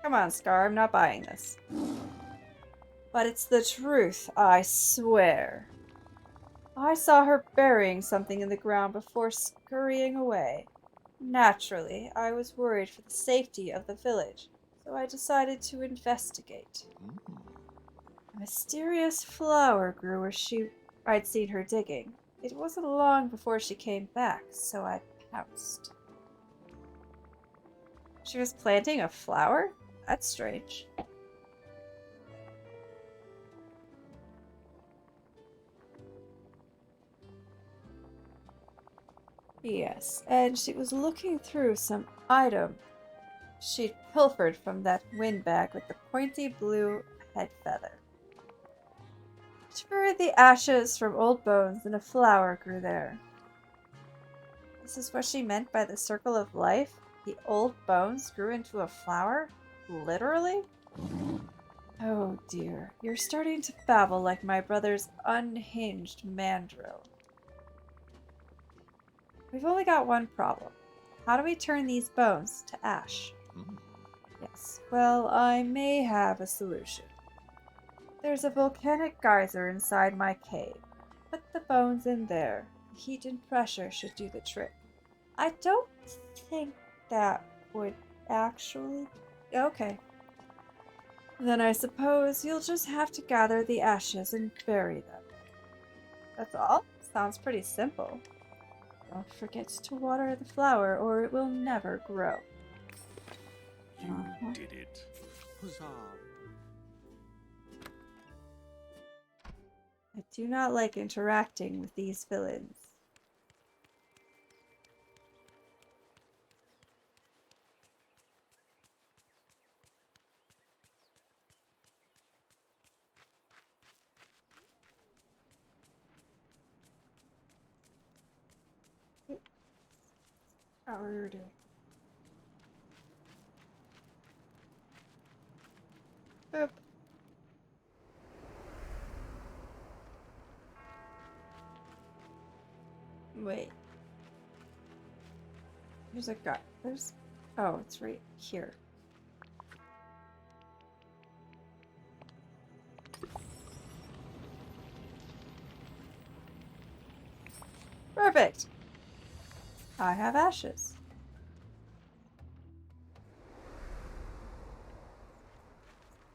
Come on, Scar, I'm not buying this. But it's the truth, I swear. I saw her burying something in the ground before scurrying away. Naturally, I was worried for the safety of the village, so I decided to investigate. A mysterious flower grew where I'd seen her digging. It wasn't long before she came back, so I pounced. She was planting a flower? That's strange. Yes, and she was looking through some item she'd pilfered from that windbag with the pointy blue head feather. She buried the ashes from old bones and a flower grew there. This is what she meant by the circle of life? The old bones grew into a flower? Literally? Oh dear, you're starting to babble like my brother's unhinged mandrill. We've only got one problem. How do we turn these bones to ash? Yes, well, I may have a solution. There's a volcanic geyser inside my cave. Put the bones in there. The heat and pressure should do the trick. I don't think that would actually... Okay. Then I suppose you'll just have to gather the ashes and bury them. That's all? Sounds pretty simple. Don't forget to water the flower or it will never grow. You did it. Huzzah. I do not like interacting with these villains. How are you doing? Boop. Wait. There's a guy. There's... Oh, it's right here. Perfect! I have ashes.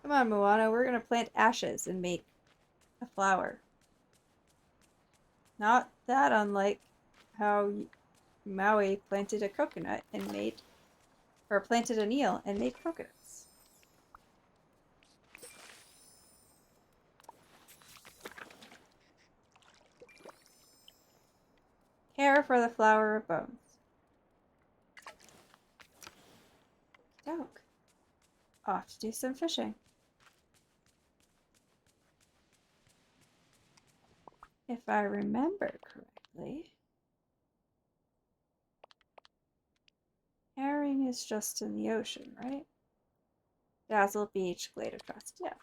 Come on, Moana, we're gonna plant ashes and make a flower. Not that unlike how Maui planted a coconut and made... Or planted an eel and made coconuts. Care for the flower of bones. Doke. Off to do some fishing. If I remember correctly, herring is just in the ocean, right? Dazzle Beach, Glade of Trust, yeah.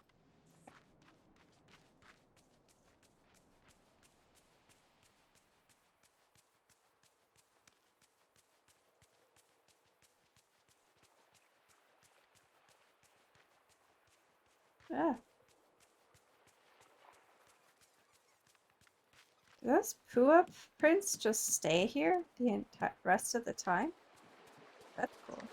Ah. Do those Pua prints just stay here the entire rest of the time? That's cool.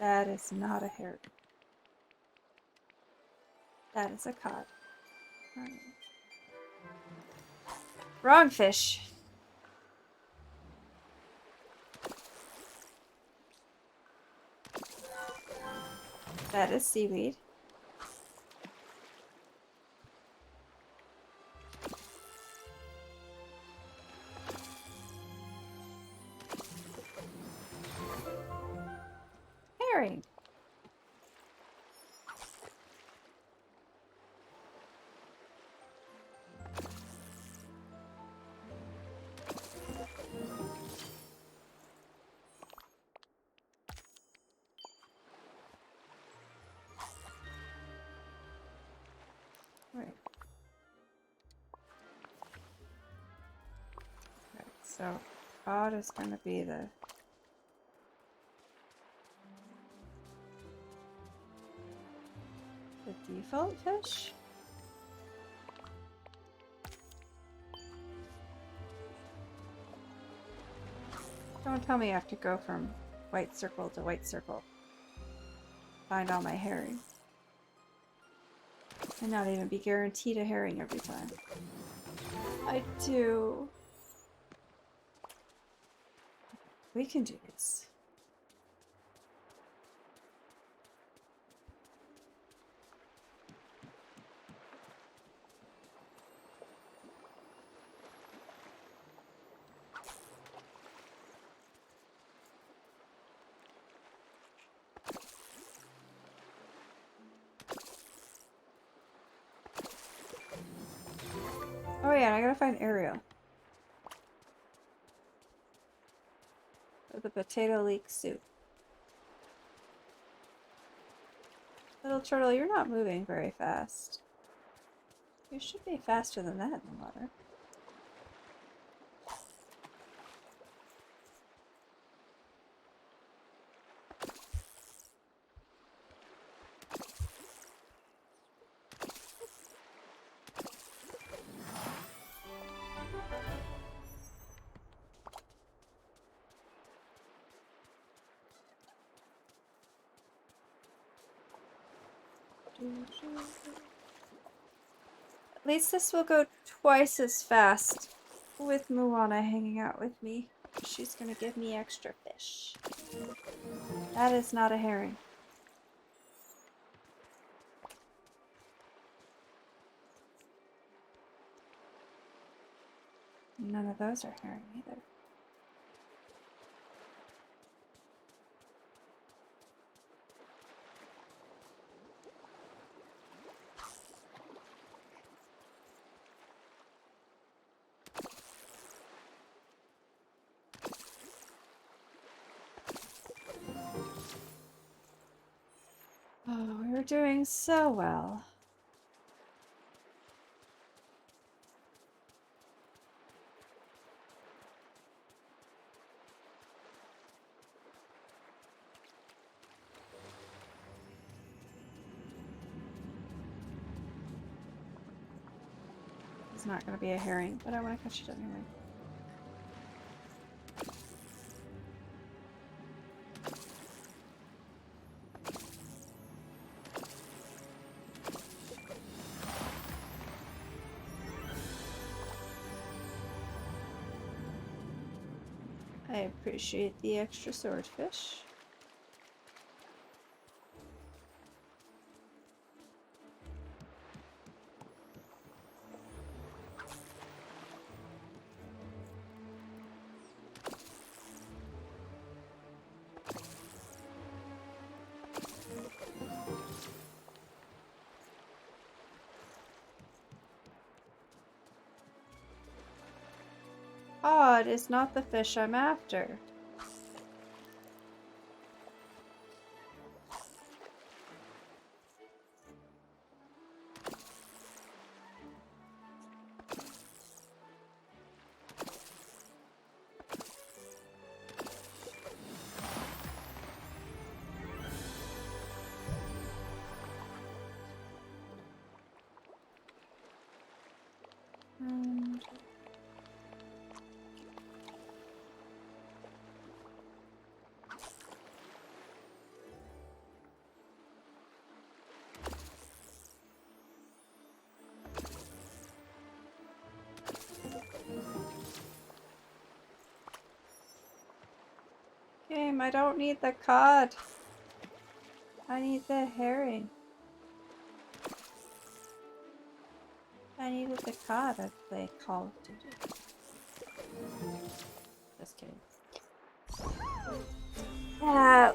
That is not a herring. That is a cod. Right. Wrong fish. That is seaweed. Herring. Right. Right. So, cod is going to be the default fish. Don't tell me I have to go from white circle to white circle. Find all my herring. And not even be guaranteed a herring every time. I do. We can do this. Oh yeah, and I gotta find Ariel. For the potato leek soup. Little turtle, you're not moving very fast. You should be faster than that in the water. At least this will go twice as fast with Moana hanging out with me. She's gonna give me extra fish. That is not a herring. None of those are herring either. Oh, we're doing so well. It's not going to be a herring, but I want to catch it anyway. I appreciate the extra swordfish. Cod is not the fish I'm after. Game, I don't need the cod. I need the herring. I needed the cod. I'd play Call of Duty. Just kidding. But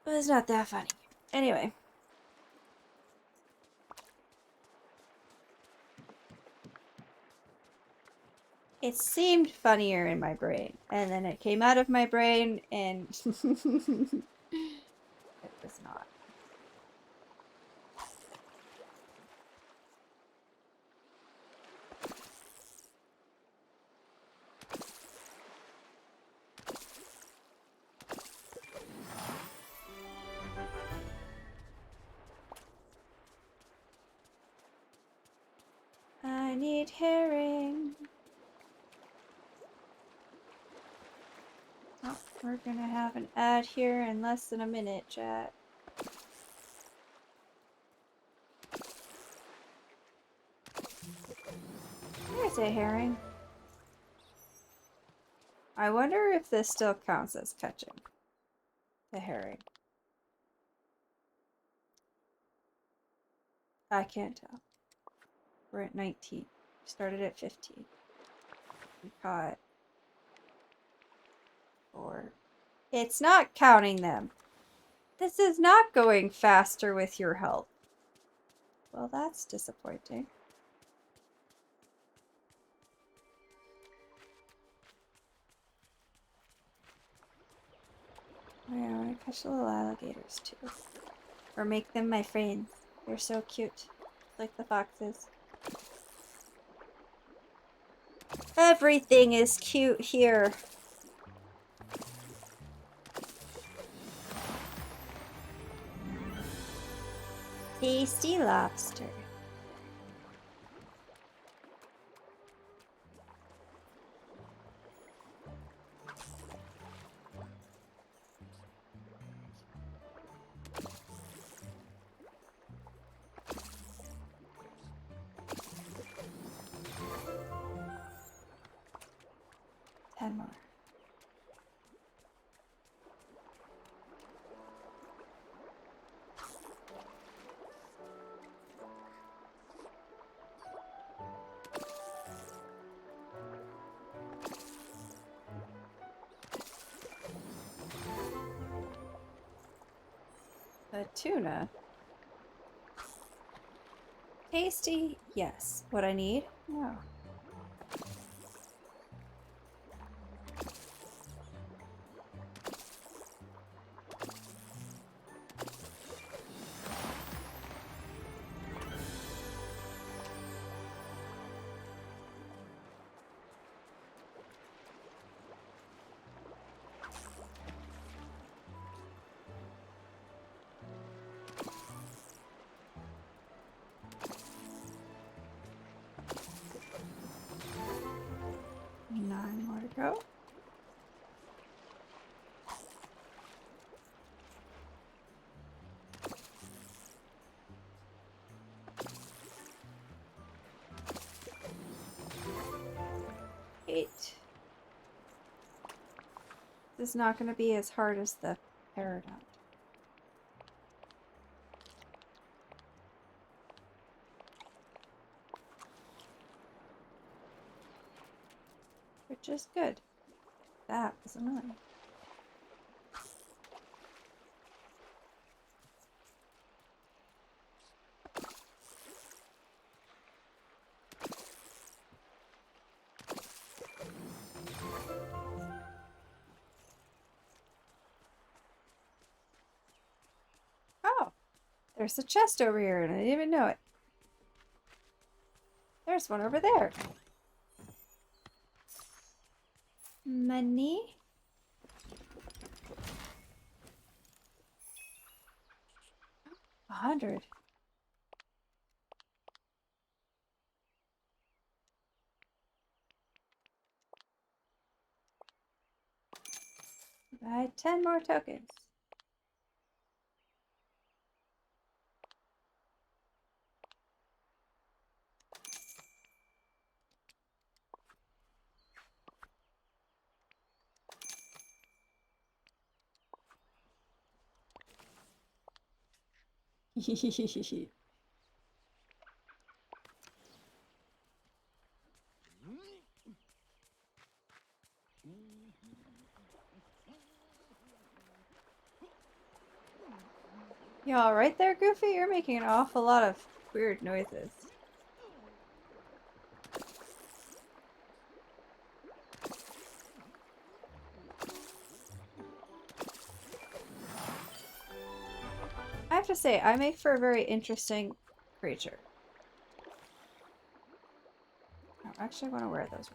it's not that funny. Anyway. It seemed funnier in my brain, and then it came out of my brain, and it was not. I need herring. Oh, we're gonna have an ad here in less than a minute, chat. There's a herring. I wonder if this still counts as catching the herring. I can't tell. We're at 19. Started at 15. We caught 4. It's not counting them. This is not going faster with your help. Well, that's disappointing. Oh, yeah, I want to catch the little alligators too. Or make them my friends. They're so cute. Like the foxes. Everything is cute here. Tasty lobster. Ten more. A tuna. Tasty, yes. What I need? No. Nine more to go. Eight. This is not going to be as hard as the Peridot. Which is good. That was annoying. Oh, there's a chest over here and I didn't even know it. There's one over there. Money. $100. Buy 10 more tokens. You all right there, Goofy? You're making an awful lot of weird noises. I have to say, I make for a very interesting creature. I actually want to wear those.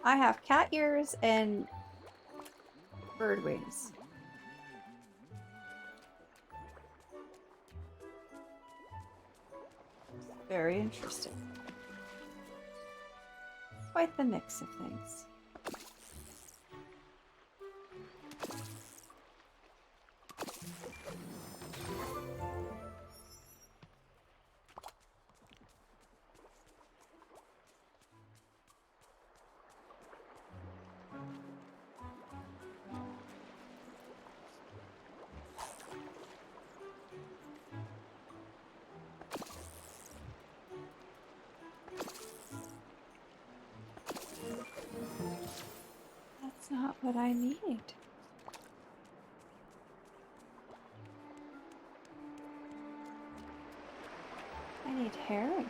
I have cat ears and bird wings. Very interesting. Quite the mix of things. That's not what I need. I need herring.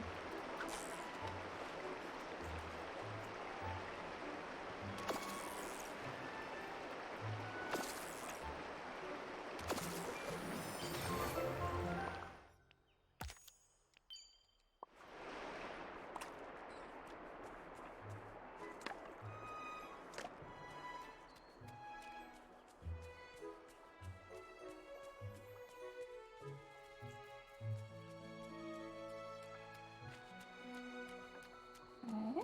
Okay.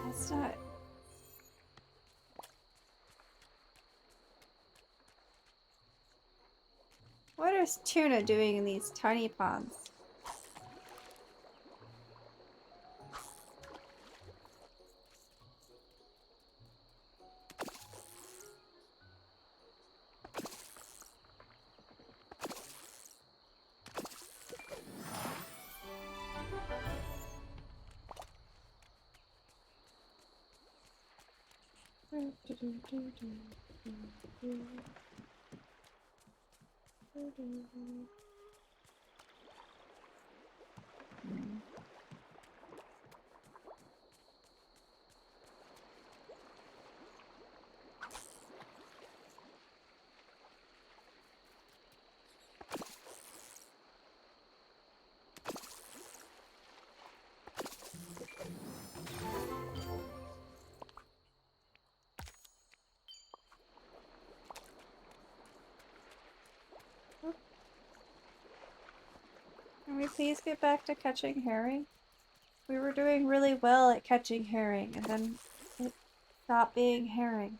That's not... What is tuna doing in these tiny ponds? Can we please get back to catching herring? We were doing really well at catching herring, and then it stopped being herring.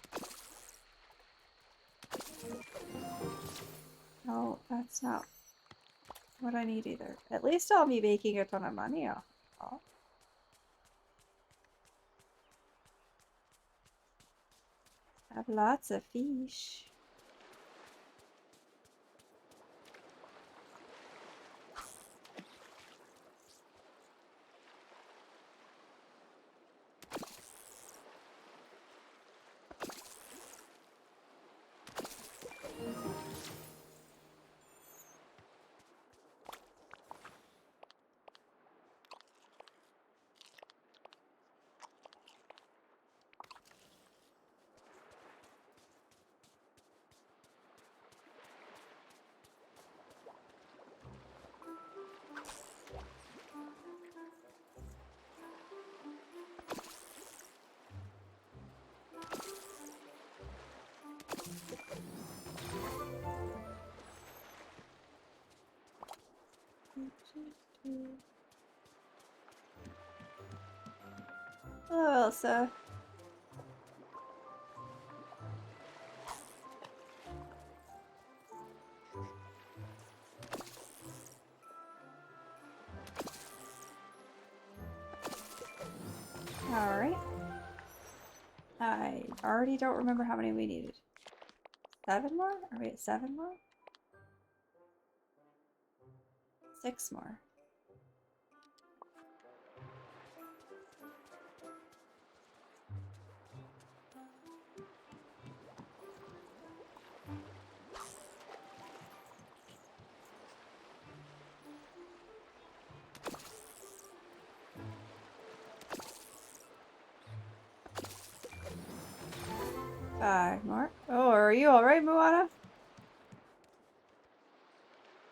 No, that's not what I need either. At least I'll be making a ton of money off. Have lots of fish. Hello, Elsa. Alright. I already don't remember how many we needed. 7 more? Are we at 7 more? 6 more. Five more. Oh, are you alright, Moana?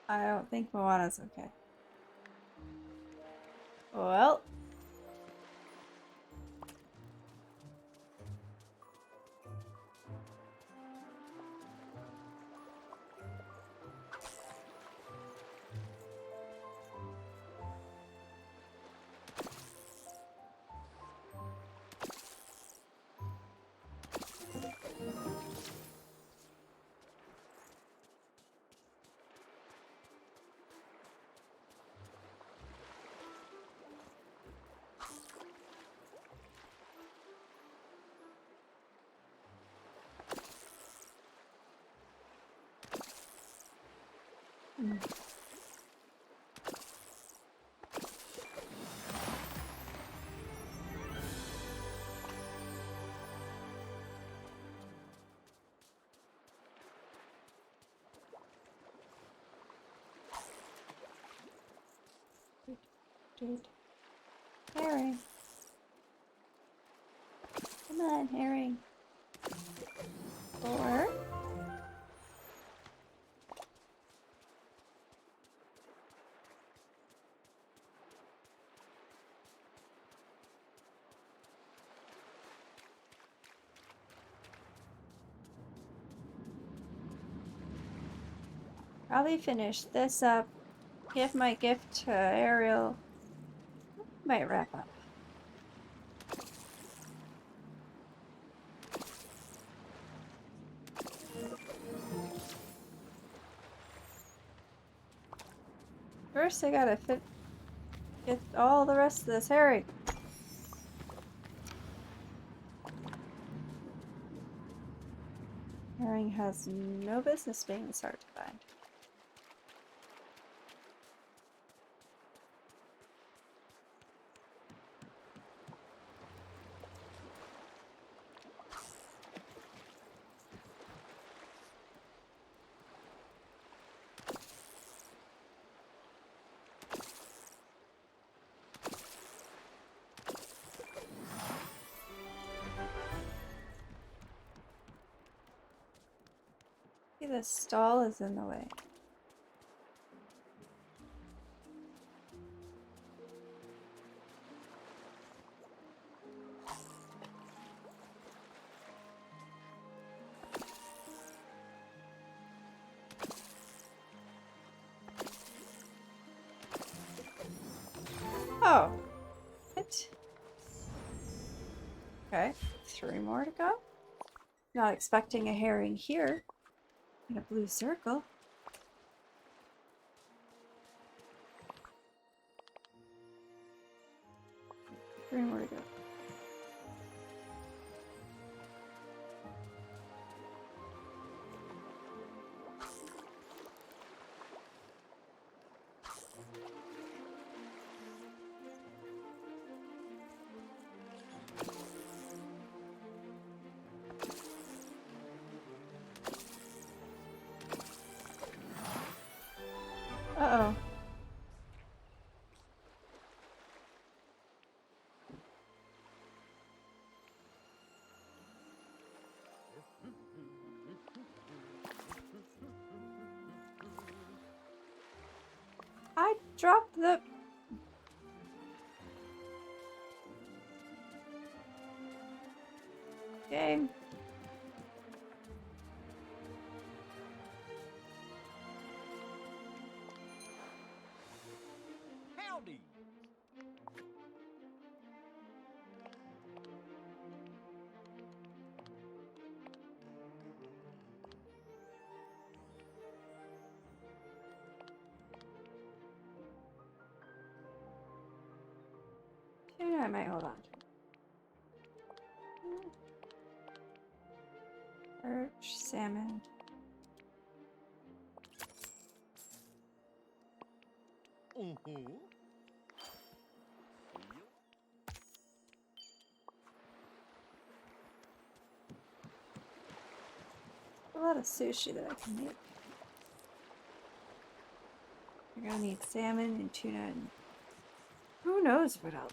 I don't think Moana's okay. Well. Dude. Herring. Come on, herring. 4. Probably finish this up. Give my gift to Ariel. Might wrap up. First, I gotta get all the rest of this herring. Herring has no business being this hard to find. See, the stall is in the way. Oh. What? Okay, 3 more to go. Not expecting a herring here. In a blue circle. Three more to go. Uh-oh. I dropped the... game. Howdy. I might hold on to it. Perch, salmon. A lot of sushi that I can make. You're gonna need salmon and tuna and who knows what else.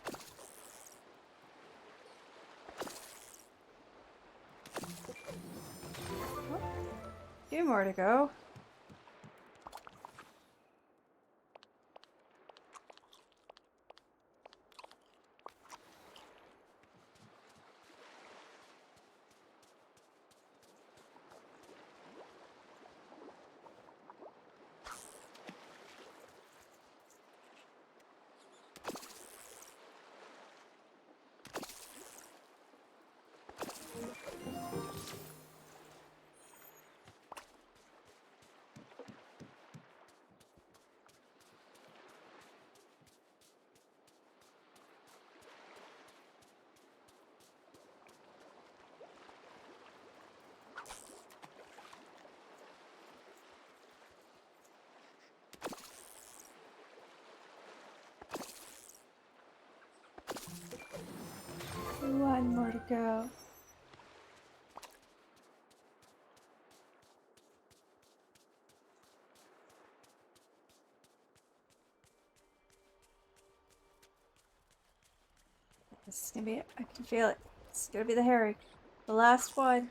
Oh, 2 more to go. One more to go. This is gonna be it. I can feel it. It's gonna be the herring. The last one.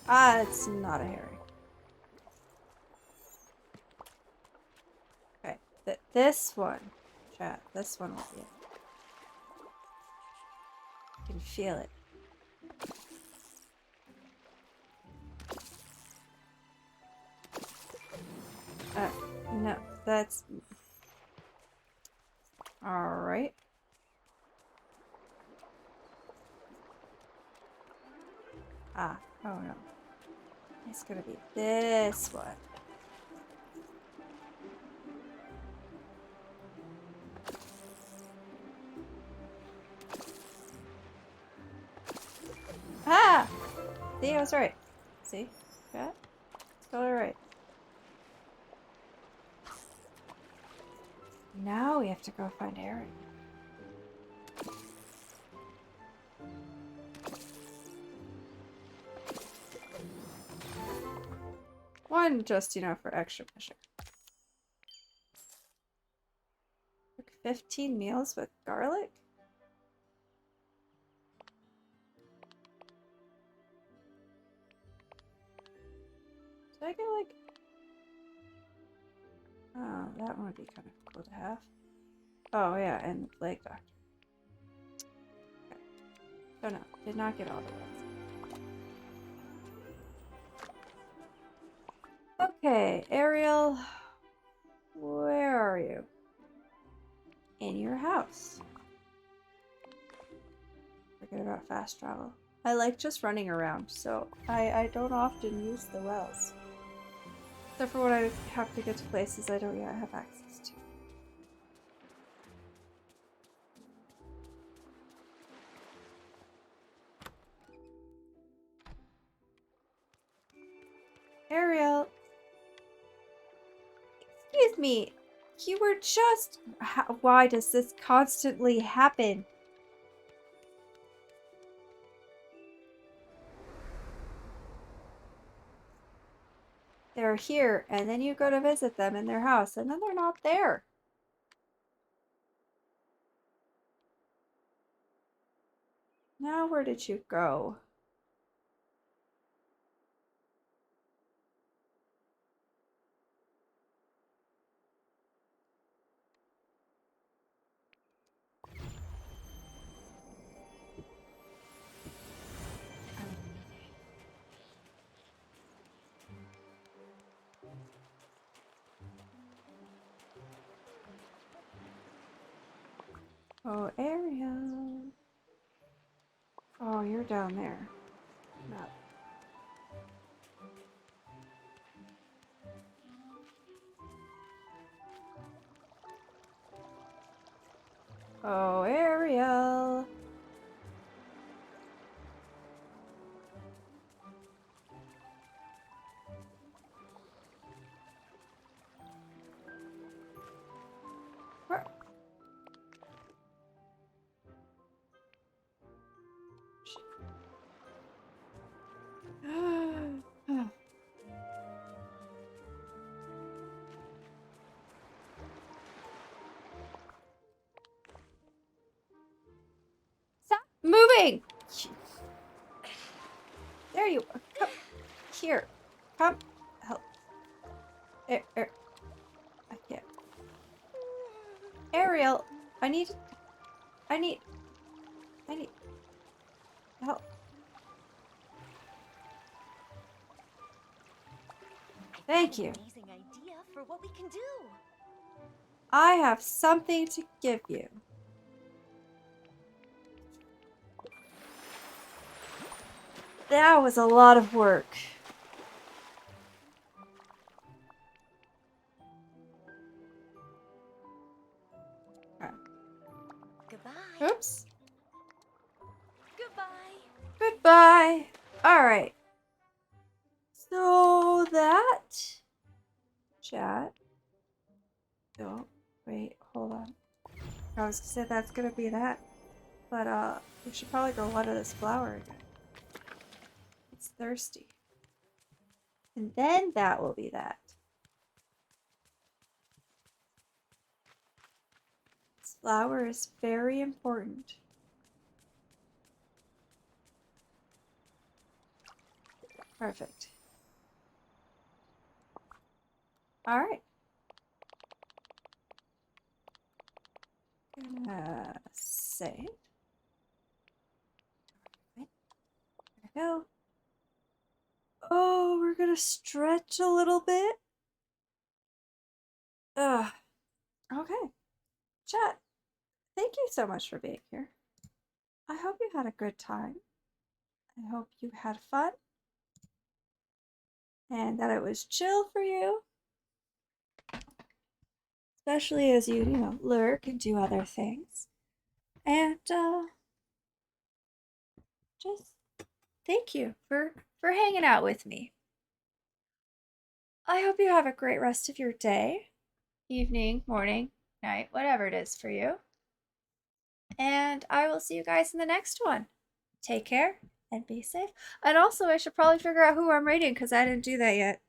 Ah, it's not a herring. Okay, this one. Chat, this one will be it. I can feel it. No, that's... Alright. Ah, oh no. It's gonna be this one. Ah! See, I was right. See? Yeah? It's totally right. Now we have to go find Aaron. One just, for extra measure. Cook 15 meals with garlic? Did I get like... Oh, that one would be kind of cool to have. Oh yeah, and the plague doctor. Okay. Oh no, did not get all the ones. Okay, Ariel, where are you? In your house. Forget about fast travel. I like just running around, so I don't often use the wells. Except for when I have to get to places I don't yet have access to. Ariel! Excuse me! You were just... Why does this constantly happen? They're here, and then you go to visit them in their house, and then they're not there. Now where did you go? Oh, Ariel. Oh, you're down there. Not. Oh, Ariel. Where? Stop moving! There you are. Come here. Come. Help. I can't. Ariel, I need help. Thank you. Amazing idea for what we can do. I have something to give you. That was a lot of work. Goodbye. Oops. Goodbye. Goodbye. Alright. So that... Chat. Oh, wait, hold on. I was gonna say that's gonna be that. But, we should probably go water this flower again. It's thirsty. And then that will be that. This flower is very important. Perfect. Alright. Gonna save. There we go. Oh, we're gonna stretch a little bit. Ugh. Okay. Chat, thank you so much for being here. I hope you had a good time. I hope you had fun. And that it was chill for you. Especially as you lurk and do other things. And, just thank you for hanging out with me. I hope you have a great rest of your day, evening, morning, night, whatever it is for you. And I will see you guys in the next one. Take care and be safe. And also, I should probably figure out who I'm rating because I didn't do that yet.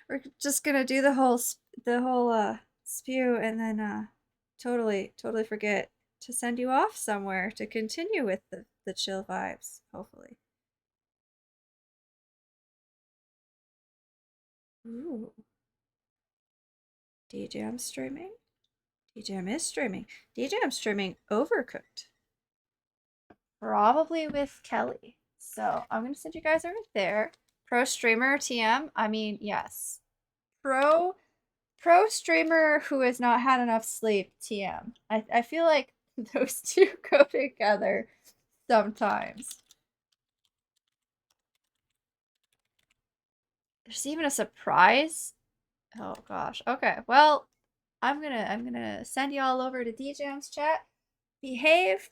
We're just gonna do the whole spew and then totally forget to send you off somewhere to continue with the chill vibes, hopefully. Ooh. DJM streaming? DJM is streaming. DJM streaming Overcooked. Probably with Kelly. So I'm gonna send you guys over there. Pro streamer TM. I mean, yes. Pro streamer who has not had enough sleep TM. I feel like those two go together sometimes. There's even a surprise. Oh gosh. Okay. Well, I'm gonna send you all over to DJM's chat. Behave.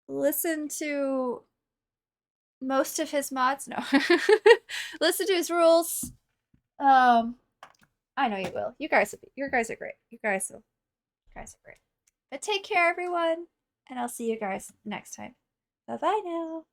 Listen to most of his mods. No. Listen to his rules. I know you will. You guys are great. You guys are great. But take care, everyone, and I'll see you guys next time. Bye-bye now.